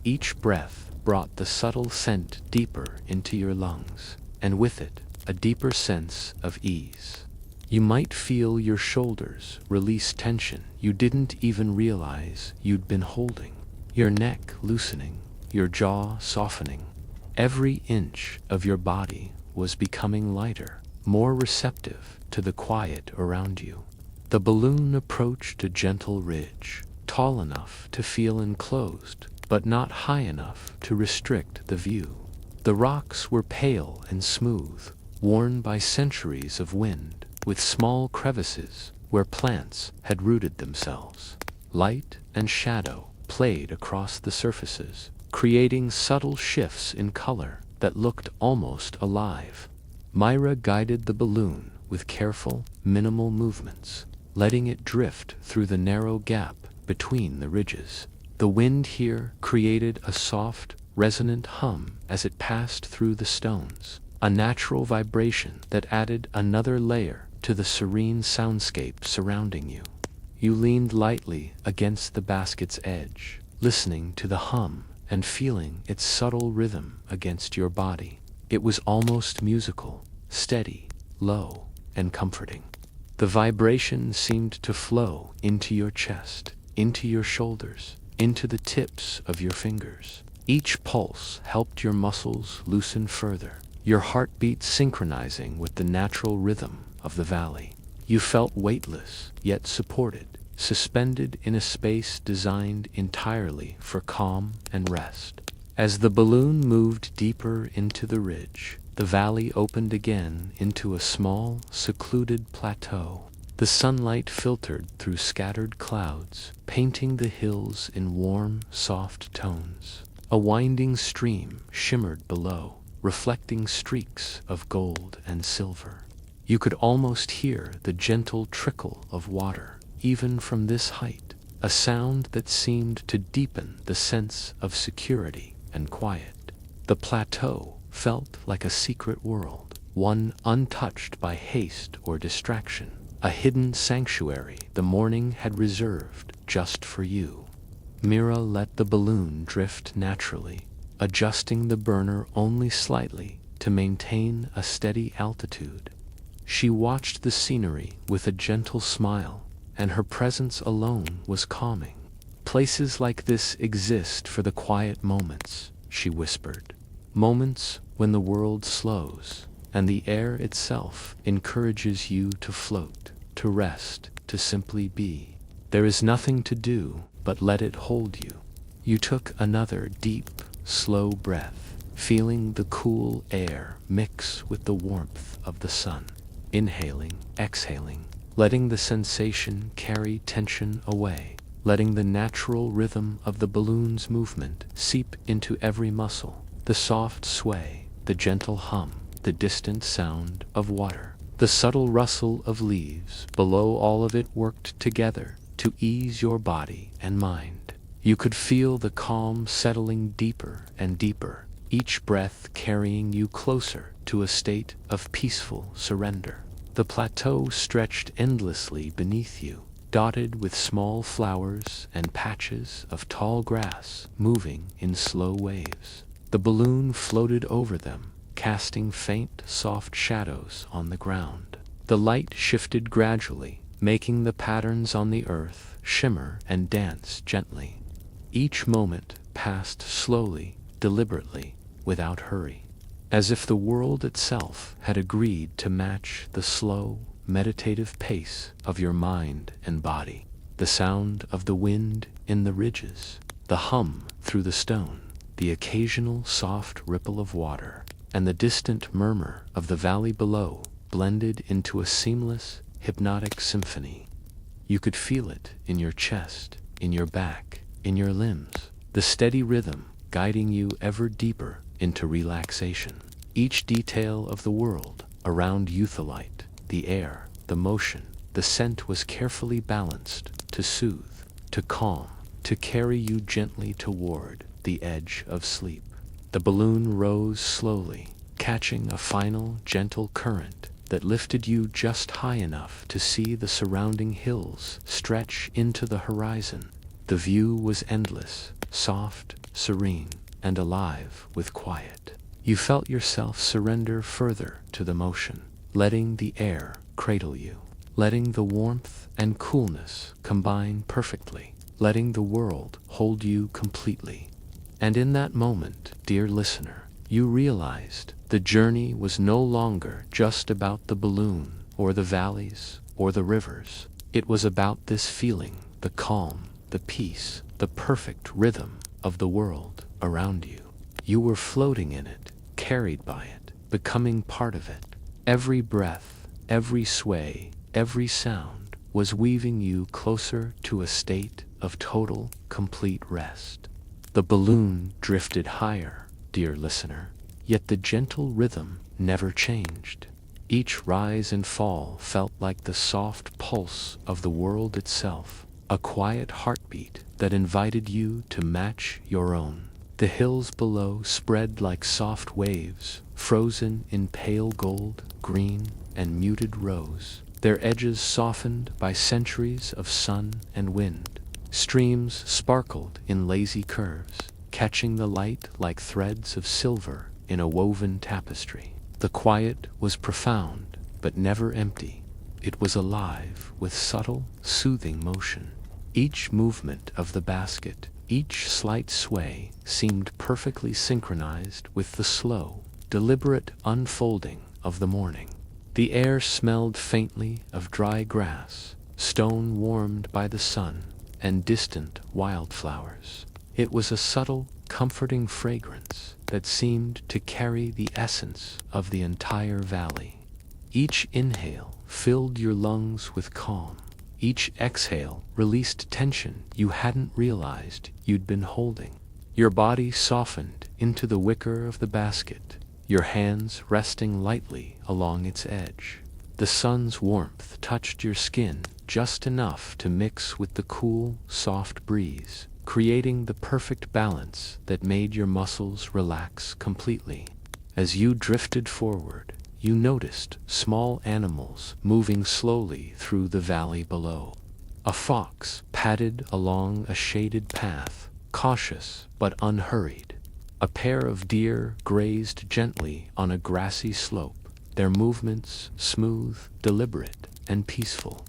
Each breath brought the subtle scent deeper into your lungs, and with it, a deeper sense of ease. You might feel your shoulders release tension you didn't even realize you'd been holding, your neck loosening, your jaw softening. Every inch of your body was becoming lighter, more receptive to the quiet around you. The balloon approached a gentle ridge, tall enough to feel enclosed, but not high enough to restrict the view. The rocks were pale and smooth, worn by centuries of wind, with small crevices where plants had rooted themselves. Light and shadow played across the surfaces, creating subtle shifts in color that looked almost alive. Myra guided the balloon with careful, minimal movements, letting it drift through the narrow gap between the ridges. The wind here created a soft, resonant hum as it passed through the stones, a natural vibration that added another layer to the serene soundscape surrounding you. You leaned lightly against the basket's edge, listening to the hum and feeling its subtle rhythm against your body. It was almost musical, steady, low, and comforting. The vibration seemed to flow into your chest, into your shoulders, into the tips of your fingers. Each pulse helped your muscles loosen further, your heartbeat synchronizing with the natural rhythm of the valley. You felt weightless, yet supported, suspended in a space designed entirely for calm and rest. As the balloon moved deeper into the ridge, the valley opened again into a small, secluded plateau. The sunlight filtered through scattered clouds, painting the hills in warm, soft tones. A winding stream shimmered below, reflecting streaks of gold and silver. You could almost hear the gentle trickle of water, even from this height, a sound that seemed to deepen the sense of security and quiet. The plateau felt like a secret world, one untouched by haste or distraction, a hidden sanctuary the morning had reserved just for you. Mira let the balloon drift naturally, adjusting the burner only slightly to maintain a steady altitude. She watched the scenery with a gentle smile, and her presence alone was calming. "Places like this exist for the quiet moments," she whispered. "Moments when the world slows, and the air itself encourages you to float, to rest, to simply be. There is nothing to do but let it hold you. You took another deep, slow breath, feeling the cool air mix with the warmth of the sun. Inhaling, exhaling, letting the sensation carry tension away, letting the natural rhythm of the balloon's movement seep into every muscle, the soft sway, the gentle hum, the distant sound of water, the subtle rustle of leaves below. All of it worked together to ease your body and mind. You could feel the calm settling deeper and deeper, each breath carrying you closer to a state of peaceful surrender. The plateau stretched endlessly beneath you, dotted with small flowers and patches of tall grass moving in slow waves. The balloon floated over them, casting faint, soft shadows on the ground. The light shifted gradually, making the patterns on the earth shimmer and dance gently. Each moment passed slowly, deliberately, without hurry, as if the world itself had agreed to match the slow, meditative pace of your mind and body. The sound of the wind in the ridges, the hum through the stone, the occasional soft ripple of water, and the distant murmur of the valley below blended into a seamless, hypnotic symphony. You could feel it in your chest, in your back, in your limbs, the steady rhythm guiding you ever deeper into relaxation. Each detail of the world around Eutholite, the air, the motion, the scent was carefully balanced to soothe, to calm, to carry you gently toward the edge of sleep. The balloon rose slowly, catching a final gentle current that lifted you just high enough to see the surrounding hills stretch into the horizon. The view was endless, soft, serene, and alive with quiet. You felt yourself surrender further to the motion, letting the air cradle you, letting the warmth and coolness combine perfectly, letting the world hold you completely. And in that moment, dear listener, you realized the journey was no longer just about the balloon, or the valleys, or the rivers. It was about this feeling, the calm, the peace, the perfect rhythm of the world around you. You were floating in it, carried by it, becoming part of it. Every breath, every sway, every sound was weaving you closer to a state of total, complete rest. The balloon drifted higher, dear listener, yet the gentle rhythm never changed. Each rise and fall felt like the soft pulse of the world itself, a quiet heartbeat that invited you to match your own. The hills below spread like soft waves, frozen in pale gold, green, and muted rose, their edges softened by centuries of sun and wind. Streams sparkled in lazy curves, catching the light like threads of silver in a woven tapestry. The quiet was profound, but never empty. It was alive with subtle, soothing motion. Each movement of the basket, each slight sway, seemed perfectly synchronized with the slow, deliberate unfolding of the morning. The air smelled faintly of dry grass, stone warmed by the sun, and distant wildflowers. It was a subtle, comforting fragrance that seemed to carry the essence of the entire valley. Each inhale filled your lungs with calm. Each exhale released tension you hadn't realized you'd been holding. Your body softened into the wicker of the basket, your hands resting lightly along its edge. The sun's warmth touched your skin just enough to mix with the cool, soft breeze, creating the perfect balance that made your muscles relax completely. As you drifted forward, you noticed small animals moving slowly through the valley below. A fox padded along a shaded path, cautious but unhurried. A pair of deer grazed gently on a grassy slope, their movements smooth, deliberate, and peaceful.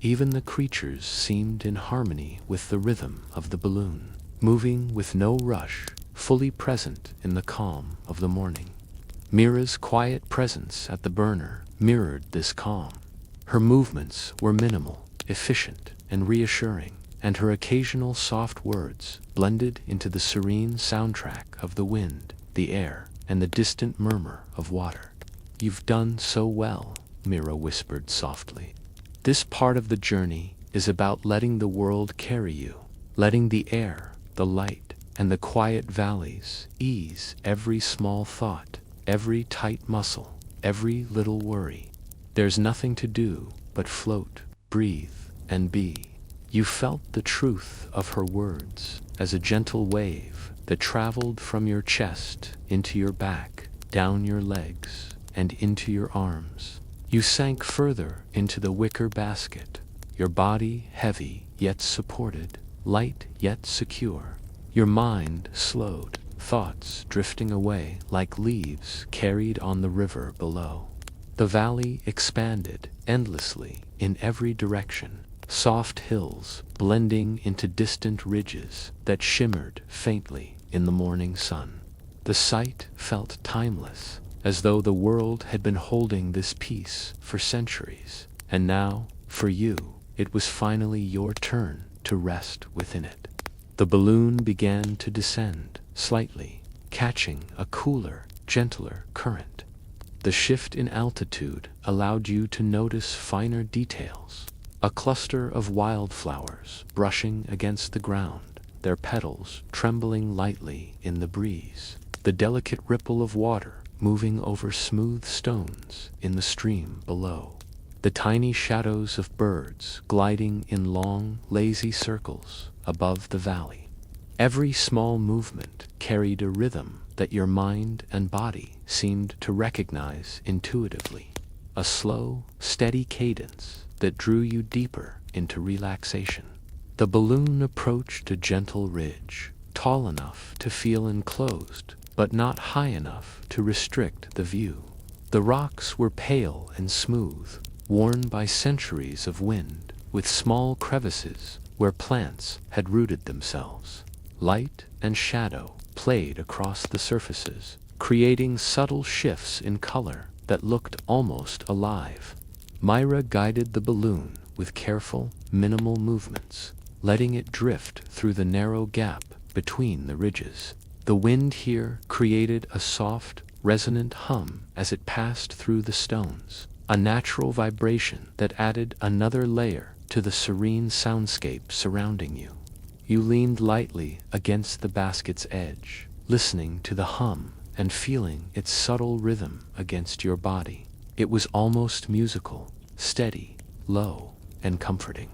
Even the creatures seemed in harmony with the rhythm of the balloon, moving with no rush, fully present in the calm of the morning. Mira's quiet presence at the burner mirrored this calm. Her movements were minimal, efficient, and reassuring, and her occasional soft words blended into the serene soundtrack of the wind, the air, and the distant murmur of water. "You've done so well," Mira whispered softly. "This part of the journey is about letting the world carry you, letting the air, the light, and the quiet valleys ease every small thought, every tight muscle, every little worry. There's nothing to do but float, breathe, and be." You felt the truth of her words as a gentle wave that traveled from your chest into your back, down your legs, and into your arms. You sank further into the wicker basket, your body heavy yet supported, light yet secure. Your mind slowed, thoughts drifting away like leaves carried on the river below. The valley expanded endlessly in every direction, soft hills blending into distant ridges that shimmered faintly in the morning sun. The sight felt timeless, as though the world had been holding this peace for centuries, and now, for you, it was finally your turn to rest within it. The balloon began to descend, slightly, catching a cooler, gentler current. The shift in altitude allowed you to notice finer details. A cluster of wildflowers brushing against the ground, their petals trembling lightly in the breeze. The delicate ripple of water moving over smooth stones in the stream below. The tiny shadows of birds gliding in long, lazy circles above the valley. Every small movement carried a rhythm that your mind and body seemed to recognize intuitively. A slow, steady cadence that drew you deeper into relaxation. The balloon approached a gentle ridge, tall enough to feel enclosed, but not high enough to restrict the view. The rocks were pale and smooth, worn by centuries of wind, with small crevices where plants had rooted themselves. Light and shadow played across the surfaces, creating subtle shifts in color that looked almost alive. Myra guided the balloon with careful, minimal movements, letting it drift through the narrow gap between the ridges. The wind here created a soft, resonant hum as it passed through the stones, a natural vibration that added another layer to the serene soundscape surrounding you. You leaned lightly against the basket's edge, listening to the hum and feeling its subtle rhythm against your body. It was almost musical, steady, low, and comforting.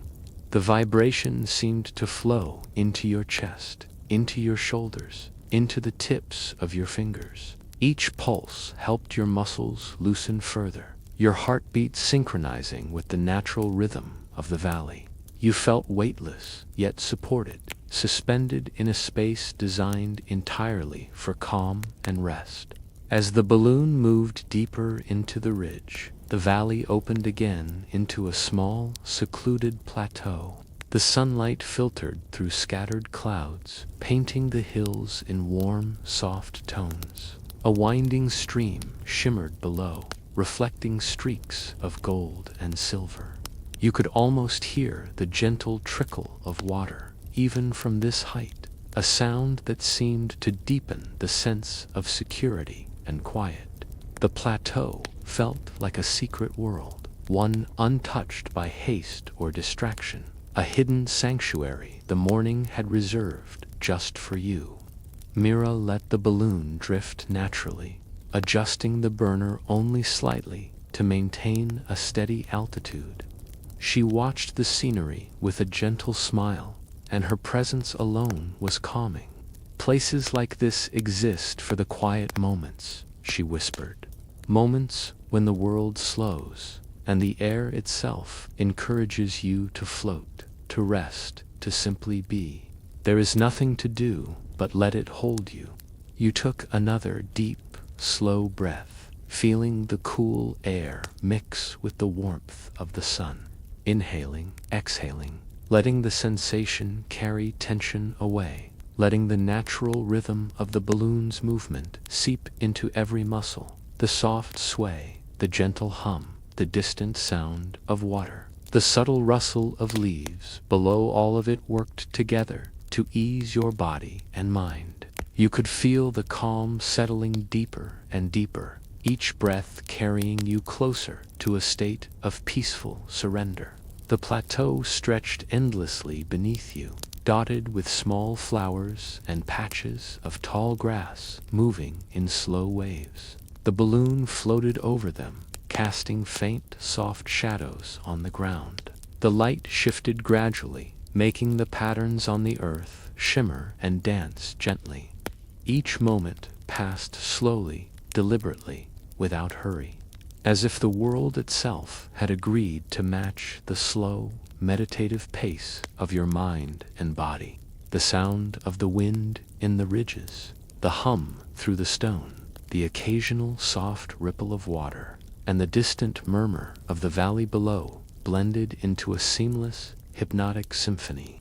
The vibration seemed to flow into your chest, into your shoulders, into the tips of your fingers. Each pulse helped your muscles loosen further, your heartbeat synchronizing with the natural rhythm of the valley. You felt weightless, yet supported, suspended in a space designed entirely for calm and rest. As the balloon moved deeper into the ridge, the valley opened again into a small, secluded plateau. The sunlight filtered through scattered clouds, painting the hills in warm, soft tones. A winding stream shimmered below, reflecting streaks of gold and silver. You could almost hear the gentle trickle of water, even from this height, a sound that seemed to deepen the sense of security and quiet. The plateau felt like a secret world, one untouched by haste or distraction, a hidden sanctuary the morning had reserved just for you. Mira let the balloon drift naturally, adjusting the burner only slightly to maintain a steady altitude. She watched the scenery with a gentle smile, and her presence alone was calming. "Places like this exist for the quiet moments," she whispered. "Moments when the world slows, and the air itself encourages you to float, to rest, to simply be. There is nothing to do but let it hold you." You took another deep, slow breath, feeling the cool air mix with the warmth of the sun. Inhaling, exhaling, letting the sensation carry tension away, letting the natural rhythm of the balloon's movement seep into every muscle. the soft sway, the gentle hum, the distant sound of water, the subtle rustle of leaves below, all of it worked together to ease your body and mind. You could feel the calm settling deeper and deeper, each breath carrying you closer to a state of peaceful surrender. The plateau stretched endlessly beneath you, dotted with small flowers and patches of tall grass moving in slow waves. The balloon floated over them, casting faint, soft shadows on the ground. The light shifted gradually, making the patterns on the earth shimmer and dance gently. Each moment passed slowly, deliberately, without hurry, as if the world itself had agreed to match the slow, meditative pace of your mind and body. The sound of the wind in the ridges, the hum through the stone, the occasional soft ripple of water, and the distant murmur of the valley below blended into a seamless, hypnotic symphony.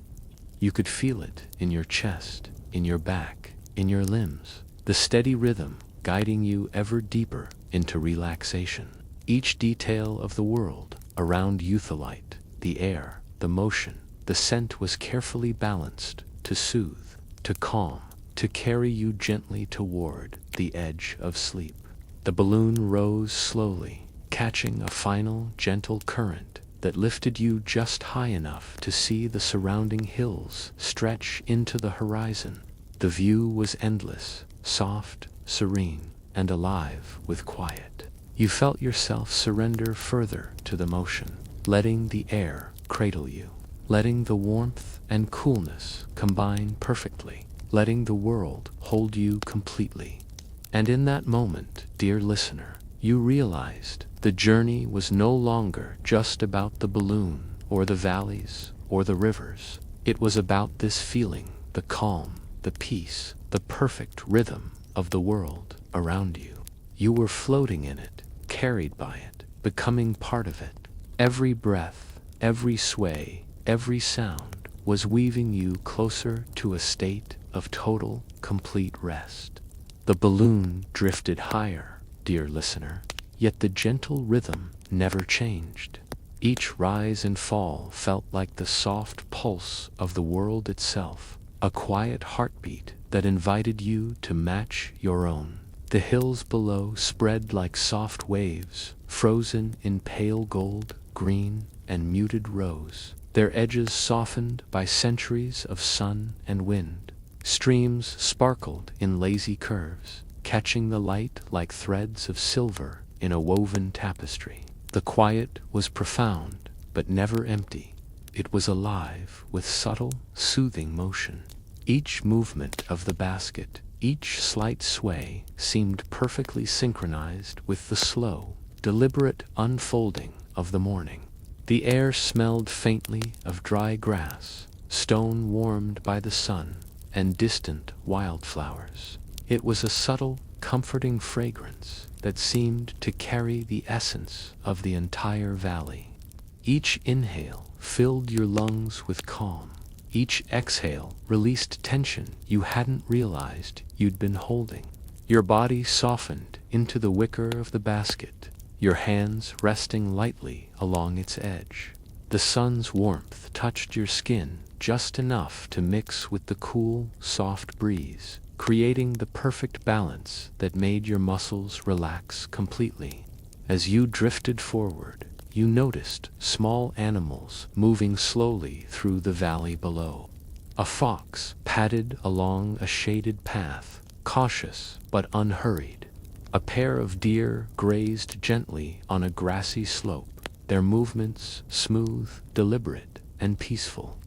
You could feel it in your chest, in your back, in your limbs, the steady rhythm guiding you ever deeper into relaxation. Each detail of the world around Eutholite, the air, the motion, the scent was carefully balanced to soothe, to calm, to carry you gently toward the edge of sleep. The balloon rose slowly, catching a final gentle current that lifted you just high enough to see the surrounding hills stretch into the horizon. The view was endless, soft, serene, and alive with quiet. You felt yourself surrender further to the motion, letting the air cradle you, letting the warmth and coolness combine perfectly, letting the world hold you completely. And in that moment, dear listener, you realized the journey was no longer just about the balloon or the valleys or the rivers. It was about this feeling, the calm, the peace, the perfect rhythm of the world around you. You were floating in it, carried by it, becoming part of it. Every breath, every sway, every sound was weaving you closer to a state of total, complete rest. The balloon drifted higher, dear listener, yet the gentle rhythm never changed. Each rise and fall felt like the soft pulse of the world itself, a quiet heartbeat that invited you to match your own. The hills below spread like soft waves, frozen in pale gold, green, and muted rose, their edges softened by centuries of sun and wind. Streams sparkled in lazy curves, catching the light like threads of silver in a woven tapestry. The quiet was profound, but never empty. It was alive with subtle, soothing motion. Each movement of the basket, each slight sway, seemed perfectly synchronized with the slow, deliberate unfolding of the morning. The air smelled faintly of dry grass, stone warmed by the sun, and distant wildflowers. It was a subtle, comforting fragrance that seemed to carry the essence of the entire valley. Each inhale filled your lungs with calm. Each exhale released tension you hadn't realized you'd been holding. Your body softened into the wicker of the basket, your hands resting lightly along its edge. The sun's warmth touched your skin just enough to mix with the cool, soft breeze, creating the perfect balance that made your muscles relax completely. As you drifted forward, you noticed small animals moving slowly through the valley below. A fox padded along a shaded path, cautious but unhurried. A pair of deer grazed gently on a grassy slope, their movements smooth, deliberate, and peaceful.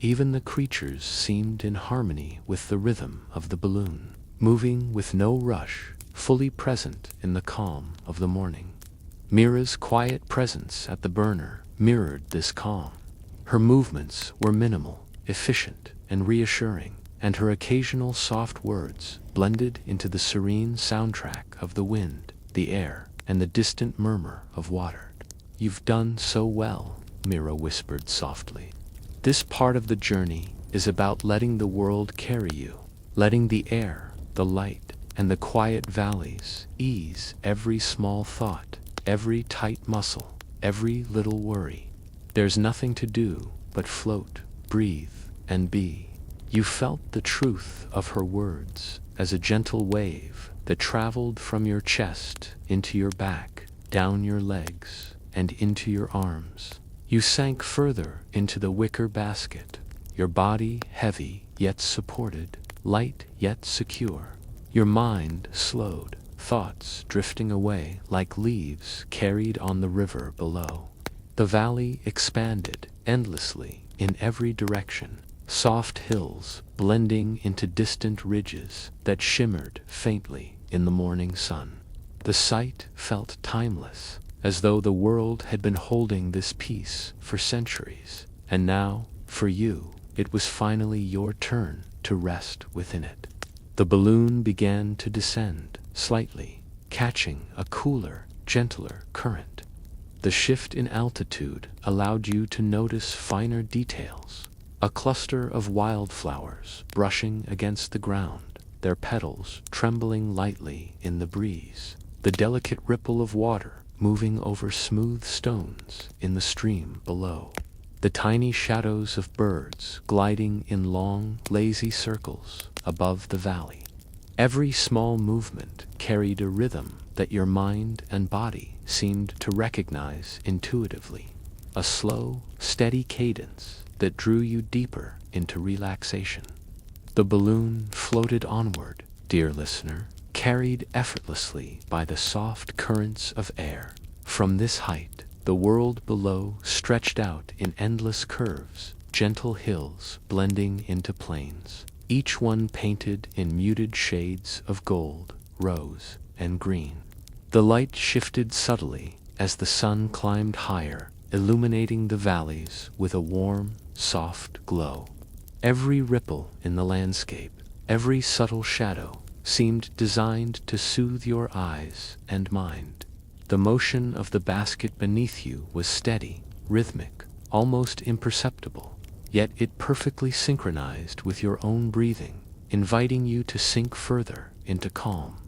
Even the creatures seemed in harmony with the rhythm of the balloon, moving with no rush, fully present in the calm of the morning. Mira's quiet presence at the burner mirrored this calm. Her movements were minimal, efficient, and reassuring, and her occasional soft words blended into the serene soundtrack of the wind, the air, and the distant murmur of water. "You've done so well," Mira whispered softly. "This part of the journey is about letting the world carry you, letting the air, the light, and the quiet valleys ease every small thought, every tight muscle, every little worry. There's nothing to do but float, breathe, and be. You felt the truth of her words as a gentle wave that traveled from your chest into your back, down your legs, and into your arms. You sank further into the wicker basket, your body heavy yet supported, light yet secure. Your mind slowed, thoughts drifting away like leaves carried on the river below. The valley expanded endlessly in every direction, soft hills blending into distant ridges that shimmered faintly in the morning sun. The sight felt timeless, as though the world had been holding this peace for centuries, and now, for you, it was finally your turn to rest within it. The balloon began to descend slightly, catching a cooler, gentler current. The shift in altitude allowed you to notice finer details. A cluster of wildflowers brushing against the ground, their petals trembling lightly in the breeze. The delicate ripple of water moving over smooth stones in the stream below. The tiny shadows of birds gliding in long, lazy circles above the valley. Every small movement carried a rhythm that your mind and body seemed to recognize intuitively. A slow, steady cadence that drew you deeper into relaxation. The balloon floated onward, dear listener, carried effortlessly by the soft currents of air. From this height, the world below stretched out in endless curves, gentle hills blending into plains, each one painted in muted shades of gold, rose, and green. The light shifted subtly as the sun climbed higher, illuminating the valleys with a warm, soft glow. Every ripple in the landscape, every subtle shadow, seemed designed to soothe your eyes and mind. The motion of the basket beneath you was steady, rhythmic, almost imperceptible, yet it perfectly synchronized with your own breathing, inviting you to sink further into calm.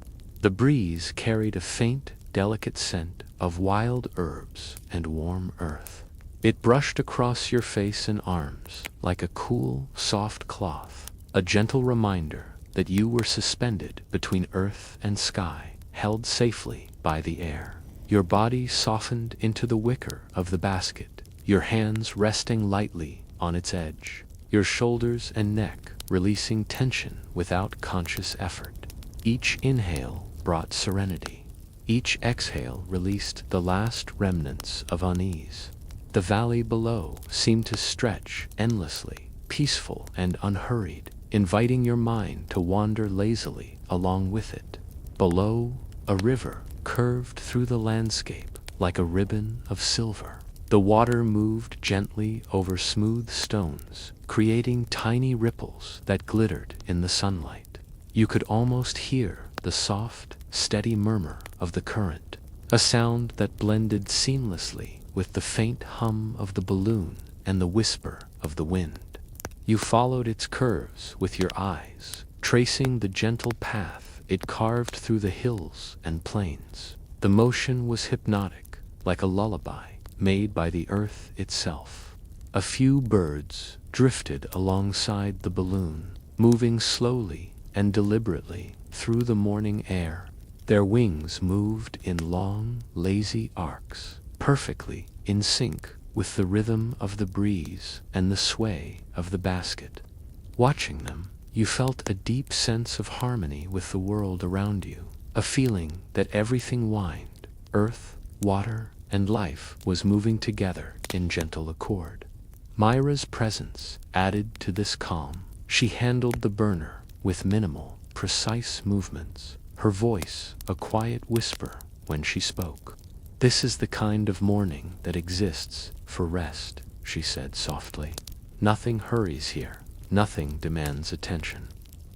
The breeze carried a faint, delicate scent of wild herbs and warm earth. It brushed across your face and arms like a cool, soft cloth, a gentle reminder that you were suspended between earth and sky, held safely by the air. Your body softened into the wicker of the basket, your hands resting lightly on its edge, your shoulders and neck releasing tension without conscious effort. Each inhale brought serenity. Each exhale released the last remnants of unease. The valley below seemed to stretch endlessly, peaceful and unhurried, inviting your mind to wander lazily along with it. Below, a river curved through the landscape like a ribbon of silver. The water moved gently over smooth stones, creating tiny ripples that glittered in the sunlight. You could almost hear the soft, steady murmur of the current, a sound that blended seamlessly with the faint hum of the balloon and the whisper of the wind. You followed its curves with your eyes, tracing the gentle path it carved through the hills and plains. The motion was hypnotic, like a lullaby made by the earth itself. A few birds drifted alongside the balloon, moving slowly and deliberately through the morning air. Their wings moved in long, lazy arcs, perfectly in sync with the rhythm of the breeze and the sway of the basket. Watching them, you felt a deep sense of harmony with the world around you, a feeling that everything whined, earth, water, and life was moving together in gentle accord. Myra's presence added to this calm. She handled the burner with minimal, precise movements, her voice a quiet whisper when she spoke. "This is the kind of morning that exists for rest," she said softly. "Nothing hurries here. Nothing demands attention.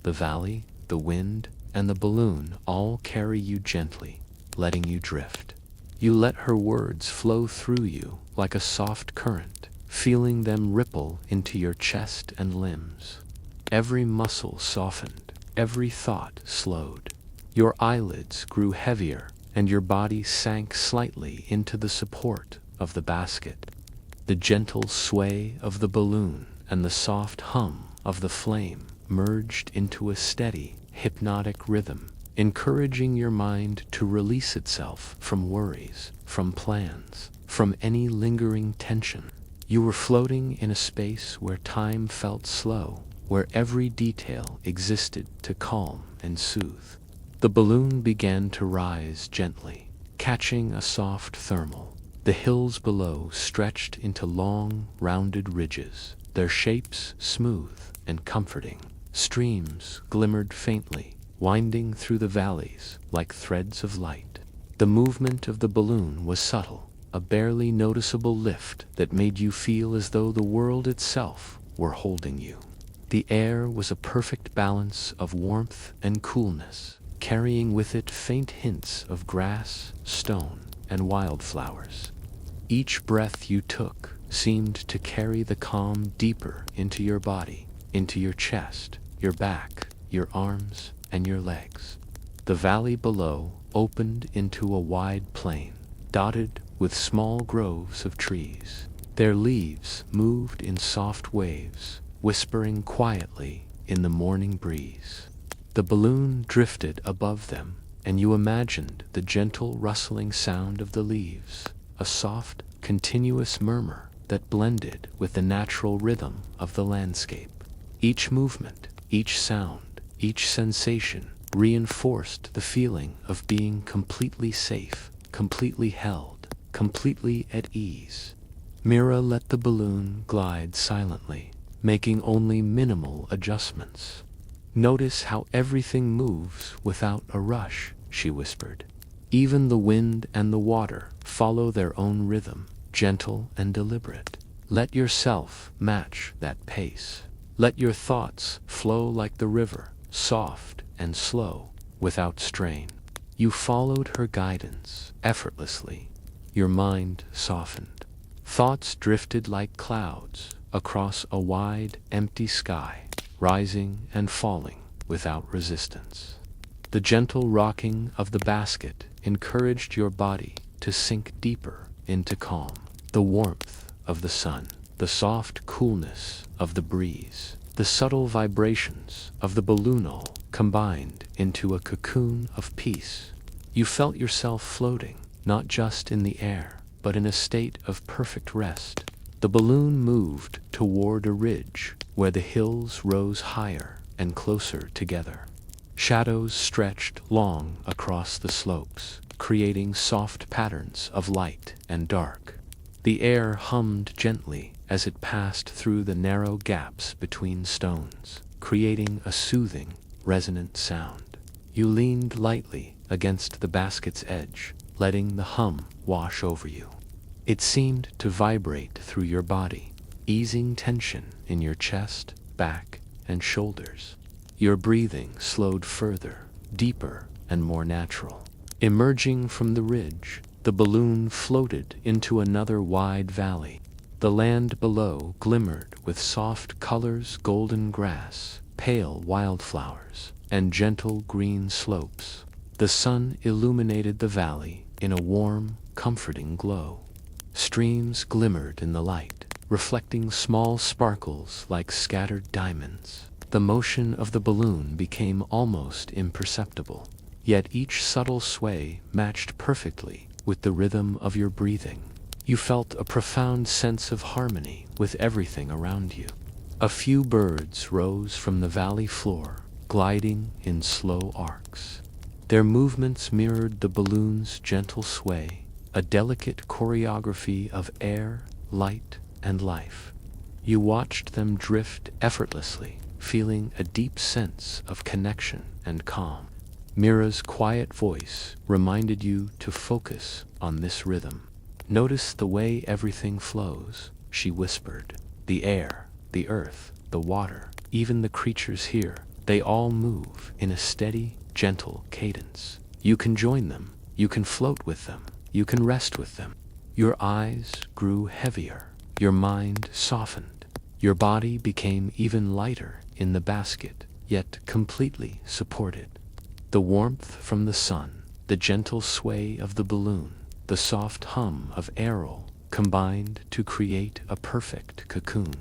The valley, the wind, and the balloon all carry you gently, letting you drift." You let her words flow through you like a soft current, feeling them ripple into your chest and limbs. Every muscle softened, every thought slowed. Your eyelids grew heavier, and your body sank slightly into the support of the basket. The gentle sway of the balloon and the soft hum of the flame merged into a steady, hypnotic rhythm, encouraging your mind to release itself from worries, from plans, from any lingering tension. You were floating in a space where time felt slow, where every detail existed to calm and soothe. The balloon began to rise gently, catching a soft thermal. The hills below stretched into long, rounded ridges, their shapes smooth and comforting. Streams glimmered faintly, winding through the valleys like threads of light. The movement of the balloon was subtle, a barely noticeable lift that made you feel as though the world itself were holding you. The air was a perfect balance of warmth and coolness, carrying with it faint hints of grass, stone, and wildflowers. Each breath you took seemed to carry the calm deeper into your body, into your chest, your back, your arms, and your legs. The valley below opened into a wide plain, dotted with small groves of trees. Their leaves moved in soft waves, whispering quietly in the morning breeze. The balloon drifted above them, and you imagined the gentle rustling sound of the leaves, a soft, continuous murmur that blended with the natural rhythm of the landscape. Each movement, each sound, each sensation reinforced the feeling of being completely safe, completely held, completely at ease. Mira let the balloon glide silently, making only minimal adjustments. "Notice how everything moves without a rush," she whispered. "Even the wind and the water follow their own rhythm, gentle and deliberate. Let yourself match that pace. Let your thoughts flow like the river, soft and slow, without strain." You followed her guidance effortlessly. Your mind softened. Thoughts drifted like clouds across a wide, empty sky, rising and falling without resistance. The gentle rocking of the basket encouraged your body to sink deeper into calm. The warmth of the sun, the soft coolness of the breeze, the subtle vibrations of the balloon all combined into a cocoon of peace. You felt yourself floating, not just in the air, but in a state of perfect rest. The balloon moved toward a ridge where the hills rose higher and closer together. Shadows stretched long across the slopes, creating soft patterns of light and dark. The air hummed gently as it passed through the narrow gaps between stones, creating a soothing, resonant sound. You leaned lightly against the basket's edge, letting the hum wash over you. It seemed to vibrate through your body, easing tension in your chest, back, and shoulders. Your breathing slowed further, deeper, and more natural. Emerging from the ridge, the balloon floated into another wide valley. The land below glimmered with soft colors, golden grass, pale wildflowers, and gentle green slopes. The sun illuminated the valley in a warm, comforting glow. Streams glimmered in the light, reflecting small sparkles like scattered diamonds. The motion of the balloon became almost imperceptible, yet each subtle sway matched perfectly with the rhythm of your breathing. You felt a profound sense of harmony with everything around you. A few birds rose from the valley floor, gliding in slow arcs. Their movements mirrored the balloon's gentle sway, a delicate choreography of air, light, and life. You watched them drift effortlessly, feeling a deep sense of connection and calm. Mira's quiet voice reminded you to focus on this rhythm. "Notice the way everything flows," she whispered. "The air, the earth, the water, even the creatures here, they all move in a steady, gentle cadence. You can join them, you can float with them, you can rest with them." Your eyes grew heavier, your mind softened, your body became even lighter in the basket, yet completely supported. The warmth from the sun, the gentle sway of the balloon, the soft hum of aero combined to create a perfect cocoon.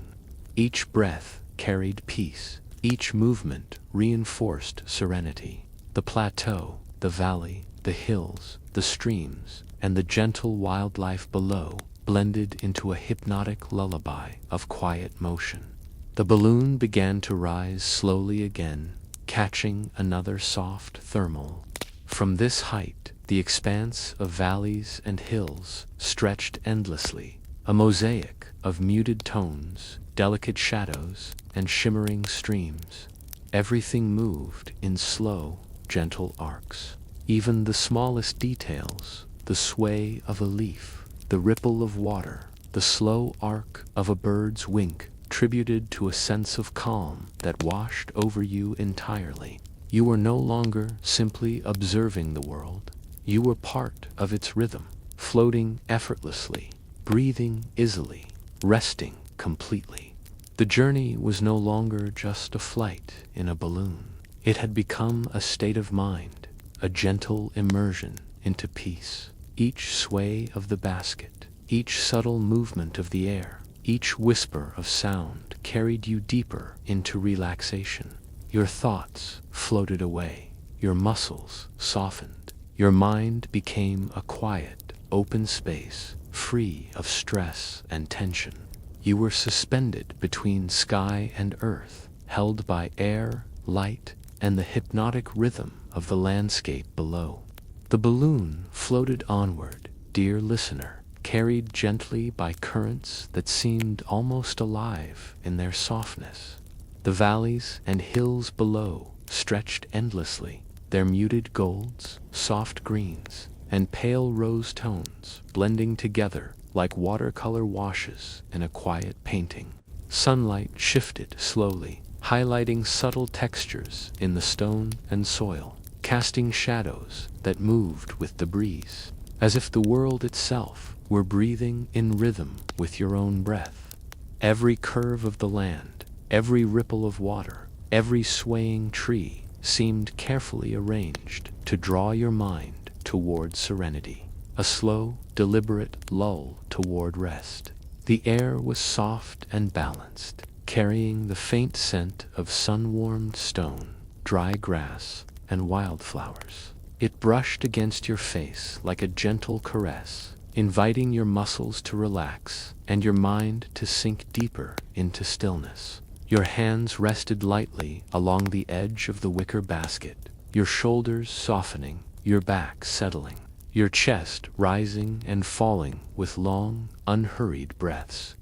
Each breath carried peace, each movement reinforced serenity. The plateau, the valley, the hills, the streams, and the gentle wildlife below blended into a hypnotic lullaby of quiet motion. The balloon began to rise slowly again, catching another soft thermal. From this height, the expanse of valleys and hills stretched endlessly, a mosaic of muted tones, delicate shadows, and shimmering streams. Everything moved in slow, gentle arcs. Even the smallest details, the sway of a leaf, the ripple of water, the slow arc of a bird's wing, tributed to a sense of calm that washed over you entirely. You were no longer simply observing the world. You were part of its rhythm, floating effortlessly, breathing easily, resting completely. The journey was no longer just a flight in a balloon. It had become a state of mind, a gentle immersion into peace. Each sway of the basket, each subtle movement of the air, each whisper of sound carried you deeper into relaxation. Your thoughts floated away, your muscles softened, your mind became a quiet, open space, free of stress and tension. You were suspended between sky and earth, held by air, light, and the hypnotic rhythm of the landscape below. The balloon floated onward, dear listener, carried gently by currents that seemed almost alive in their softness. The valleys and hills below stretched endlessly, their muted golds, soft greens, and pale rose tones blending together like watercolor washes in a quiet painting. Sunlight shifted slowly, highlighting subtle textures in the stone and soil, casting shadows that moved with the breeze, as if the world itself were breathing in rhythm with your own breath. Every curve of the land, every ripple of water, every swaying tree seemed carefully arranged to draw your mind toward serenity, a slow, deliberate lull toward rest. The air was soft and balanced, carrying the faint scent of sun-warmed stone, dry grass, and wildflowers. It brushed against your face like a gentle caress, inviting your muscles to relax and your mind to sink deeper into stillness. Your hands rested lightly along the edge of the wicker basket, your shoulders softening, your back settling, your chest rising and falling with long, unhurried breaths.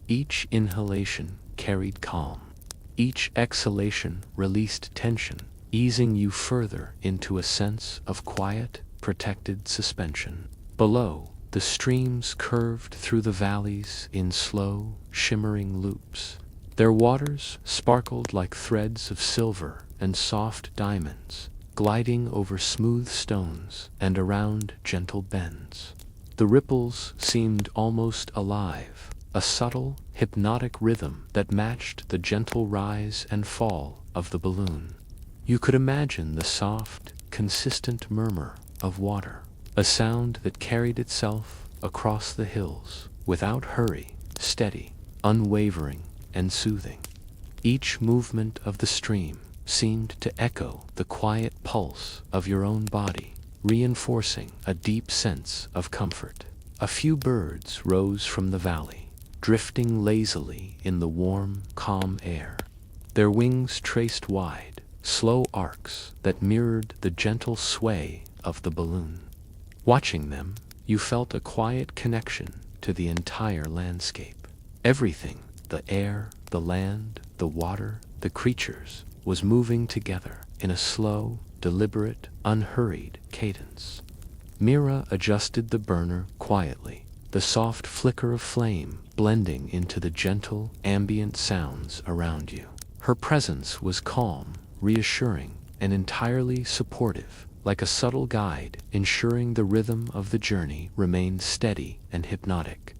Each inhalation carried calm. Each exhalation released tension, easing you further into a sense of quiet, protected suspension. Below, the streams curved through the valleys in slow, shimmering loops. Their waters sparkled like threads of silver and soft diamonds, gliding over smooth stones and around gentle bends. The ripples seemed almost alive, a subtle, hypnotic rhythm that matched the gentle rise and fall of the balloon. You could imagine the soft, consistent murmur of water, a sound that carried itself across the hills, without hurry, steady, unwavering, and soothing. Each movement of the stream seemed to echo the quiet pulse of your own body, reinforcing a deep sense of comfort. A few birds rose from the valley, drifting lazily in the warm, calm air. Their wings traced wide, slow arcs that mirrored the gentle sway of the balloon. Watching them, you felt a quiet connection to the entire landscape. Everything, the air, the land, the water, the creatures, was moving together in a slow, deliberate, unhurried cadence. Mira adjusted the burner quietly, the soft flicker of flame blending into the gentle, ambient sounds around you. Her presence was calm, reassuring, and entirely supportive, like a subtle guide ensuring the rhythm of the journey remained steady and hypnotic.